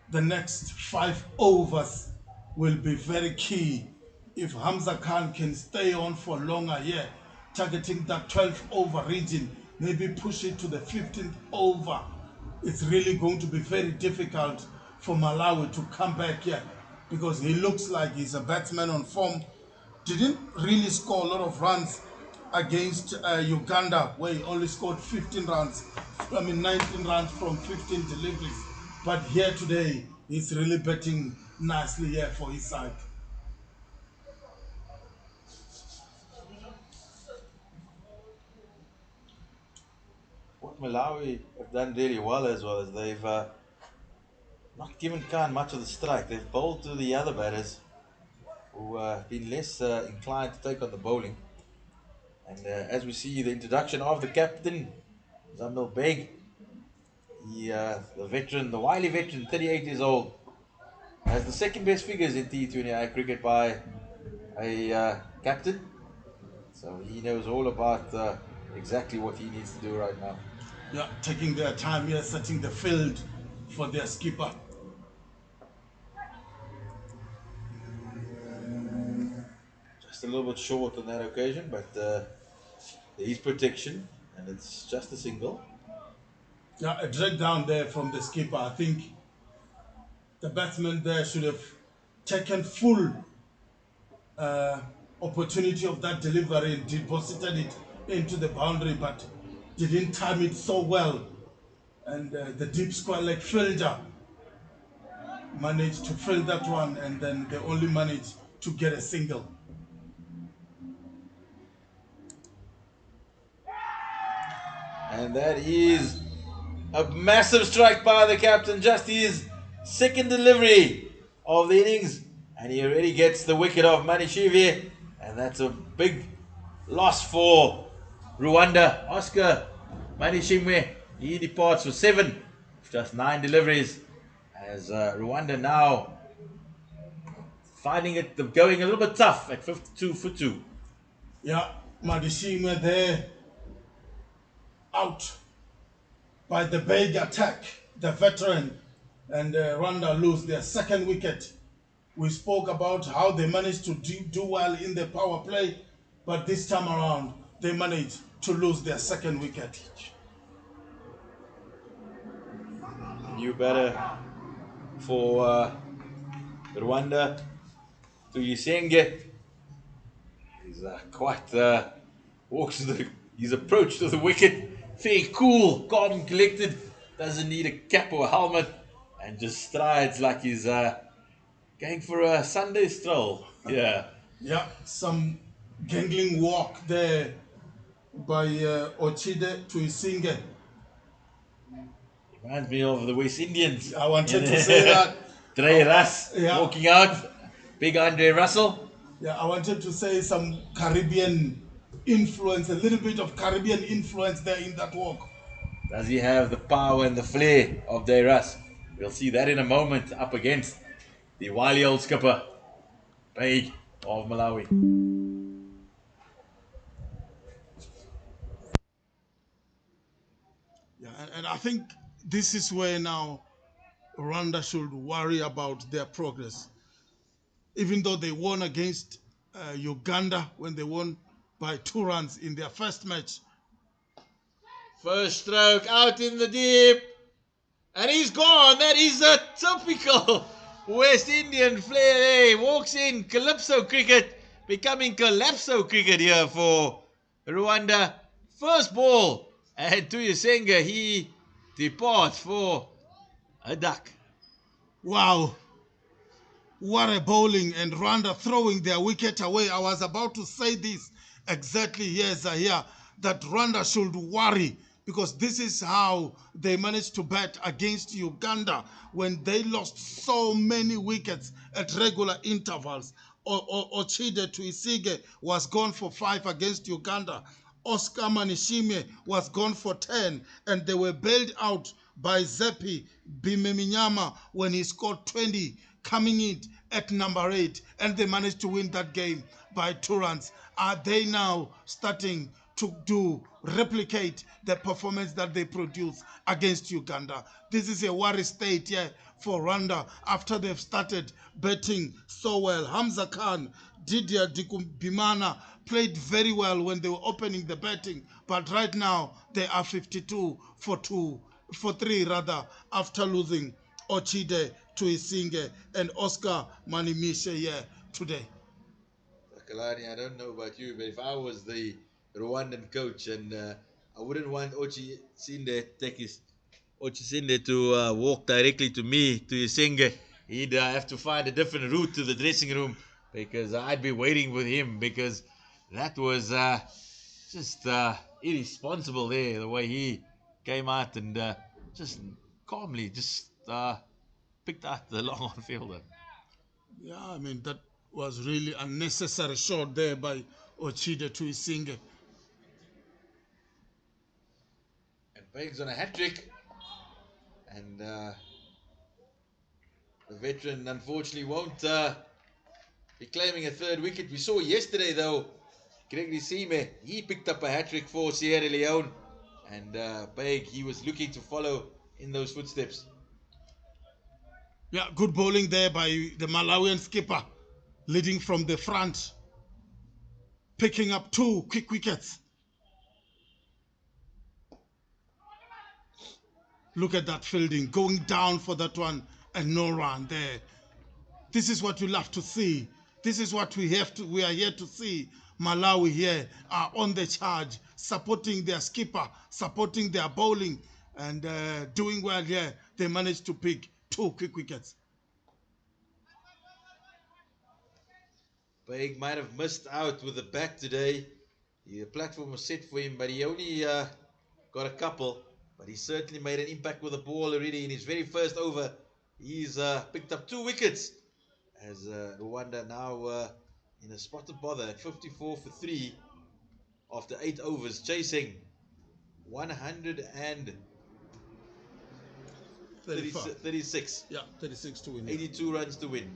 [SPEAKER 2] the next 5 overs will be very key. If Hamza Khan can stay on for longer here, targeting that 12th over region, maybe push it to the 15th over, it's really going to be very difficult for Malawi to come back here, because he looks like he's a batsman on form. Didn't really score a lot of runs against Uganda, where he only scored 15 runs. I mean, 19 runs from 15 deliveries. But here today, he's really batting nicely here for his side.
[SPEAKER 1] What Malawi have done really well as well is they've not given Khan much of the strike. They've bowled to the other batters who have been less inclined to take on the bowling. And as we see the introduction of the captain, Zamil Beg, the veteran, the wily veteran, 38 years old, has the second best figures in T20 cricket by a captain. So he knows all about exactly what he needs to do right now.
[SPEAKER 2] Yeah, taking their time here, setting the field for their skipper.
[SPEAKER 1] Just a little bit short on that occasion, but there is protection, and it's just a single.
[SPEAKER 2] Yeah, a drag down there from the skipper. I think the batsman there should have taken full opportunity of that delivery and deposited it into the boundary, but didn't time it so well. And the deep square leg fielder managed to fill that one, and then they only managed to get a single.
[SPEAKER 1] And that is a massive strike by the captain, just his second delivery of the innings. And he already gets the wicket of Manishivi. And that's a big loss for Rwanda. Oscar Manishimwe, he departs for 7, just 9 deliveries. As Rwanda now finding it going a little bit tough at 52 for 2.
[SPEAKER 2] Yeah, Madishima there out by the big attack, the veteran, and Rwanda lose their second wicket. We spoke about how they managed to do well in the power play, but this time around they managed to lose their second wicket.
[SPEAKER 1] New batter for Rwanda, Tuyisenge. He's quite walks his approach to the wicket, very cool, calm and collected, doesn't need a cap or a helmet, and just strides like he's going for a Sunday stroll. Yeah.
[SPEAKER 2] Yeah, some gangling walk there by Ochide to Isinge.
[SPEAKER 1] Reminds me of the West Indians.
[SPEAKER 2] I wanted to say that.
[SPEAKER 1] Dre Russ
[SPEAKER 2] Yeah.
[SPEAKER 1] walking out, big Andre Russell.
[SPEAKER 2] Yeah, I wanted to say some Caribbean influence, a little bit of Caribbean influence there in that walk.
[SPEAKER 1] Does he have the power and the flair of De Russ? We'll see that in a moment up against the wily old skipper, Beg of Malawi.
[SPEAKER 2] Yeah, and I think this is where now Rwanda should worry about their progress. Even though they won against Uganda when they won by 2 runs in their first match.
[SPEAKER 1] First stroke out in the deep. And he's gone. That is a typical West Indian flair there. He walks in, Calypso cricket, becoming Calypso cricket here for Rwanda. First ball. And Tuyisenga, he departs for a duck.
[SPEAKER 2] Wow. What a bowling, and Rwanda throwing their wicket away. I was about to say this exactly here, Zahia, that Rwanda should worry, because this is how they managed to bat against Uganda when they lost so many wickets at regular intervals. Ochide to Isige was gone for 5 against Uganda. Oscar Manishime was gone for 10, and they were bailed out by Zepi Bimeminyama when he scored 20, coming in at number 8, and they managed to win that game by 2 runs. Are they now starting to replicate the performance that they produce against Uganda. This is a worry state here for Rwanda after they've started batting so well. Hamza Khan, Didier Dikumbimana played very well when they were opening the batting, but right now they are 52 for 3 rather, after losing Ochide to Isinge and Oscar Manimishe here today.
[SPEAKER 1] Kalani, I don't know about you, but if I was the Rwandan coach, and I wouldn't want Ochisinde to walk directly to me, to Isinge. He'd have to find a different route to the dressing room because I'd be waiting with him, because that was just irresponsible there, the way he came out and just calmly just picked out the long on fielder.
[SPEAKER 2] Yeah, I mean, that was really unnecessary shot there by Ochide to Isinge.
[SPEAKER 1] And Peg's on a hat trick. And the veteran unfortunately won't be claiming a third wicket. We saw yesterday though, Gregory Sime, he picked up a hat trick for Sierra Leone. And Peg, he was looking to follow in those footsteps.
[SPEAKER 2] Yeah, good bowling there by the Malawian skipper, leading from the front, picking up 2 quick wickets. Look at that fielding, going down for that one and no run there. This is what you love to see. This is what we are here to see. Malawi here are on the charge, supporting their skipper, supporting their bowling, and doing well here. They managed to pick 2 quick wickets.
[SPEAKER 1] Peg might have missed out with the bat today. The platform was set for him, but he only got a couple. But he certainly made an impact with the ball already in his very first over. He's picked up 2 wickets as Rwanda now in a spot of bother at 54 for 3 after 8 overs, chasing 136.
[SPEAKER 2] Yeah, 36 to win.
[SPEAKER 1] 82 runs to win.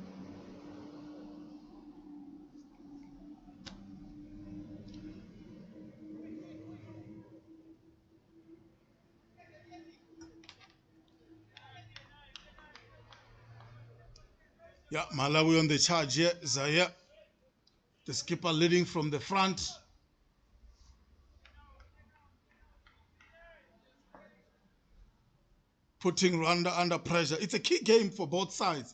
[SPEAKER 2] Yeah, Malawi on the charge here. Zaya, the skipper, leading from the front. Putting Rwanda under pressure. It's a key game for both sides.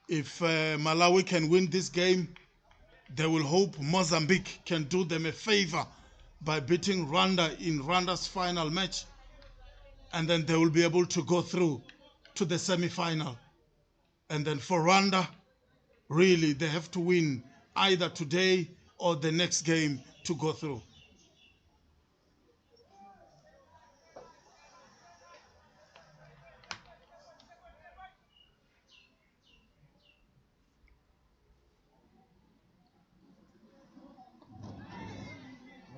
[SPEAKER 2] If Malawi can win this game, they will hope Mozambique can do them a favor by beating Rwanda in Rwanda's final match, and then they will be able to go through to the semi-final. And then for Rwanda, really, they have to win either today or the next game to go through.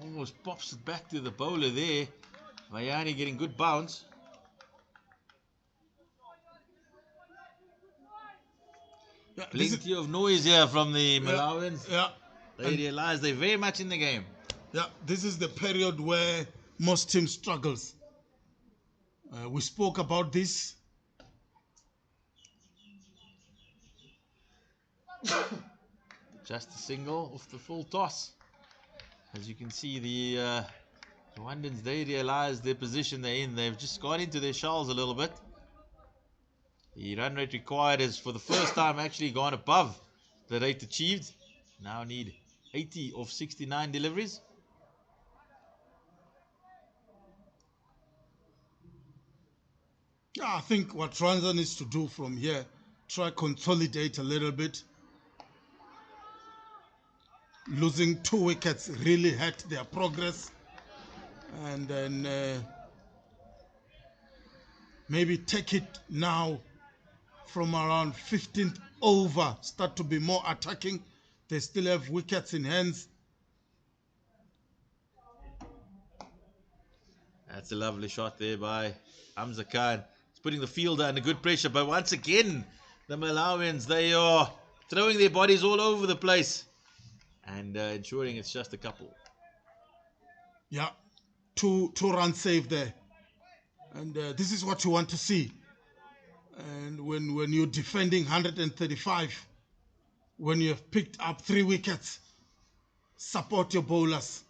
[SPEAKER 1] Almost pops it back to the bowler there. Mayani getting good bounce.
[SPEAKER 2] Yeah,
[SPEAKER 1] Plenty of noise here from the Malawians.
[SPEAKER 2] Yeah.
[SPEAKER 1] They realize they're very much in the game.
[SPEAKER 2] Yeah, this is the period where most teams struggles. We spoke about this.
[SPEAKER 1] Just a single off the full toss. As you can see, the Rwandans, they realize their position they're in. They've just gone into their shells a little bit. The run rate required has for the first time actually gone above the rate achieved. Now need 80 of 69 deliveries.
[SPEAKER 2] Yeah, I think what Rwanda needs to do from here, try consolidate a little bit. Losing 2 wickets really hurt their progress. And then maybe take it now from around 15th over, start to be more attacking. They still have wickets in hands.
[SPEAKER 1] That's a lovely shot there by Hamza Khan. It's putting the fielder under good pressure, but once again, the Malawians, they are throwing their bodies all over the place and ensuring it's just a couple.
[SPEAKER 2] Yeah, two runs saved there. And this is what you want to see. And when you're defending 135, when you have picked up 3 wickets, support your bowlers.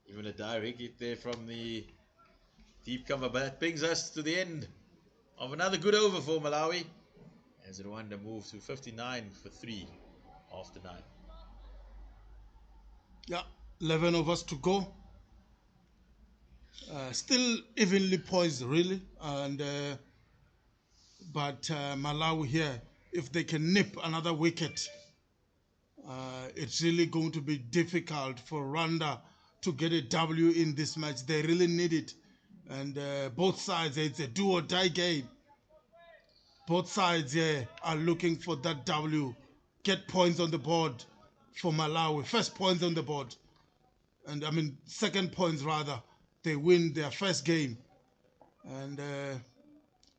[SPEAKER 1] Even a direct hit there from the deep cover, but that brings us to the end of another good over for Malawi as Rwanda moves to 59 for 3 after 9.
[SPEAKER 2] Yeah, 11 overs to go. Still evenly poised, really. And but Malawi here, if they can nip another wicket, it's really going to be difficult for Rwanda to get a W in this match. They really need it. And both sides, it's a do or die game. Both sides here are looking for that W. Get points on the board for Malawi. First points on the board. And I mean, second points rather. They win their first game. And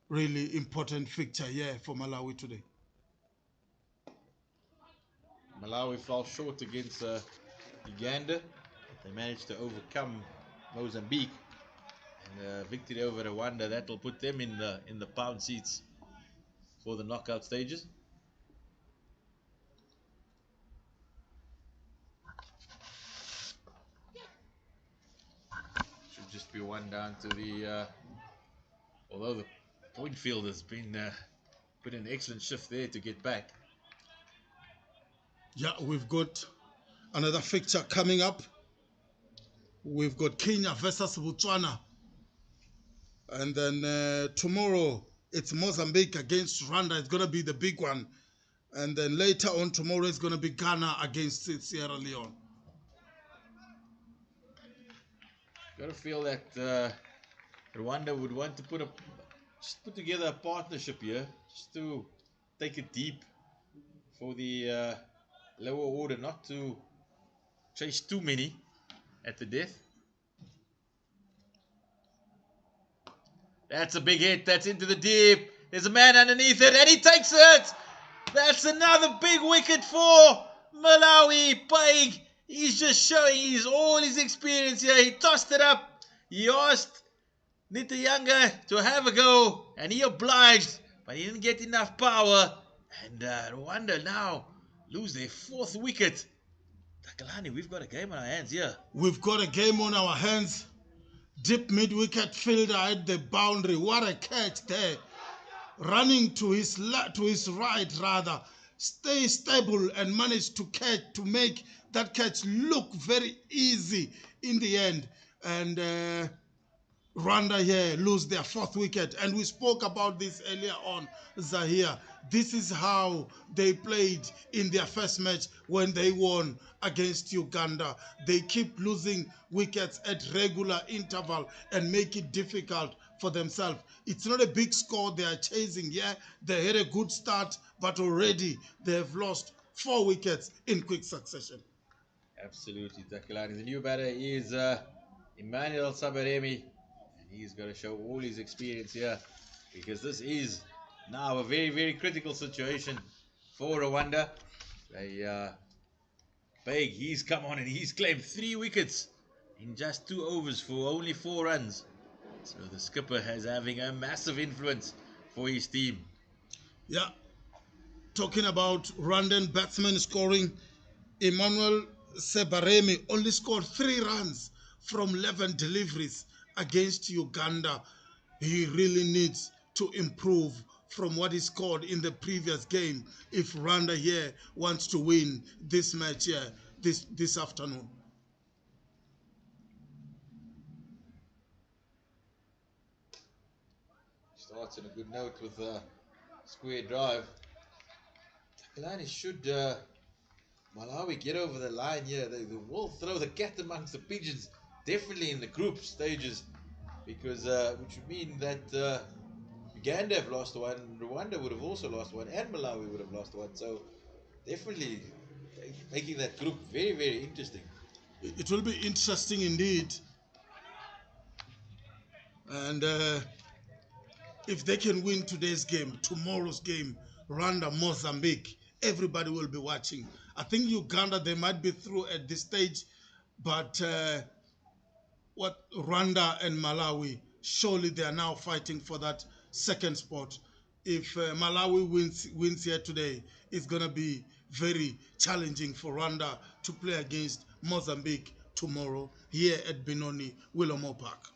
[SPEAKER 2] really important fixture here for Malawi today.
[SPEAKER 1] Malawi fell short against Uganda. They managed to overcome Mozambique, and victory over Rwanda, that will put them in the pound seats for the knockout stages. Should just be one down to the although the point field has been put in an excellent shift there to get back.
[SPEAKER 2] Yeah, we've got another fixture coming up. We've got Kenya versus Botswana. And then tomorrow, it's Mozambique against Rwanda. It's going to be the big one. And then later on tomorrow, it's going to be Ghana against Sierra Leone.
[SPEAKER 1] Got to feel that Rwanda would want to put together a partnership here, just to take it deep for the lower order, not to chase too many at the death. That's a big hit. That's into the deep. There's a man underneath it, and he takes it. That's another big wicket for Malawi. Big. He's just showing all his experience here. He tossed it up. He asked Nitayanga to have a go, and he obliged, but he didn't get enough power. And Rwanda now lose their 4th wicket. Takalani, we've got a game on our hands here.
[SPEAKER 2] We've got a game on our hands. Deep mid-wicket fielder at the boundary. What a catch there. Running to his right rather. Stay stable and manage to make that catch look very easy in the end. And Rwanda here lose their 4th wicket. And we spoke about this earlier on, Zahir. This is how they played in their first match when they won against Uganda. They keep losing wickets at regular interval and make it difficult for themselves. It's not a big score they are chasing. Yeah, they had a good start, but already they have lost 4 wickets in quick succession.
[SPEAKER 1] Absolutely, Takalani. The new batter is Emmanuel Sabaremi. He's got to show all his experience here, because this is now a very, very critical situation for Rwanda. Big, he's come on and he's claimed 3 wickets in just 2 overs for only 4 runs. So the skipper has having a massive influence for his team.
[SPEAKER 2] Yeah, talking about Rwandan batsmen scoring, Emmanuel Sebaremi only scored 3 runs from 11 deliveries against Uganda. He really needs to improve from what he scored in the previous game if Rwanda here wants to win this match here this afternoon.
[SPEAKER 1] Starts on a good note with a square drive. Takalani, should Malawi get over the line here, they will throw the cat amongst the pigeons, definitely in the group stages, because which would mean that Uganda have lost 1, Rwanda would have also lost 1, and Malawi would have lost 1. So definitely making that group very, very interesting.
[SPEAKER 2] It will be interesting indeed. And if they can win today's game, tomorrow's game, Rwanda, Mozambique, everybody will be watching. I think Uganda, they might be through at this stage, but what Rwanda and Malawi, surely they are now fighting for that second spot. If Malawi wins here today, it's going to be very challenging for Rwanda to play against Mozambique tomorrow here at Benoni, Willowmoore Park.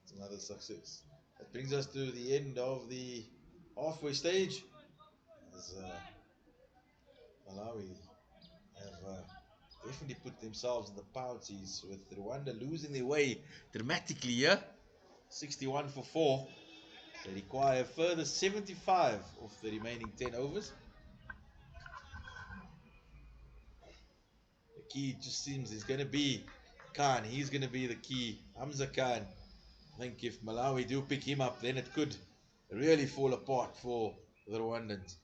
[SPEAKER 1] It's another success. That brings us to the end of the halfway stage. As Malawi have definitely put themselves in the pouties, with Rwanda losing their way dramatically here. 61 for 4. They require a further 75 of the remaining 10 overs. The key just seems is going to be Khan. He's going to be the key. Hamza Khan. I think if Malawi do pick him up, then it could really fall apart for the Rwandans.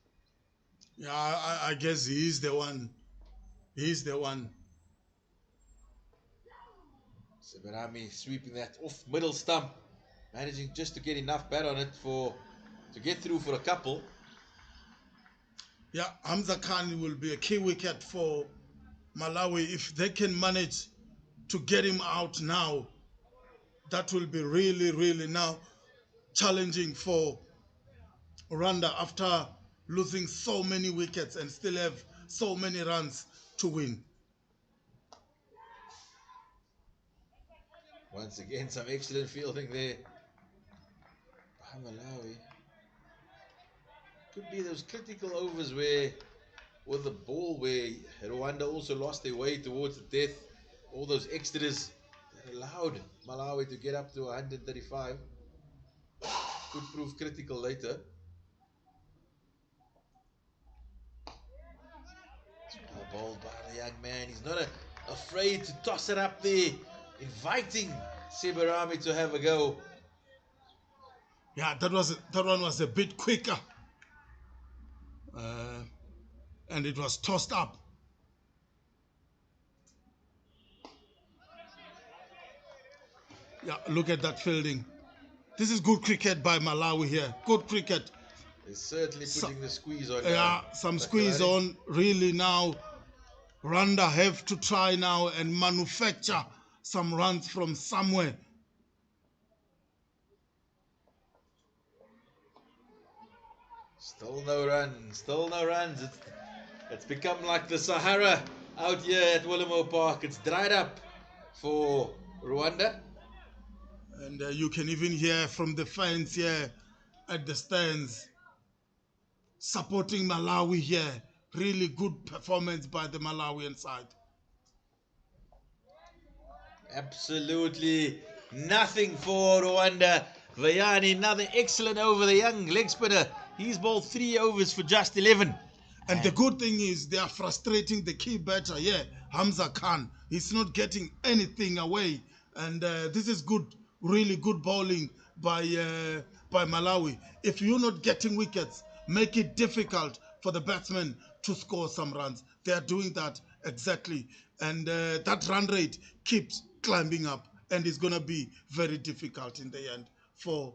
[SPEAKER 2] Yeah, I guess he's the one. He's the one.
[SPEAKER 1] Seberami sweeping that off middle stump, managing just to get enough bat on it to get through for a couple.
[SPEAKER 2] Yeah, Hamza Khan will be a key wicket for Malawi. If they can manage to get him out now, that will be really, really now challenging for Rwanda after losing so many wickets and still have so many runs to win.
[SPEAKER 1] Once again, some excellent fielding there by Malawi. Could be those critical overs where, with the ball, where Rwanda also lost their way towards the death. All those extras that allowed Malawi to get up to 135 could prove critical later. Well bowled by the young man. He's not afraid to toss it up there, inviting Seberami to have a go.
[SPEAKER 2] Yeah, that one was a bit quicker, and it was tossed up. Yeah, look at that fielding. This is good cricket by Malawi here. Good cricket.
[SPEAKER 1] They're certainly putting the squeeze on.
[SPEAKER 2] Yeah, some squeeze on. Really now, Rwanda have to try now and manufacture some runs from somewhere.
[SPEAKER 1] Still no runs. Still no runs. It's become like the Sahara out here at Willowmoore Park. It's dried up for Rwanda.
[SPEAKER 2] And you can even hear from the fans here at the stands supporting Malawi here. Really good performance by the Malawian side.
[SPEAKER 1] Absolutely nothing for Rwanda. Vayani, another excellent over. The young leg spinner. He's bowled 3 overs for just 11.
[SPEAKER 2] And the good thing is they are frustrating the key batter. Yeah, Hamza Khan. He's not getting anything away. And this is good, really good bowling by Malawi. If you're not getting wickets, make it difficult for the batsmen to score some runs. They are doing that exactly. And that run rate keeps climbing up. And it's going to be very difficult in the end for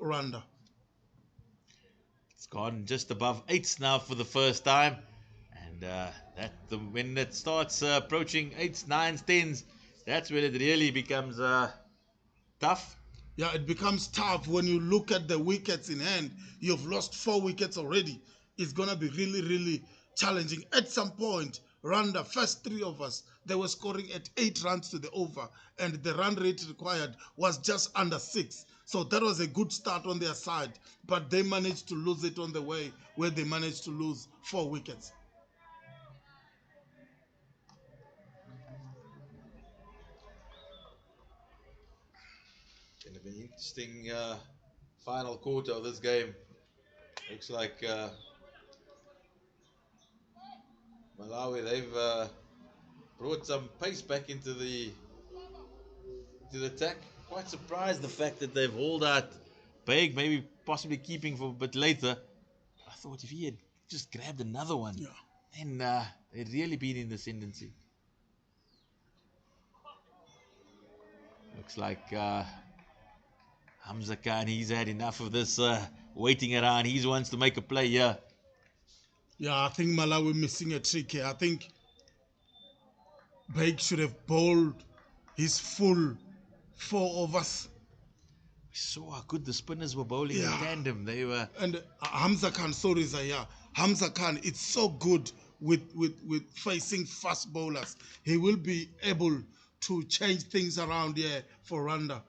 [SPEAKER 2] Rwanda.
[SPEAKER 1] It's gone just above 8s now for the first time. And when it starts approaching 8s, 9s, 10s, that's when it really becomes tough.
[SPEAKER 2] Yeah, it becomes tough when you look at the wickets in hand. You've lost 4 wickets already. It's going to be really, really challenging. At some point, Rwanda, first 3 overs, they were scoring at 8 runs to the over, and the run rate required was just under 6. So that was a good start on their side, but they managed to lose it on the way, where they managed to lose 4 wickets.
[SPEAKER 1] Going to be an interesting final quarter of this game. Looks like Malawi, they've brought some pace back into the attack. Quite surprised the fact that they've hauled out Beg, maybe possibly keeping for a bit later. I thought if he had just grabbed another one, then they'd really been in the ascendancy. Looks like Hamza Khan, he's had enough of this waiting around. He wants to make a play here.
[SPEAKER 2] Yeah, I think Malawi missing a trick here. I think Baig should have bowled his full 4 overs.
[SPEAKER 1] We saw how good the spinners were bowling in tandem. They were.
[SPEAKER 2] And Hamza Khan, sorry Zaya, Hamza Khan, it's so good with facing fast bowlers. He will be able to change things around here for Rwanda.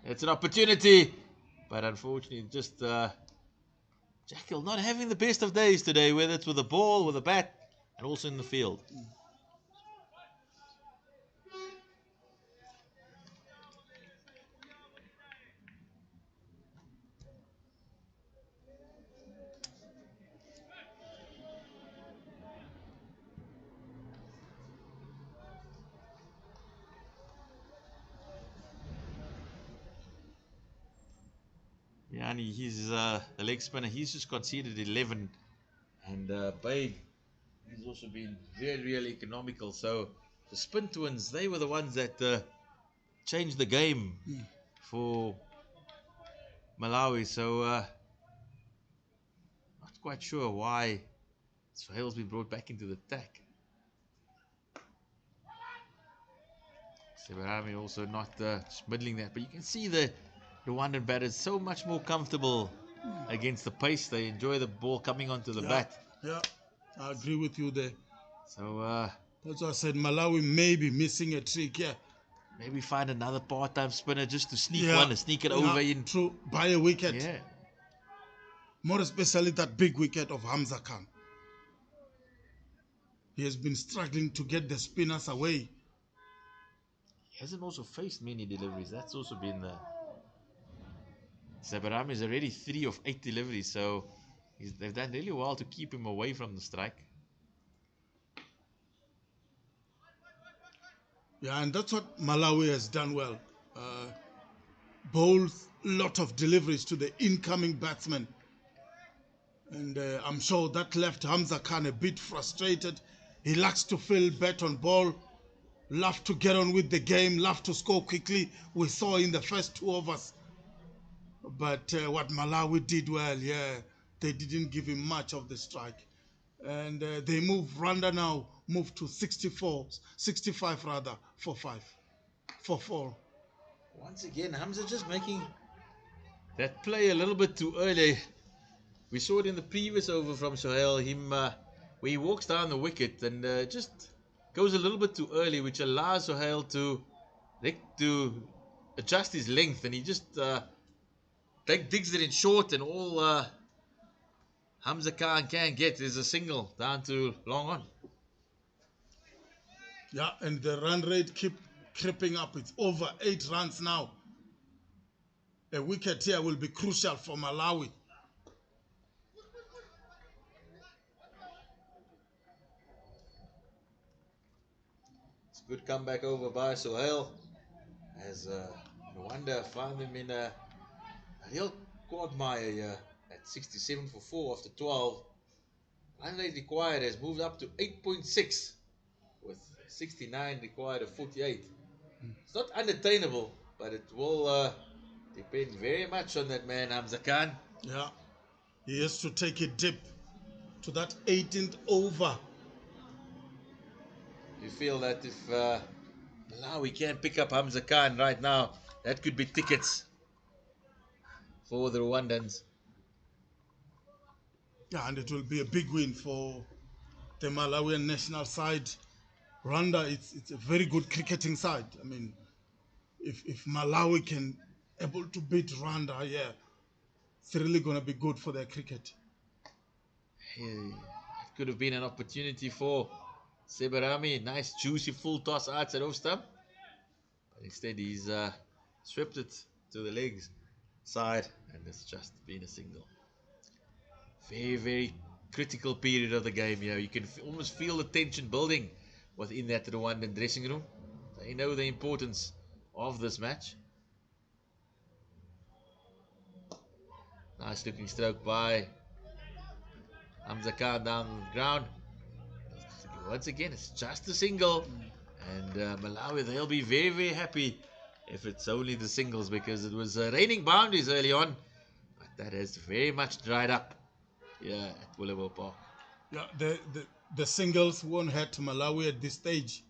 [SPEAKER 1] It's an opportunity, but unfortunately, just Jekyll not having the best of days today, whether it's with a ball, with a bat, and also in the field. Yeah, and he's the leg spinner. He's just conceded 11, and Baig, he's also been very economical. So the spin twins, they were the ones that changed the game for Malawi. So not quite sure why Sohail's been brought back into the attack. Sebarami also not middling that, but you can see the Rwandan batters so much more comfortable against the pace. They enjoy the ball coming onto the bat.
[SPEAKER 2] Yeah, I agree with you there.
[SPEAKER 1] So
[SPEAKER 2] that's why I said Malawi may be missing a trick here.
[SPEAKER 1] Maybe find another part-time spinner just to sneak one and sneak it over in.
[SPEAKER 2] True, buy a wicket.
[SPEAKER 1] Yeah.
[SPEAKER 2] More especially that big wicket of Hamza Khan. He has been struggling to get the spinners away.
[SPEAKER 1] He hasn't also faced many deliveries. That's also been the... Sebarami is already 3 of 8 deliveries, so they've done really well to keep him away from the strike.
[SPEAKER 2] Yeah, and that's what Malawi has done well. Bowled a lot of deliveries to the incoming batsman. And I'm sure that left Hamza Khan a bit frustrated. He likes to feel bat on ball, love to get on with the game, love to score quickly. We saw in the first 2 overs. But what Malawi did well, they didn't give him much of the strike. And they move, Rwanda now move to 65 rather, 4-5, 4-4.
[SPEAKER 1] Once again, Hamza just making that play a little bit too early. We saw it in the previous over from Sohail, where he walks down the wicket and just goes a little bit too early, which allows Sohail to adjust his length, and he just digs it in short, and all Hamza Khan can get is a single down to long on.
[SPEAKER 2] Yeah, and the run rate keep creeping up. It's over 8 runs now. A wicket here will be crucial for Malawi.
[SPEAKER 1] It's a good comeback over by Sohail, as Rwanda found him in a real quagmire here at 67 for 4 after 12. Run rate required has moved up to 8.6 with 69 required of 48. It's not unattainable, but it will depend very much on that man Hamza Khan.
[SPEAKER 2] Yeah, he has to take a dip to that 18th over.
[SPEAKER 1] You feel that if Malawi can't pick up Hamza Khan right now, that could be tickets for the Rwandans.
[SPEAKER 2] Yeah, and it will be a big win for the Malawian national side. Rwanda, it's a very good cricketing side. I mean, if Malawi can able to beat Rwanda, it's really going to be good for their cricket.
[SPEAKER 1] It could have been an opportunity for Sebarami. Nice, juicy, full toss outside off stump. But instead, he's swept it to the legs side, and it's just been a single. Very critical period of the game here. You can almost feel the tension building within that Rwandan dressing room. They know the importance of this match. Nice looking stroke by Hamza Khan down the ground. Once again, it's just a single, And Malawi, they'll be very, very happy if it's only the singles, because it was raining boundaries early on, but that has very much dried up here at Willowmoore Park.
[SPEAKER 2] Yeah, the singles won't hurt Malawi at this stage.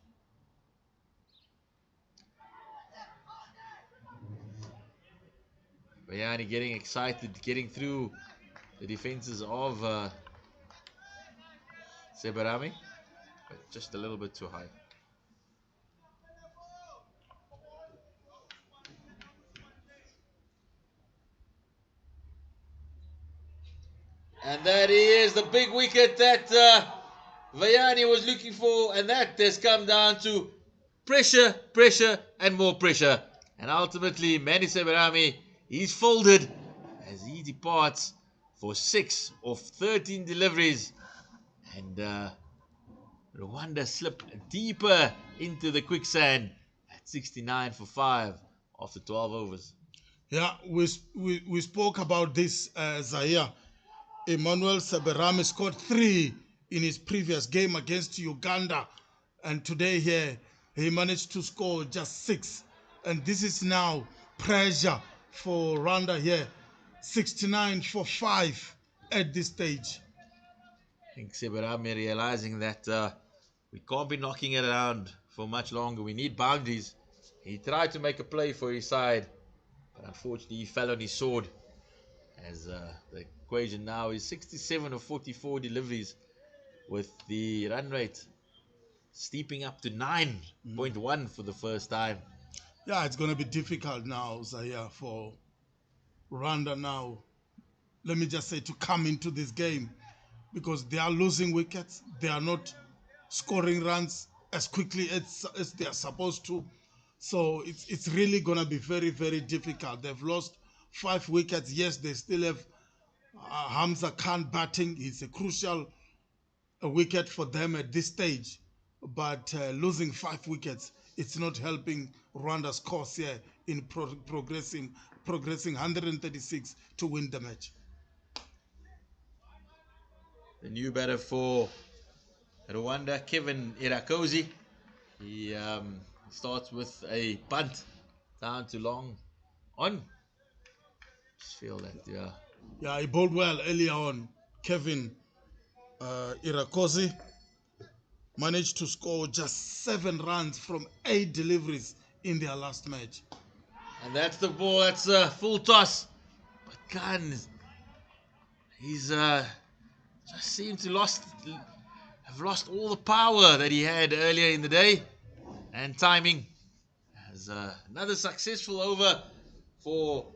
[SPEAKER 1] Benoni getting excited, getting through the defenses of Sebarami, but just a little bit too high. And that is the big wicket that Vayani was looking for, and that has come down to pressure, pressure, and more pressure. And ultimately, Manny Sebarami, he's folded as he departs for 6 of 13 deliveries. And Rwanda slip deeper into the quicksand at 69 for 5 after 12 overs.
[SPEAKER 2] Yeah, we spoke about this, Zaire. Emmanuel Sebarami scored 3 in his previous game against Uganda, and today here he managed to score just 6, and this is now pressure for Rwanda here. 69 for 5 at this stage.
[SPEAKER 1] I think Sebarami realizing that we can't be knocking it around for much longer. We need boundaries. He tried to make a play for his side, but unfortunately he fell on his sword, as the equation now is 67 of 44 deliveries, with the run rate steeping up to 9.1 for the first time.
[SPEAKER 2] Yeah, it's going to be difficult now, Zaire, for Rwanda now. Let me just say, to come into this game, because they are losing wickets. They are not scoring runs as quickly as they are supposed to. So it's really going to be very, very difficult. They've lost 5 wickets. Yes, they still have Hamza Khan batting. He's a crucial wicket for them at this stage. But losing 5 wickets, it's not helping Rwanda's cause here in progressing 136 to win the match.
[SPEAKER 1] The new batter for Rwanda, Kevin Irakoze, he starts with a bunt down to long on. Just feel that, yeah.
[SPEAKER 2] Yeah, he bowled well earlier on. Kevin Irakoze managed to score just 7 runs from 8 deliveries in their last match.
[SPEAKER 1] And that's the ball, that's a full toss. But Khan, he's just seemed to have lost all the power that he had earlier in the day. And timing. As another successful over for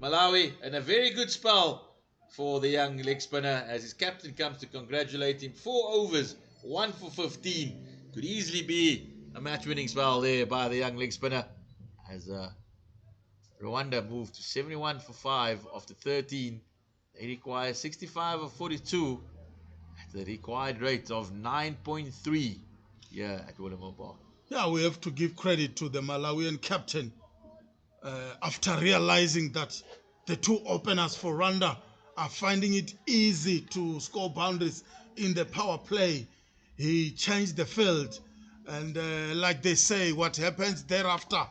[SPEAKER 1] Malawi, and a very good spell for the young leg spinner, as his captain comes to congratulate him. 4 overs, 1 for 15. Could easily be a match-winning spell there by the young leg spinner, as Rwanda moved to 71 for 5 after 13. They require 65 of 42 at the required rate of 9.3 here at Willowmoore Park.
[SPEAKER 2] Yeah, we have to give credit to the Malawian captain. After realizing that the 2 openers for Rwanda are finding it easy to score boundaries in the power play, he changed the field. And like they say, what happens thereafter?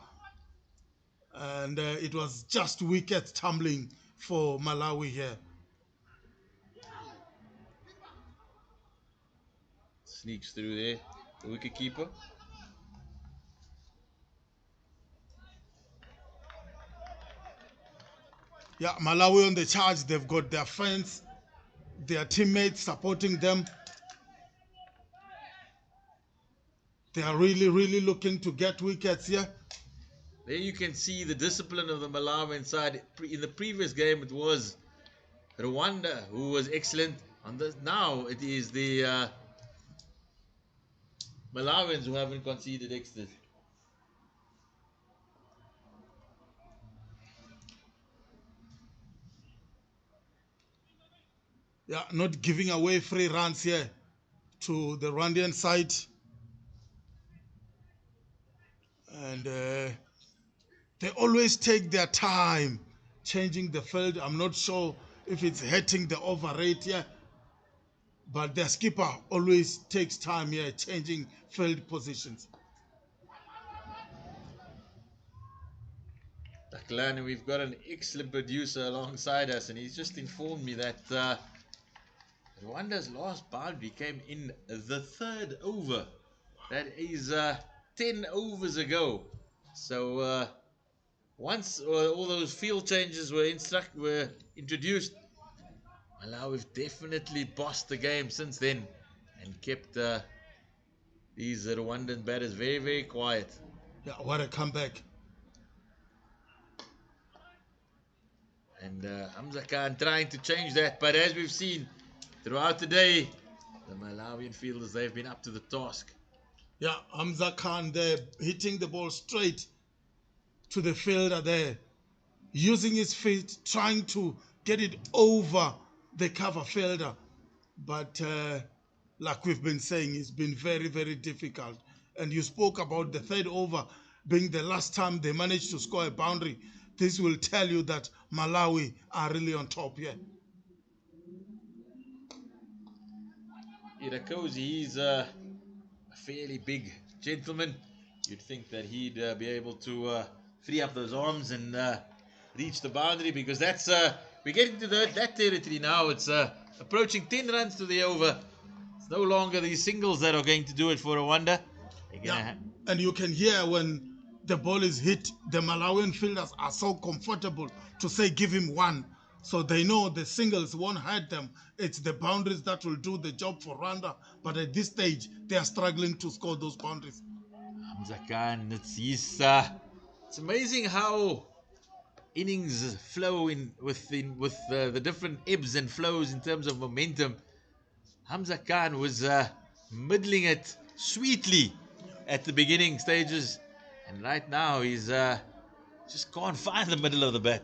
[SPEAKER 2] And it was just wickets tumbling for Malawi here.
[SPEAKER 1] Sneaks through there, the wicket keeper.
[SPEAKER 2] Yeah, Malawi on the charge. They've got their fans, their teammates supporting them. They are really, really looking to get wickets here.
[SPEAKER 1] There you can see the discipline of the Malawian side. In the previous game, it was Rwanda who was excellent. Now it is the Malawians who haven't conceded extras.
[SPEAKER 2] Yeah, not giving away free runs here to the Rwandan side. And they always take their time changing the field. I'm not sure if it's hurting the over rate here, but their skipper always takes time here changing field positions.
[SPEAKER 1] Glenn, we've got an excellent producer alongside us, and he's just informed me that Rwanda's last boundary came in the third over. That is 10 overs ago. So once all those field changes were introduced, Malawi's definitely bossed the game since then and kept these Rwandan batters very, very quiet.
[SPEAKER 2] Yeah, what a comeback.
[SPEAKER 1] And Hamza Khan trying to change that, but as we've seen throughout the day, the Malawian fielders, they've been up to the task.
[SPEAKER 2] Yeah, Hamza Khan there hitting the ball straight to the fielder there, using his feet, trying to get it over the cover fielder. But like we've been saying, it's been very, very difficult. And you spoke about the third over being the last time they managed to score a boundary. This will tell you that Malawi are really on top here.
[SPEAKER 1] Irakoze, he's a fairly big gentleman. You'd think that he'd be able to free up those arms and reach the boundary, because that's we're getting to that territory now. It's approaching 10 runs to the over. It's no longer these singles that are going to do it for Rwanda.
[SPEAKER 2] Yeah. And you can hear when the ball is hit, the Malawian fielders are so comfortable to say give him one. So they know the singles won't hurt them. It's the boundaries that will do the job for Rwanda. But at this stage, they are struggling to score those boundaries.
[SPEAKER 1] Hamza Khan, it's amazing how innings flow with the different ebbs and flows in terms of momentum. Hamza Khan was middling it sweetly at the beginning stages, and right now he's just can't find the middle of the bat.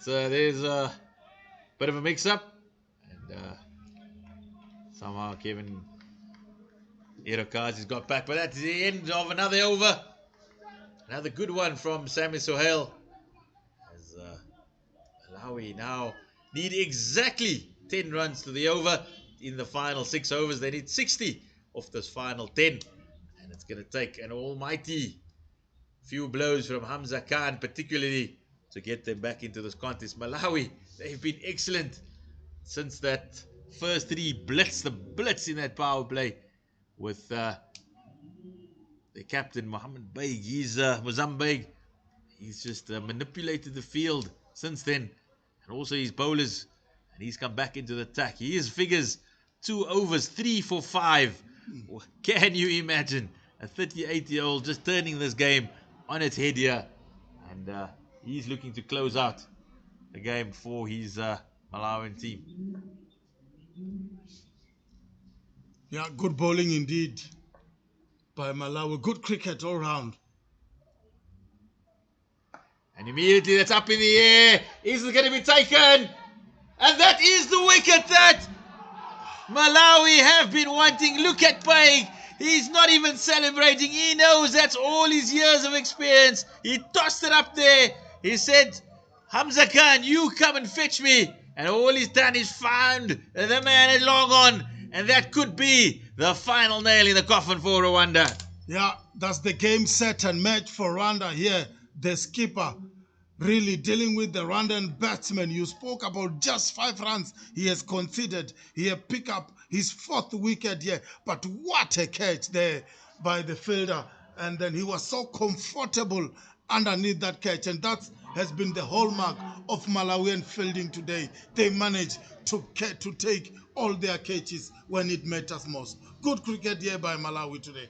[SPEAKER 1] There's a bit of a mix-up, and somehow Kevin Irokazi's got back, but that's the end of another over. Another good one from Sami Sohail. As Malawi now need exactly 10 runs to the over in the final 6 overs. They need 60 of this final 10, and it's going to take an almighty few blows from Hamza Khan particularly to get them back into this contest. Malawi, they've been excellent since that first three the blitz in that power play with the captain Mohammed Baig. He's Mozambique. He's just manipulated the field since then, and also his bowlers, and he's come back into the attack. He is figures 2 overs, 3 for 5. Can you imagine a 38-year-old just turning this game on its head here, and he's looking to close out the game for his Malawian team.
[SPEAKER 2] Yeah, good bowling indeed by Malawi. Good cricket all round.
[SPEAKER 1] And immediately that's up in the air. Is it going to be taken? And that is the wicket that Malawi have been wanting. Look at Baig. He's not even celebrating. He knows that's all his years of experience. He tossed it up there. He said, Hamza Khan, you come and fetch me. And all he's done is found the man at long on. And that could be the final nail in the coffin for Rwanda.
[SPEAKER 2] Yeah, that's the game set and match for Rwanda here. The skipper really dealing with the Rwandan batsman. You spoke about just 5 runs he has conceded. He has picked up his 4th wicket here. But what a catch there by the fielder. And then he was so comfortable underneath that catch. And that has been the hallmark of Malawian fielding today. They managed to take all their catches when it matters most. Good cricket here by Malawi today.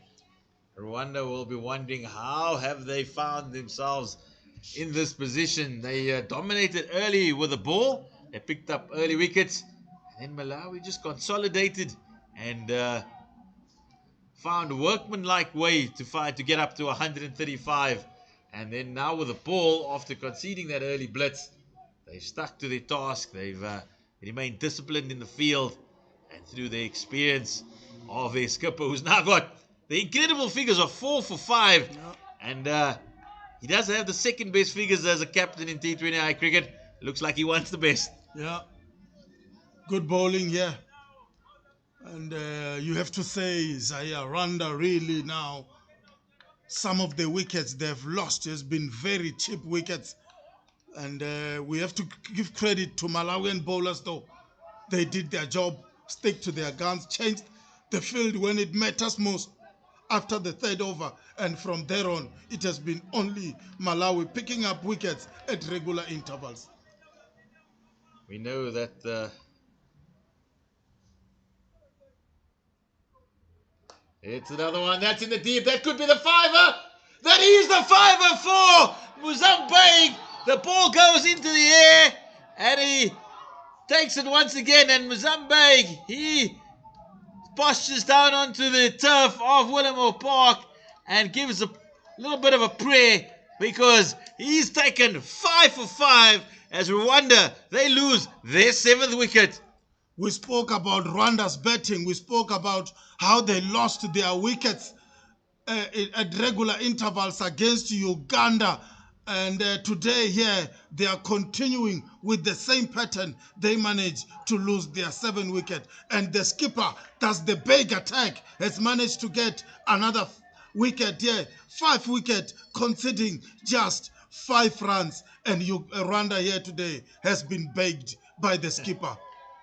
[SPEAKER 1] Rwanda will be wondering how have they found themselves in this position. They dominated early with the ball. They picked up early wickets. And then Malawi just consolidated and found a workmanlike way to get up to 135. And then now with the ball, after conceding that early blitz, they've stuck to their task. They've remained disciplined in the field. And through the experience of their skipper, who's now got the incredible figures of 4 for 5. And he does have the second best figures as a captain in T20I cricket. Looks like he wants the best.
[SPEAKER 2] Yeah, good bowling here. And you have to say, Zaya, Rwanda really now, some of the wickets they've lost has been very cheap wickets. And we have to give credit to Malawian bowlers though. They did their job, stick to their guns, changed the field when it matters most after the third over. And from there on, it has been only Malawi picking up wickets at regular intervals.
[SPEAKER 1] We know that it's another one. That's in the deep. That could be the fiver. That is the fiver for Mozambique. The ball goes into the air and he takes it once again. And Mozambique, he postures down onto the turf of Willowmoore Park and gives a little bit of a prayer because he's taken 5 for 5 as Rwanda, they lose their 7th wicket.
[SPEAKER 2] We spoke about Rwanda's batting. We spoke about how they lost their wickets at regular intervals against Uganda. And today here, they are continuing with the same pattern. They managed to lose their 7th wicket. And the skipper, that's the big attack, has managed to get another wicket here. 5 wickets, conceding just 5 runs. And Rwanda here today has been begged by the skipper.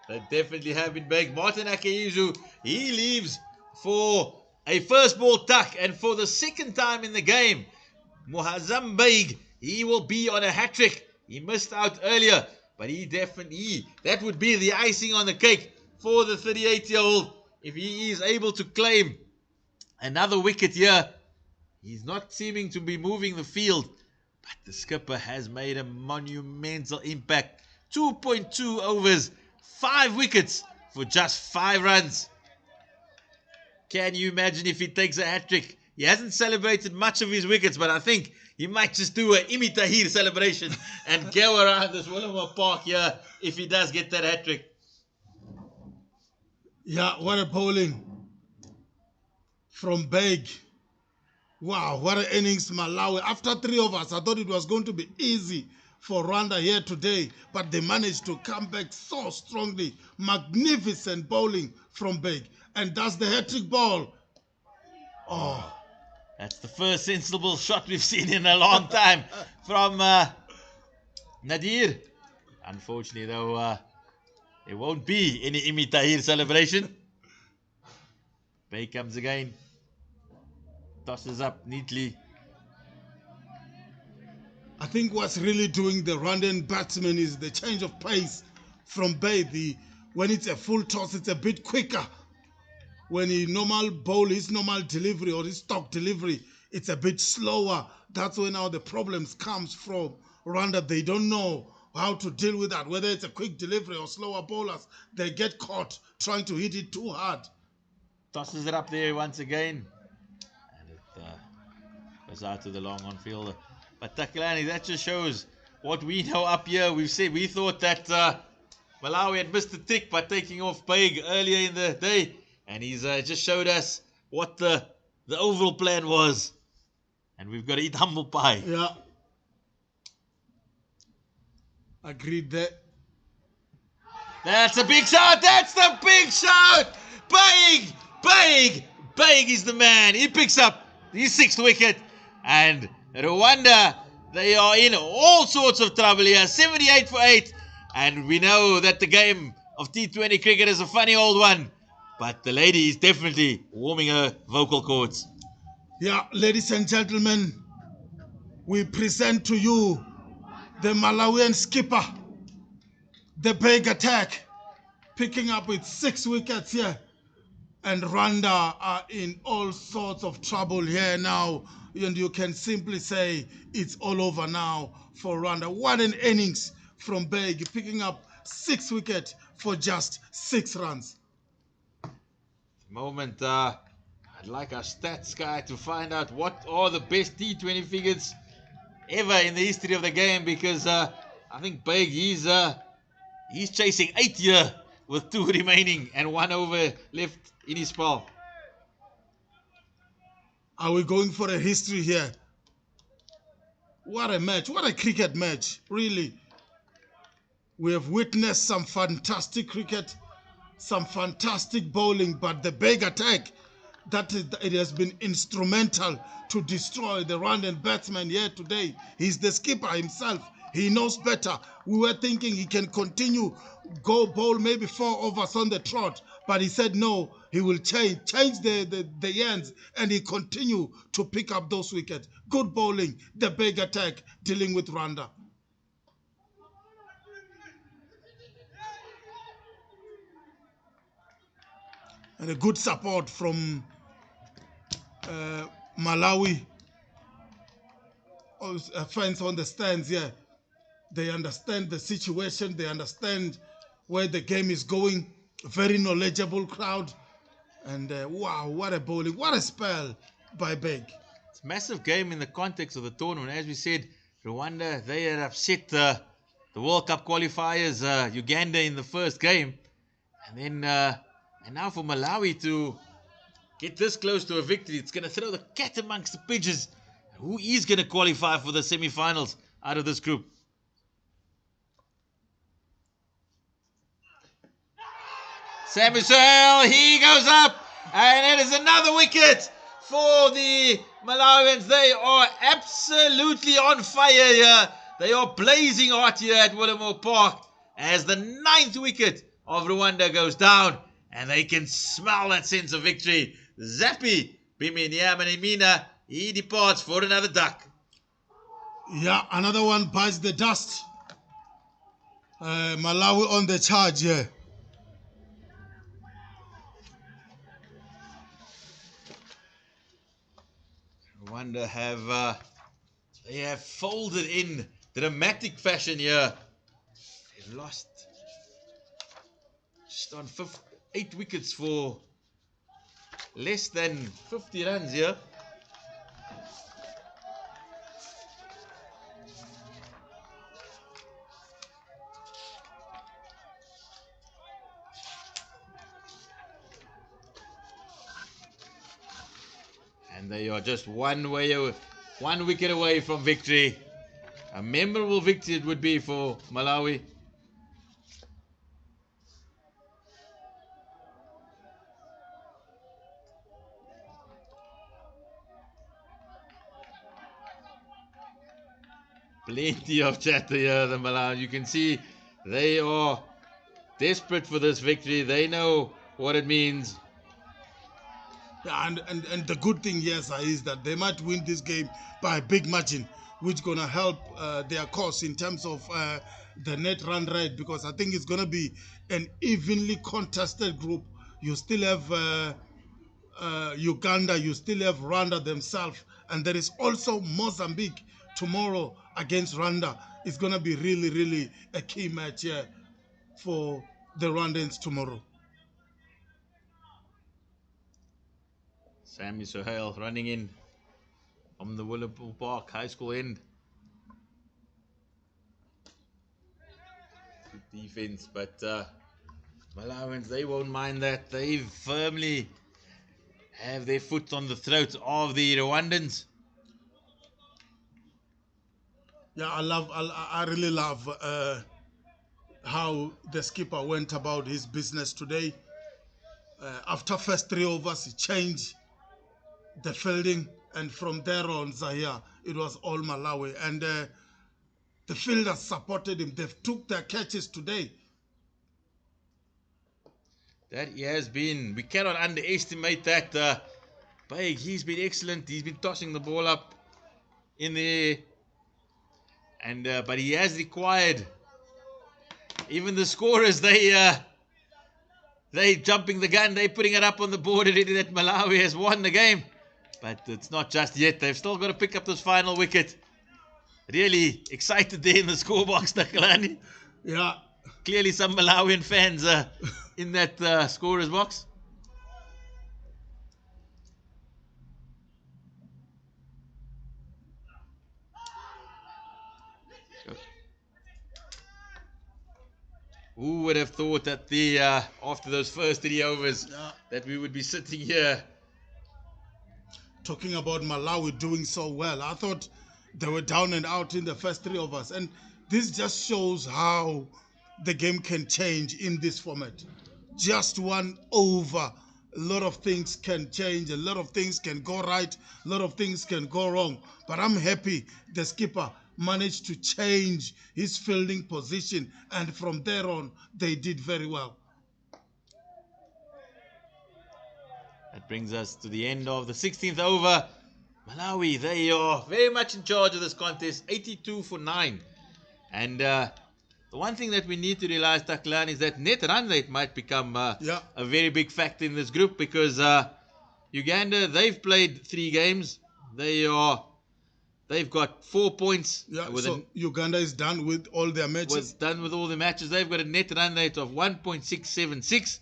[SPEAKER 1] They definitely have been begged. Martin Akayizu, he leaves for a first ball tuck. And for the second time in the game, Mozambique, he will be on a hat-trick. He missed out earlier, but he definitely, that would be the icing on the cake for the 38-year-old. If he is able to claim another wicket here, he's not seeming to be moving the field, but the skipper has made a monumental impact. 2.2 overs, 5 wickets for just 5 runs. Can you imagine if he takes a hat-trick? He hasn't celebrated much of his wickets, but I think he might just do an Imi Tahir celebration and go around this Willowmoore Park here if he does get that hat-trick.
[SPEAKER 2] Yeah, what a bowling from Beg. Wow, what an innings, Malawi. After 3 overs, I thought it was going to be easy for Rwanda here today, but they managed to come back so strongly. Magnificent bowling from Beg. And that's the hat-trick ball. Oh.
[SPEAKER 1] That's the first sensible shot we've seen in a long time from Nadir. Unfortunately, though, there won't be any Imi Tahir celebration. Bay comes again. Tosses up neatly.
[SPEAKER 2] I think what's really doing the Rwandan batsman is the change of pace from Bay. When it's a full toss, it's a bit quicker. When he normal bowl, his normal delivery or his stock delivery, it's a bit slower. That's where now the problems comes from. Rwanda, they don't know how to deal with that. Whether it's a quick delivery or slower bowlers, they get caught trying to hit it too hard.
[SPEAKER 1] Tosses it up there once again. And it goes out to the long on fielder. But Takalani, that just shows what we know up here. We thought that Malawi had missed the trick by taking off Baig earlier in the day. And he's just showed us what the overall plan was. And we've got to eat humble pie.
[SPEAKER 2] Yeah. Agreed there.
[SPEAKER 1] That's a big shot. That's the big shot. Baig is the man. He picks up his 6th wicket. And Rwanda, they are in all sorts of trouble here. 78 for 8. And we know that the game of T20 cricket is a funny old one. But the lady is definitely warming her vocal cords.
[SPEAKER 2] Yeah, ladies and gentlemen, we present to you the Malawian skipper, the big attack, picking up with 6 wickets here. And Rwanda are in all sorts of trouble here now. And you can simply say it's all over now for Rwanda. What an innings from Beg, picking up 6 wickets for just 6 runs.
[SPEAKER 1] Moment, I'd like our stats guy to find out what are the best T20 figures ever in the history of the game, because I think Baig, he's chasing 8 here with 2 remaining and 1 over left in his spell.
[SPEAKER 2] Are we going for a history here? What a match. What a cricket match. Really. We have witnessed some fantastic cricket, some fantastic bowling, but the big attack, it has been instrumental to destroy the Rwandan batsman here today. He's the skipper himself. He knows better. We were thinking he can continue, go bowl maybe 4 overs on the trot, but he said no, he will change the ends, and he continue to pick up those wickets. Good bowling, the big attack, dealing with Rwanda. And a good support from Malawi. Fans on the stands here. They understand the situation. They understand where the game is going. Very knowledgeable crowd. And wow, what a bowling. What a spell by Beg.
[SPEAKER 1] It's a massive game in the context of the tournament. As we said, Rwanda, they had upset the World Cup qualifiers, Uganda in the first game. And then, and now for Malawi to get this close to a victory, it's going to throw the cat amongst the pigeons. Who is going to qualify for the semi-finals out of this group? Sammy Sohail, he goes up, and it is another wicket for the Malawians. They are absolutely on fire here. They are blazing hot here at Willowmoore Park as the 9th wicket of Rwanda goes down, and they can smell that sense of victory. Zappi Biminiamanimina, he departs for another duck.
[SPEAKER 2] Yeah, another one bites the dust. Malawi on the charge here.
[SPEAKER 1] Rwanda they have folded in dramatic fashion here. They've lost just on 8 wickets for less than 50 runs here. And they are just one wicket away from victory. A memorable victory it would be for Malawi. Plenty of chatter here, the Malawi. You can see they are desperate for this victory. They know what it means.
[SPEAKER 2] Yeah, and the good thing, yes, is that they might win this game by a big margin, which is going to help their cause in terms of the net run rate, because I think it's going to be an evenly contested group. You still have Uganda, you still have Rwanda themselves, and there is also Mozambique tomorrow against Rwanda. It's going to be really, really a key match here for the Rwandans tomorrow.
[SPEAKER 1] Sammy Sohail running in from the Willowmoore Park High School end. Good defense, but Malawians, they won't mind that. They firmly have their foot on the throat of the Rwandans.
[SPEAKER 2] Yeah, I really love how the skipper went about his business today. After first 3 overs, he changed the fielding, and from there on, Zahia, it was all Malawi. And the fielders supported him. They've took their catches today.
[SPEAKER 1] That he has been. We cannot underestimate that. Baig, he's been excellent. He's been tossing the ball up in the air. And but he has required. Even the scorers, they jumping the gun. They putting it up on the board already that Malawi has won the game. But it's not just yet. They've still got to pick up this final wicket. Really excited there in the scorebox, Takalani.
[SPEAKER 2] Yeah.
[SPEAKER 1] Clearly some Malawian fans in that scorer's box. Who would have thought that after those first 3 overs that we would be sitting here
[SPEAKER 2] talking about Malawi doing so well? I thought They were down and out in the first 3 overs. And this just shows how the game can change in this format. Just 1 over, a lot of things can change, a lot of things can go right, a lot of things can go wrong. But I'm happy the skipper managed to change his fielding position, and from there on, they did very well.
[SPEAKER 1] That brings us to the end of the 16th over. Malawi, they are very much in charge of this contest, 82 for 9. And the one thing that we need to realize, Taklan, is that net run rate might become a very big factor in this group, because Uganda, they've played 3 games. They've got 4 points.
[SPEAKER 2] Yeah, so Uganda is done with all their matches.
[SPEAKER 1] Done with all the matches. They've got a net run rate of 1.676.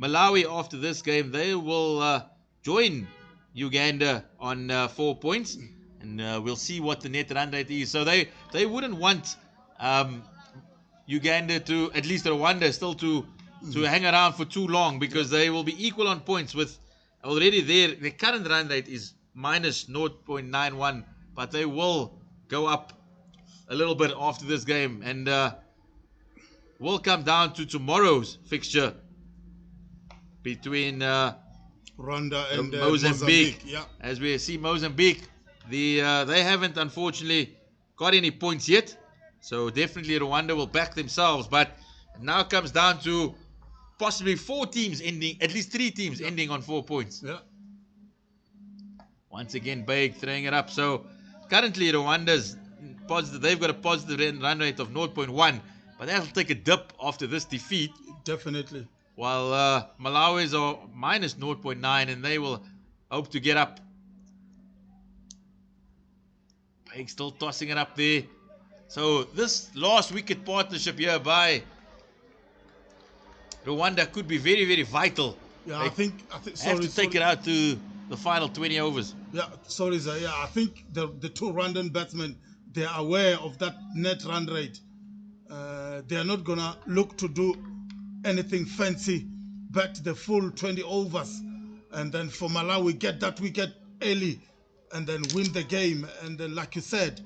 [SPEAKER 1] Malawi, after this game, they will join Uganda on 4 points, and we'll see what the net run rate is. So they wouldn't want Uganda to, at least Rwanda, still to hang around for too long, because they will be equal on points with already their current run rate is minus 0.91, but they will go up a little bit after this game, and will come down to tomorrow's fixture between
[SPEAKER 2] Rwanda and
[SPEAKER 1] Mozambique.
[SPEAKER 2] Yeah.
[SPEAKER 1] As we see, Mozambique, they haven't unfortunately got any points yet, so definitely Rwanda will back themselves. But it now comes down to possibly 4 teams ending, at least 3 teams ending on 4 points.
[SPEAKER 2] Yeah.
[SPEAKER 1] Once again, Baig throwing it up. So currently Rwanda's positive. They've got a positive run rate of 0.1, but that'll take a dip after this defeat.
[SPEAKER 2] Definitely.
[SPEAKER 1] While Malawi's are minus 0.9, and they will hope to get up. Baig still tossing it up there. So this last wicket partnership here by Rwanda could be very, very vital.
[SPEAKER 2] Yeah,
[SPEAKER 1] they
[SPEAKER 2] I think
[SPEAKER 1] have to take it out to the final 20 overs.
[SPEAKER 2] Yeah, sorry, sir. Yeah, I think the 2 Rwandan batsmen, they are aware of that net run rate. They are not gonna look to do anything fancy, bat the full 20 overs, and then for Malawi get that wicket early, and then win the game. And then, like you said,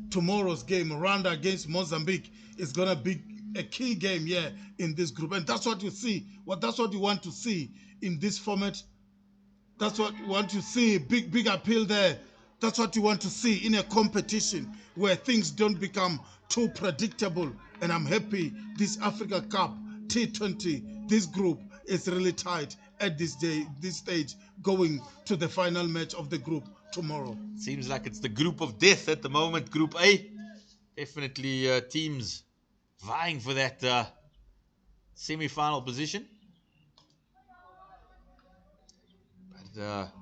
[SPEAKER 2] tomorrow's game, Rwanda against Mozambique, is gonna be a key game here in this group, and that's what you see. That's what you want to see in this format. That's what you want to see. Big appeal there. That's what you want to see in a competition where things don't become too predictable. And I'm happy this Africa Cup T20, this group is really tight at this stage, going to the final match of the group tomorrow.
[SPEAKER 1] Seems like it's the group of death at the moment, Group A. Definitely teams vying for that semi-final position. But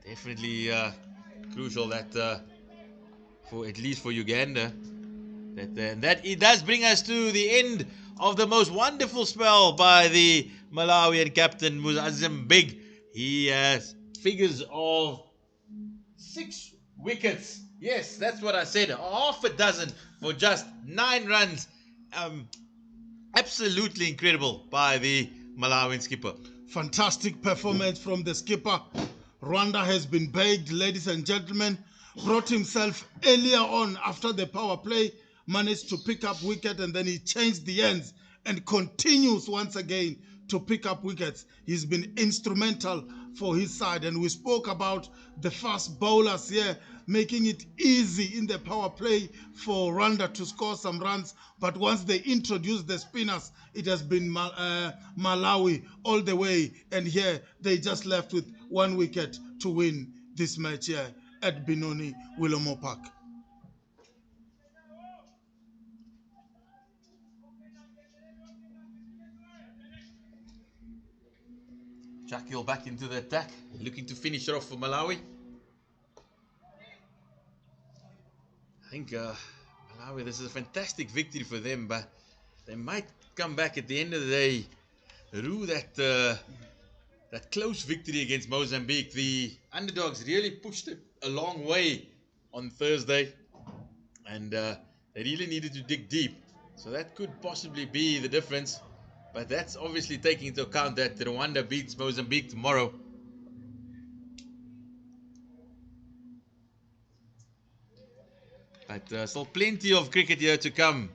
[SPEAKER 1] definitely crucial that for at least for Uganda, that it does bring us to the end of the most wonderful spell by the Malawian captain Muazzam Big. He has figures of 6 wickets. Yes, that's what I said. Half a dozen for just 9 runs. Absolutely incredible by the Malawian skipper.
[SPEAKER 2] Fantastic performance from the skipper. Rwanda has been begged, ladies and gentlemen. Brought himself earlier on after the power play, managed to pick up wicket, and then he changed the ends and continues once again to pick up wickets. He's been instrumental for his side, and we spoke about the fast bowlers here making it easy in the power play for Rwanda to score some runs. But once they introduce the spinners, it has been Malawi all the way, and here they just left with 1 wicket to win this match here at Benoni, Willowmoore Park.
[SPEAKER 1] Shakil back into the attack, looking to finish it off for Malawi. I think Malawi, this is a fantastic victory for them, but they might come back at the end of the day, rue that close victory against Mozambique. The underdogs really pushed it a long way on Thursday, and they really needed to dig deep. So that could possibly be the difference. But that's obviously taking into account that Rwanda beats Mozambique tomorrow. But still plenty of cricket here to come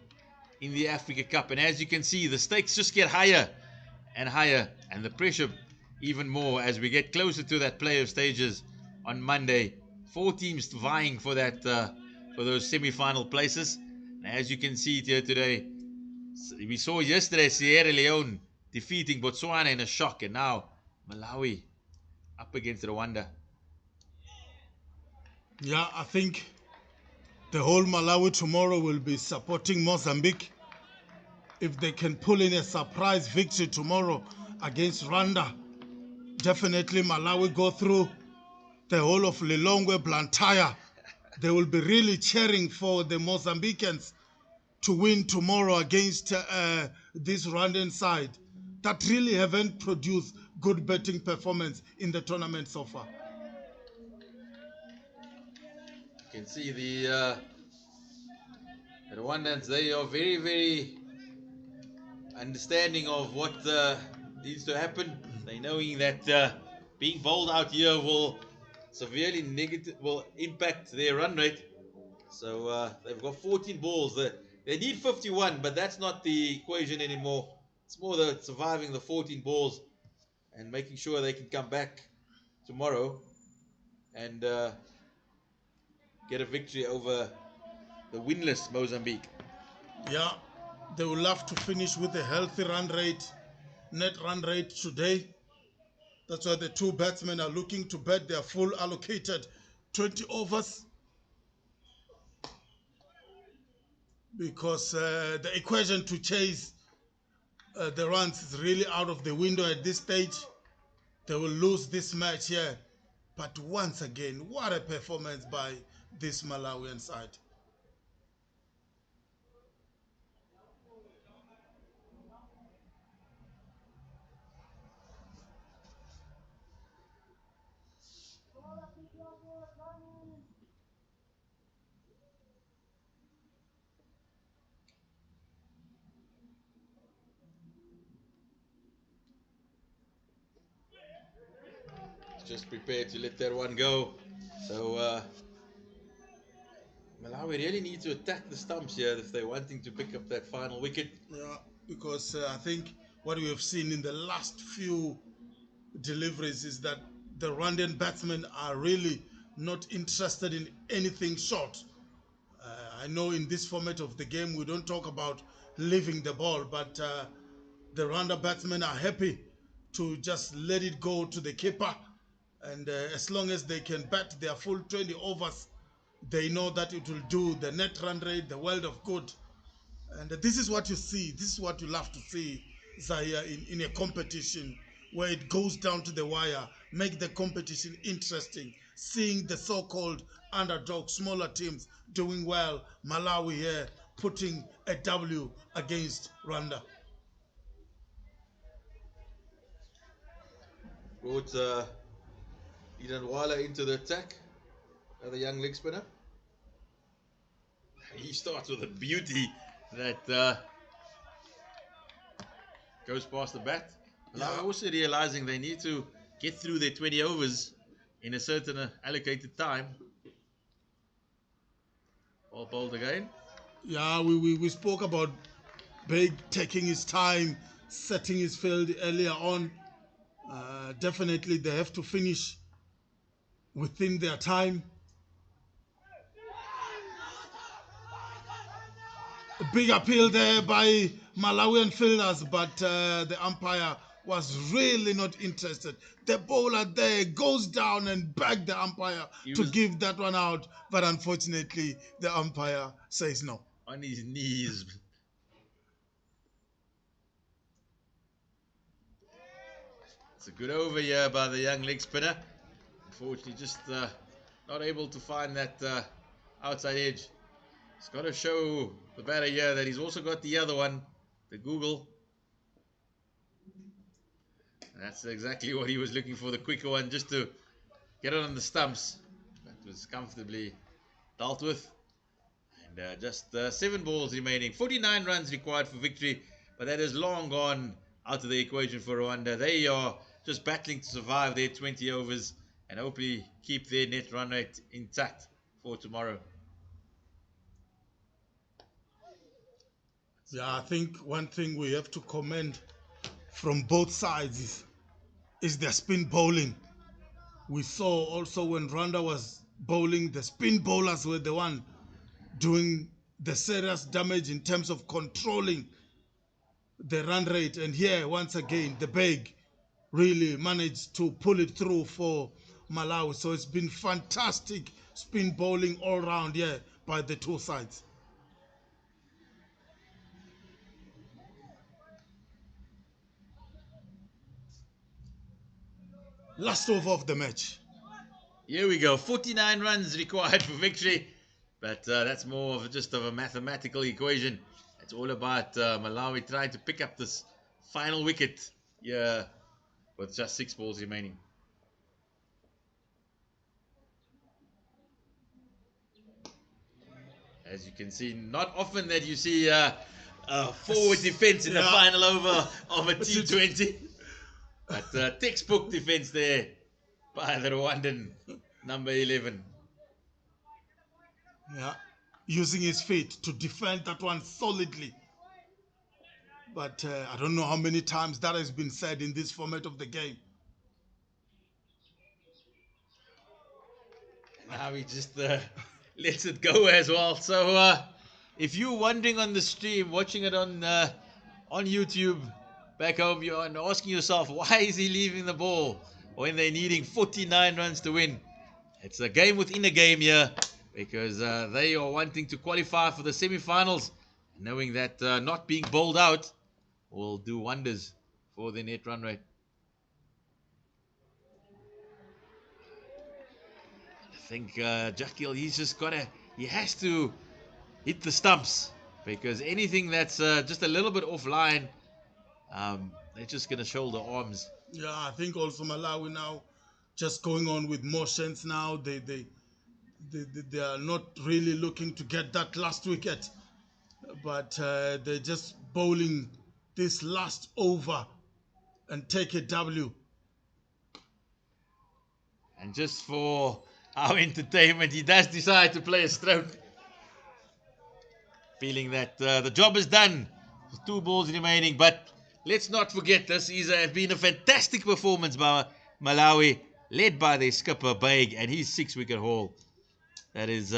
[SPEAKER 1] in the Africa Cup. And as you can see, the stakes just get higher and higher, and the pressure even more as we get closer to that playoff stages on Monday. 4 teams vying for that for those semi-final places. And as you can see it here today, we saw yesterday Sierra Leone defeating Botswana in a shock, and now Malawi up against Rwanda.
[SPEAKER 2] Yeah, I think the whole Malawi tomorrow will be supporting Mozambique. If they can pull in a surprise victory tomorrow against Rwanda, definitely Malawi go through. The whole of Lilongwe, Blantyre, they will be really cheering for the Mozambicans to win tomorrow against this Rwandan side that really haven't produced good betting performance in the tournament so far.
[SPEAKER 1] You can see the Rwandans, they are very, very understanding of what needs to happen. They knowing that being bowled out here will severely will impact their run rate. So they've got 14 balls. They need 51, but that's not the equation anymore. It's more the surviving the 14 balls and making sure they can come back tomorrow and get a victory over the winless Mozambique.
[SPEAKER 2] Yeah, they will have to finish with a healthy run rate, net run rate today. That's why the two batsmen are looking to bat their full allocated 20 overs, because the equation to chase the runs is really out of the window at this stage. They will lose this match here. But once again, what a performance by this Malawian side.
[SPEAKER 1] Just prepared to let that one go. So Malawi really need to attack the stumps here if they're wanting to pick up that final wicket.
[SPEAKER 2] Yeah, because I think what we have seen in the last few deliveries is that the Rwandan batsmen are really not interested in anything short. I know in this format of the game we don't talk about leaving the ball, but the Rwanda batsmen are happy to just let it go to the keeper, and as long as they can bat their full 20 overs, they know that it will do the net run rate, the world of good. And this is what you see. This is what you love to see, Zaya, in a competition where it goes down to the wire, make the competition interesting. Seeing the so-called underdog, smaller teams doing well. Malawi here putting a W against Rwanda.
[SPEAKER 1] Brought Idanwala into the attack. Another young leg spinner. He starts with a beauty that goes past the bat. Now also realizing they need to get through their 20 overs in a certain allocated time. All bowled again.
[SPEAKER 2] Yeah, we spoke about Big taking his time, setting his field earlier on. Definitely they have to finish within their time. A big appeal there by Malawian fielders, but the umpire was really not interested. The bowler there goes down and begged the umpire to give that one out, but unfortunately the umpire says no.
[SPEAKER 1] On his knees. It's a good over here by the young leg spinner. Unfortunately, just not able to find that outside edge. He's got to show the batter here that he's also got the other one, the Google. And that's exactly what he was looking for, the quicker one, just to get it on the stumps. That was comfortably dealt with. And just 7 balls remaining. 49 runs required for victory, but that is long gone out of the equation for Rwanda. They are just battling to survive their 20 overs and hopefully keep their net run rate intact for tomorrow.
[SPEAKER 2] Yeah, I think one thing we have to commend from both sides is their spin bowling. We saw also when Rwanda was bowling, the spin bowlers were the one doing the serious damage in terms of controlling the run rate. And here, once again, the Beg really managed to pull it through for Malawi. So it's been fantastic spin bowling all round here by the two sides. Last over of the match.
[SPEAKER 1] Here we go. 49 runs required for victory, but that's more of just of a mathematical equation. It's all about Malawi trying to pick up this final wicket. Yeah, with just 6 balls remaining. As you can see, not often that you see forward defense in the final over of a T20. But textbook defense there by the Rwandan number 11.
[SPEAKER 2] Yeah, using his feet to defend that one solidly. But I don't know how many times that has been said in this format of the game.
[SPEAKER 1] Now he just lets it go as well. So if you're wondering on the stream, watching it on YouTube back home, you're asking yourself, why is he leaving the ball when they're needing 49 runs to win? It's a game within a game here because they are wanting to qualify for the semi-finals, knowing that not being bowled out will do wonders for the net run rate. I think Jackil, he has to hit the stumps because anything that's just a little bit offline, they're just going to shoulder arms.
[SPEAKER 2] Yeah, I think also Malawi now just going on with motions now. They are not really looking to get that last wicket, but they're just bowling this last over and take a W.
[SPEAKER 1] And just for our entertainment, he does decide to play a stroke, feeling that the job is done. There's 2 balls remaining, but let's not forget this has been a fantastic performance by Malawi, led by their skipper Baig and his 6-wicket haul. That is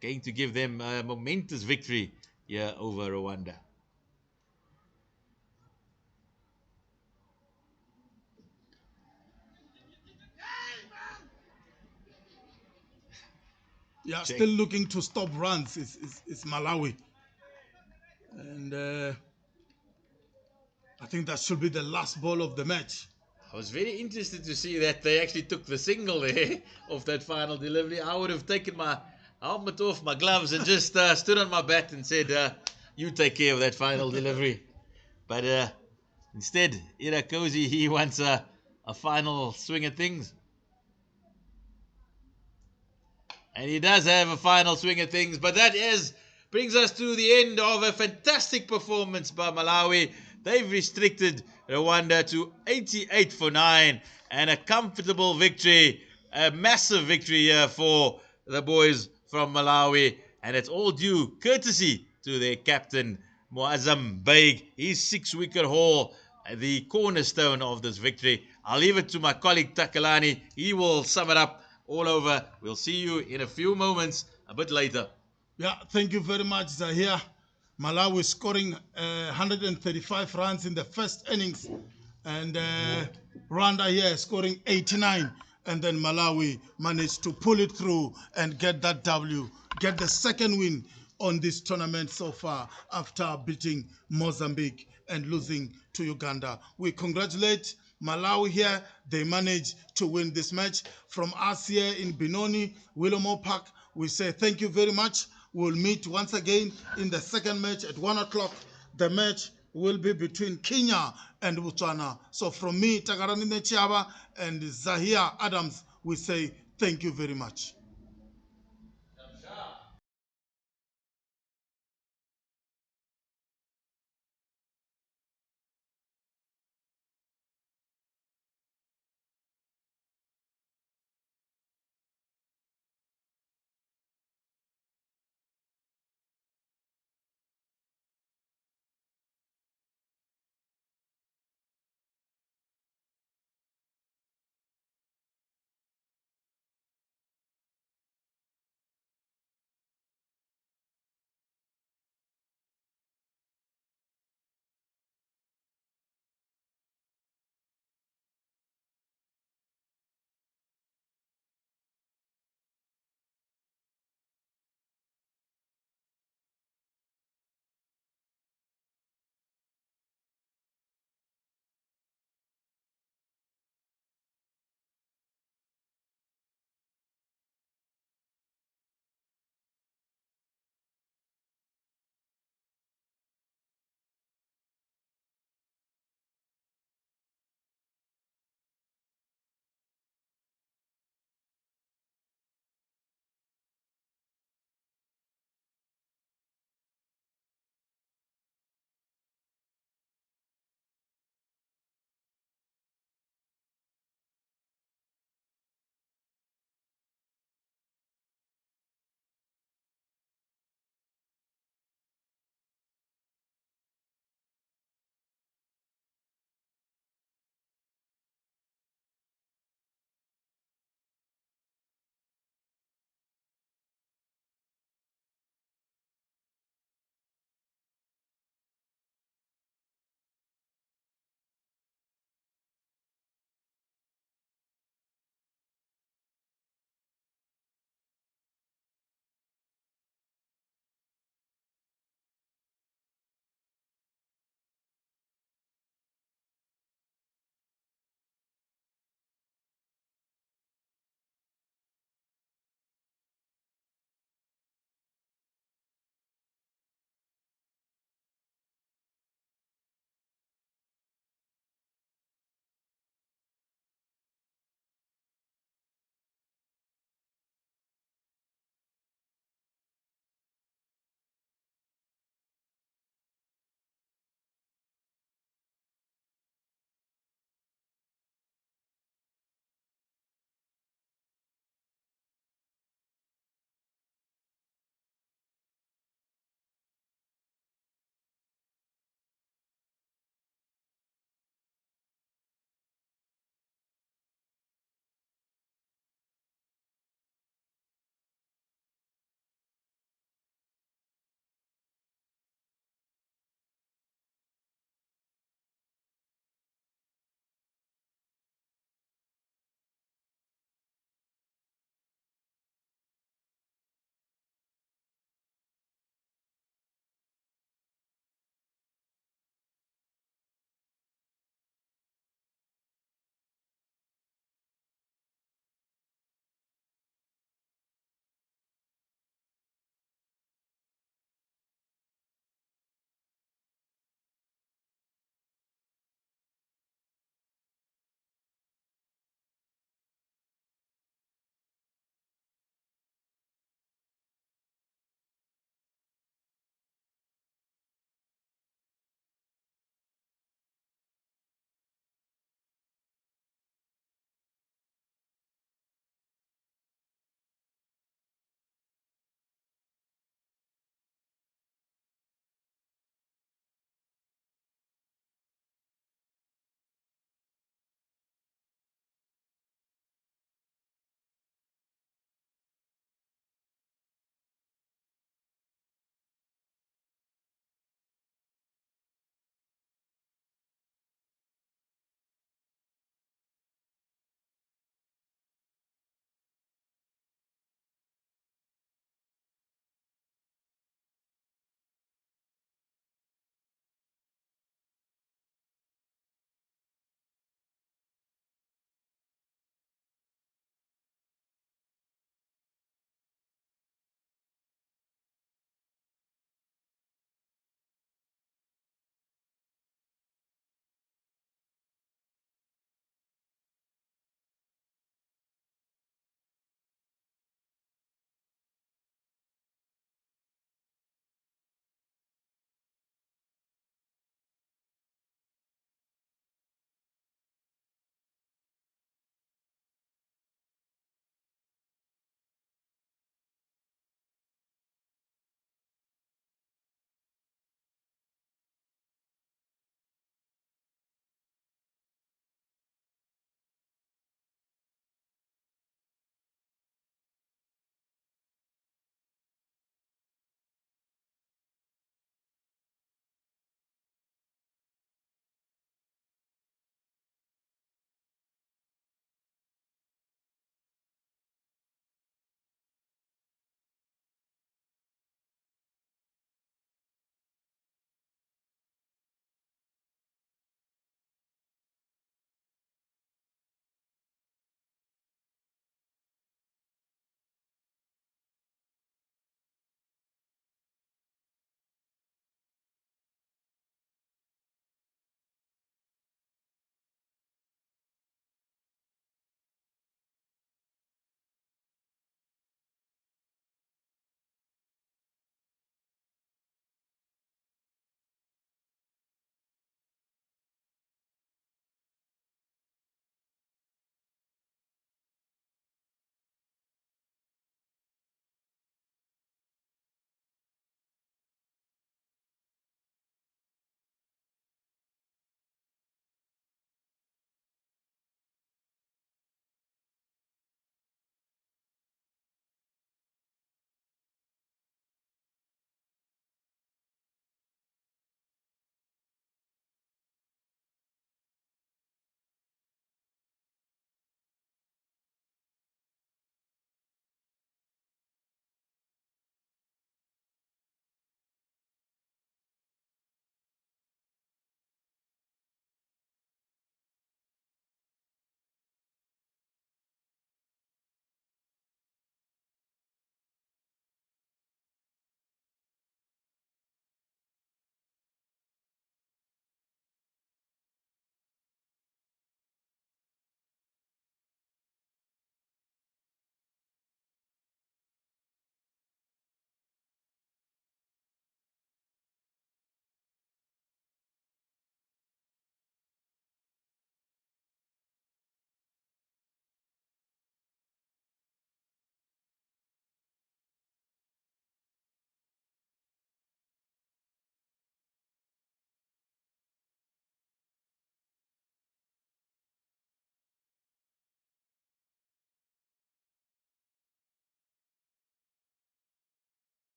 [SPEAKER 1] going to give them a momentous victory here over Rwanda.
[SPEAKER 2] Yeah, check. Still looking to stop runs is Malawi. And I think that should be the last ball of the match.
[SPEAKER 1] I was very interested to see that they actually took the single there of that final delivery. I would have taken my helmet off, my gloves, and just stood on my bat and said, you take care of that final delivery. But instead, Irakosi, he wants a final swing at things. And he does have a final swing at things. But that brings us to the end of a fantastic performance by Malawi. They've restricted Rwanda to 88 for 9 and a comfortable victory, a massive victory here for the boys from Malawi. And it's all due courtesy to their captain, Muazzam Baig. His 6-wicket haul, the cornerstone of this victory. I'll leave it to my colleague Takalani. He will sum it up all over. We'll see you in a few moments, a bit later.
[SPEAKER 2] Yeah, thank you very much, Zahir. Malawi scoring 135 runs in the first innings, and Rwanda here scoring 89, and then Malawi managed to pull it through and get that W, get the second win on this tournament so far after beating Mozambique and losing to Uganda. We congratulate Malawi here. They managed to win this match. From us here in Benoni, Willowmoore Park, we say thank you very much. We'll meet once again in the second match at 1 o'clock. The match will be between Kenya and Botswana. So from me, Takarani Nechiaba, and Zahir Adams, we say thank you very much.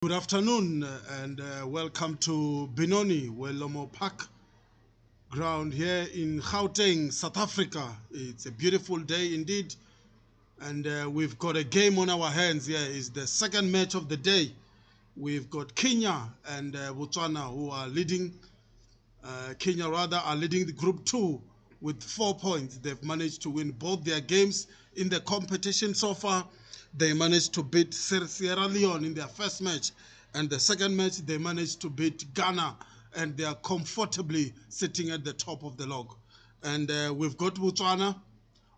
[SPEAKER 2] Good afternoon and welcome to Benoni, Willowmoore Park ground here in Gauteng, South Africa. It's a beautiful day indeed, and we've got a game on our hands here. It's the second match of the day. We've got Kenya and Botswana who are leading. Kenya rather are leading the group 2 with 4 points. They've managed to win both their games in the competition so far. They managed to beat Sierra Leone in their first match, and the second match they managed to beat Ghana, and they are comfortably sitting at the top of the log. And we've got Botswana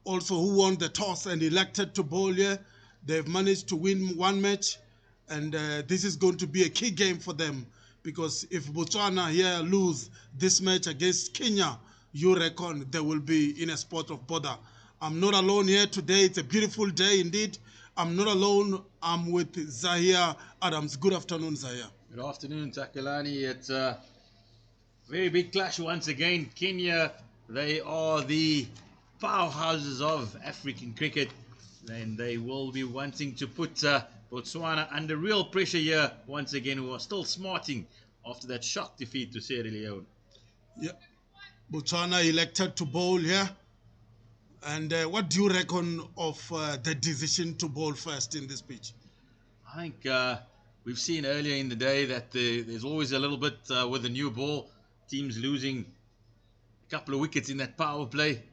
[SPEAKER 2] also, who won the toss and elected to bowl here. They've managed to win one match, and this is going to be a key game for them, because if Botswana here lose this match against Kenya, you reckon they will be in a spot of bother. I'm not alone here today. It's a beautiful day indeed. I'm not alone. I'm with Zahir Adams. Good afternoon, Zahir.
[SPEAKER 1] Good afternoon, Takalani. It's a very big clash once again. Kenya, they are the powerhouses of African cricket, and they will be wanting to put Botswana under real pressure here once again, who are still smarting after that shock defeat to Sierra Leone.
[SPEAKER 2] Yeah. Botswana elected to bowl here. And what do you reckon of the decision to bowl first in this pitch?
[SPEAKER 1] I think we've seen earlier in the day that there's always a little bit with the new ball, teams losing a couple of wickets in that power play.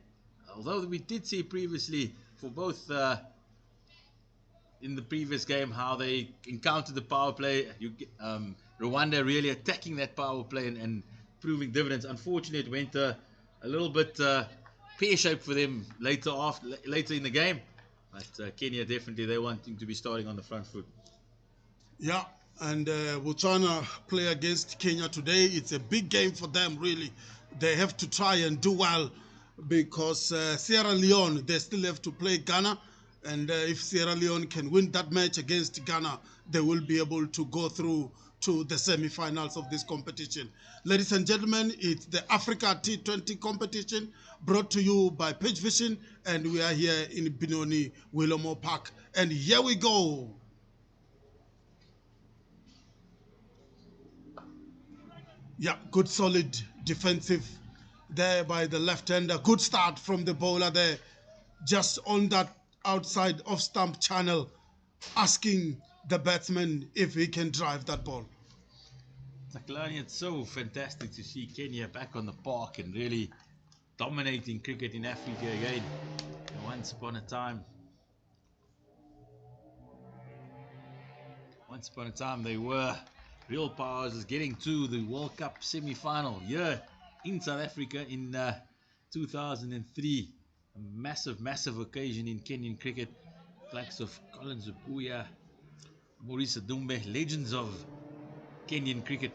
[SPEAKER 1] Although we did see previously for both in the previous game how they encountered the power play. Rwanda really attacking that power play and proving dividends. Unfortunately, it went a little bit pear-shaped for them later in the game. But Kenya, definitely, they're wanting to be starting on the front foot.
[SPEAKER 2] Yeah, and Botswana play against Kenya today. It's a big game for them, really. They have to try and do well, because Sierra Leone, they still have to play Ghana. And if Sierra Leone can win that match against Ghana, they will be able to go through to the semi-finals of this competition. Ladies and gentlemen, it's the Africa T20 competition brought to you by Page Vision, and we are here in Benoni, Willowmoore Park. And here we go. Yeah, good solid defensive there by the left-hander. Good start from the bowler there, just on that outside off-stump channel, asking the batsman if he can drive that ball.
[SPEAKER 1] Takalani, it's so fantastic to see Kenya back on the park and really dominating cricket in Africa again. Once upon a time they were real powers, getting to the World Cup semi-final here in South Africa in 2003. A massive occasion in Kenyan cricket. Likes of Colin Zupuya, Maurice Adumbe, legends of Kenyan cricket.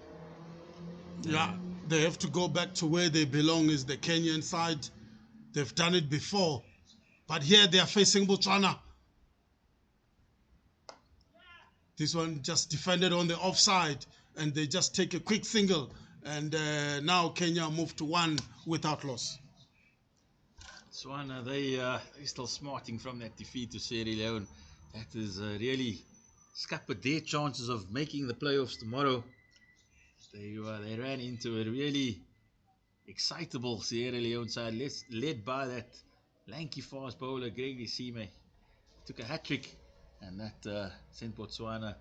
[SPEAKER 2] Yeah, they have to go back to where they belong, is the Kenyan side. They've done it before, but here they are facing Botswana. This one just defended on the offside, and they just take a quick single, and now Kenya move to one without loss.
[SPEAKER 1] Botswana, they're still smarting from that defeat to Sierra Leone. That is really scuppered their chances of making the playoffs tomorrow. They ran into a really excitable Sierra Leone side, led by that lanky fast bowler Gregory Sime. Took a hat-trick, and that sent Botswana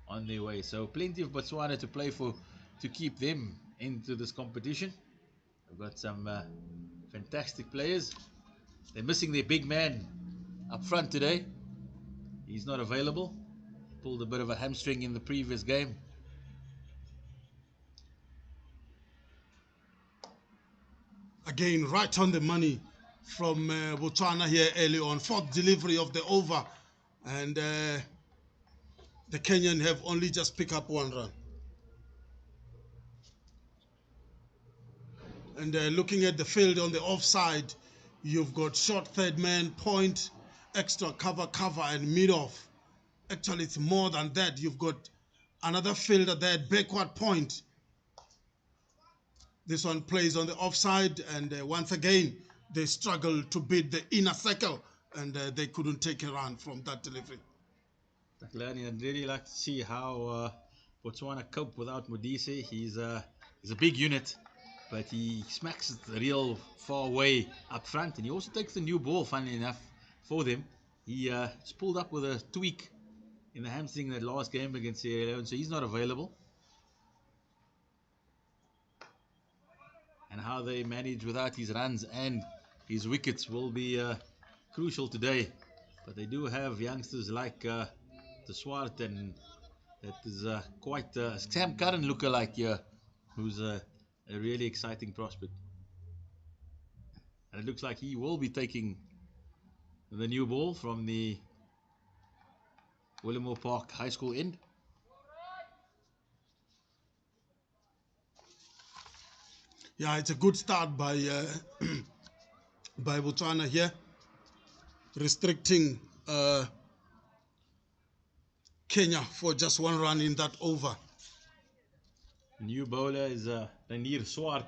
[SPEAKER 1] on their way. So plenty of Botswana to play for to keep them into this competition. They've got some fantastic players. They're missing their big man up front today. He's not available. Pulled a bit of a hamstring in the previous game.
[SPEAKER 2] Again, right on the money from Botswana here early on. Fourth delivery of the over, and the Kenyan have only just picked up one run. And looking at the field on the offside, you've got short third man, point, extra cover, and mid-off. Actually, it's more than that. You've got another fielder there, backward point. This one plays on the offside, and once again, they struggle to beat the inner circle, and they couldn't take a run from that delivery.
[SPEAKER 1] Takalani, I'd really like to see how Botswana cope without Modise. He's a big unit, but he smacks it real far away up front, and he also takes the new ball, funnily enough, for them. He just pulled up with a tweak in the hamstring that last game against Sierra Leone, so he's not available. And how they manage without his runs and his wickets will be crucial today. But they do have youngsters like the Swart, and that is quite Sam Curran lookalike here, who's a really exciting prospect. And it looks like he will be taking the new ball from the Willowmoore Park High School end.
[SPEAKER 2] Yeah, it's a good start by by Botswana here, restricting Kenya for just one run in that over.
[SPEAKER 1] The new bowler is Ranier Swart,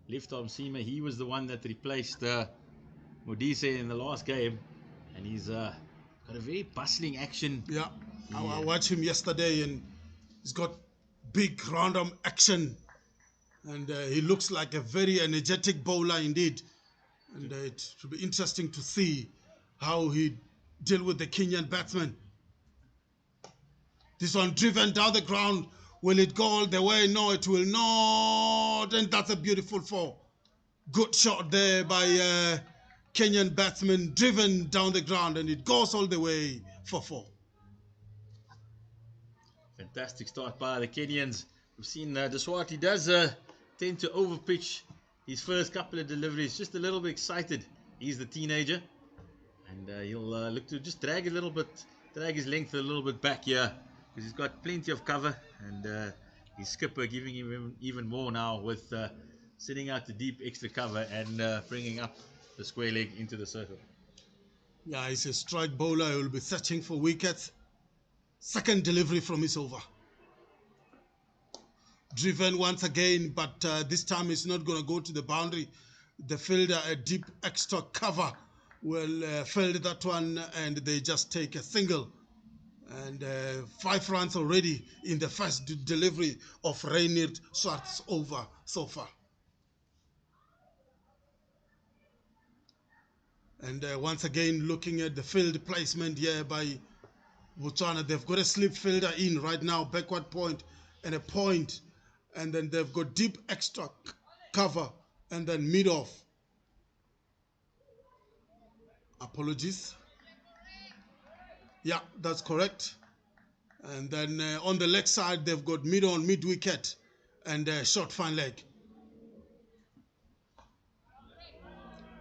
[SPEAKER 1] left arm seamer. He was the one that replaced Modise in the last game, and he's got a very bustling action.
[SPEAKER 2] Yeah, I watched him yesterday, and he's got big round-arm action, and he looks like a very energetic bowler indeed. And it should be interesting to see how he deal with the Kenyan batsman. This one driven down the ground. Will it go all the way? No, it will not. And that's a beautiful four. Good shot there by Kenyan batsman, driven down the ground, and it goes all the way for four.
[SPEAKER 1] Fantastic start by the Kenyans. We've seen De Swart, he does tend to overpitch his first couple of deliveries, just a little bit excited. He's the teenager, and he'll look to just drag his length a little bit back here, because he's got plenty of cover, and his skipper giving him even more now with sending out the deep extra cover and bringing up the square leg into the circle.
[SPEAKER 2] Yeah, he's a strike bowler. He will be searching for wickets. Second delivery from his over. Driven once again, but this time it's not going to go to the boundary. The fielder, a deep extra cover, will field that one, and they just take a single. And 5 runs already in the first delivery of Reinhard Swart's over so far. And once again, looking at the field placement here by Botswana, they've got a slip fielder in right now, backward point and a point, and then they've got deep extra cover and then mid off. Apologies. Yeah, that's correct. And then on the leg side, they've got mid on, mid wicket, and short fine leg.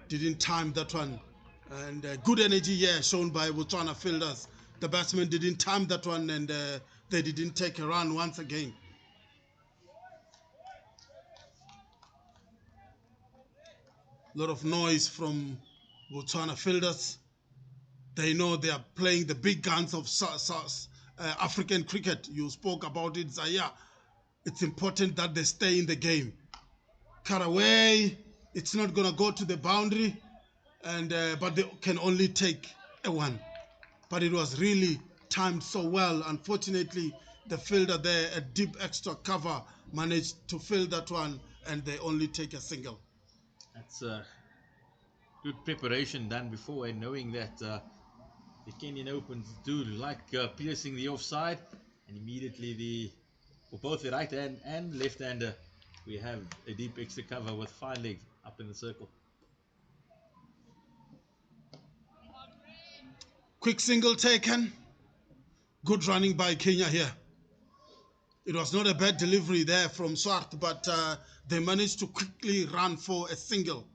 [SPEAKER 2] Didn't time that one. And good energy here shown by Botswana fielders. The batsmen didn't time that one, and they didn't take a run once again. A lot of noise from Botswana fielders. They know they are playing the big guns of African cricket. You spoke about it, Zaya. It's important that they stay in the game. Cut away. It's not going to go to the boundary, and but they can only take a one. But it was really timed so well. Unfortunately, the fielder there, a deep extra cover, managed to field that one, and they only take a single.
[SPEAKER 1] That's good preparation done before, and knowing that the Kenyan Opens do like piercing the offside, and immediately for both the right hand and left hander, we have a deep extra cover with fine leg up in the circle.
[SPEAKER 2] Quick single taken. Good running by Kenya here. It was not a bad delivery there from Swart, but they managed to quickly run for a single.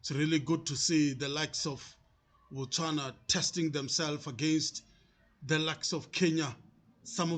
[SPEAKER 2] It's really good to see the likes of Botswana testing themselves against the likes of Kenya. Some of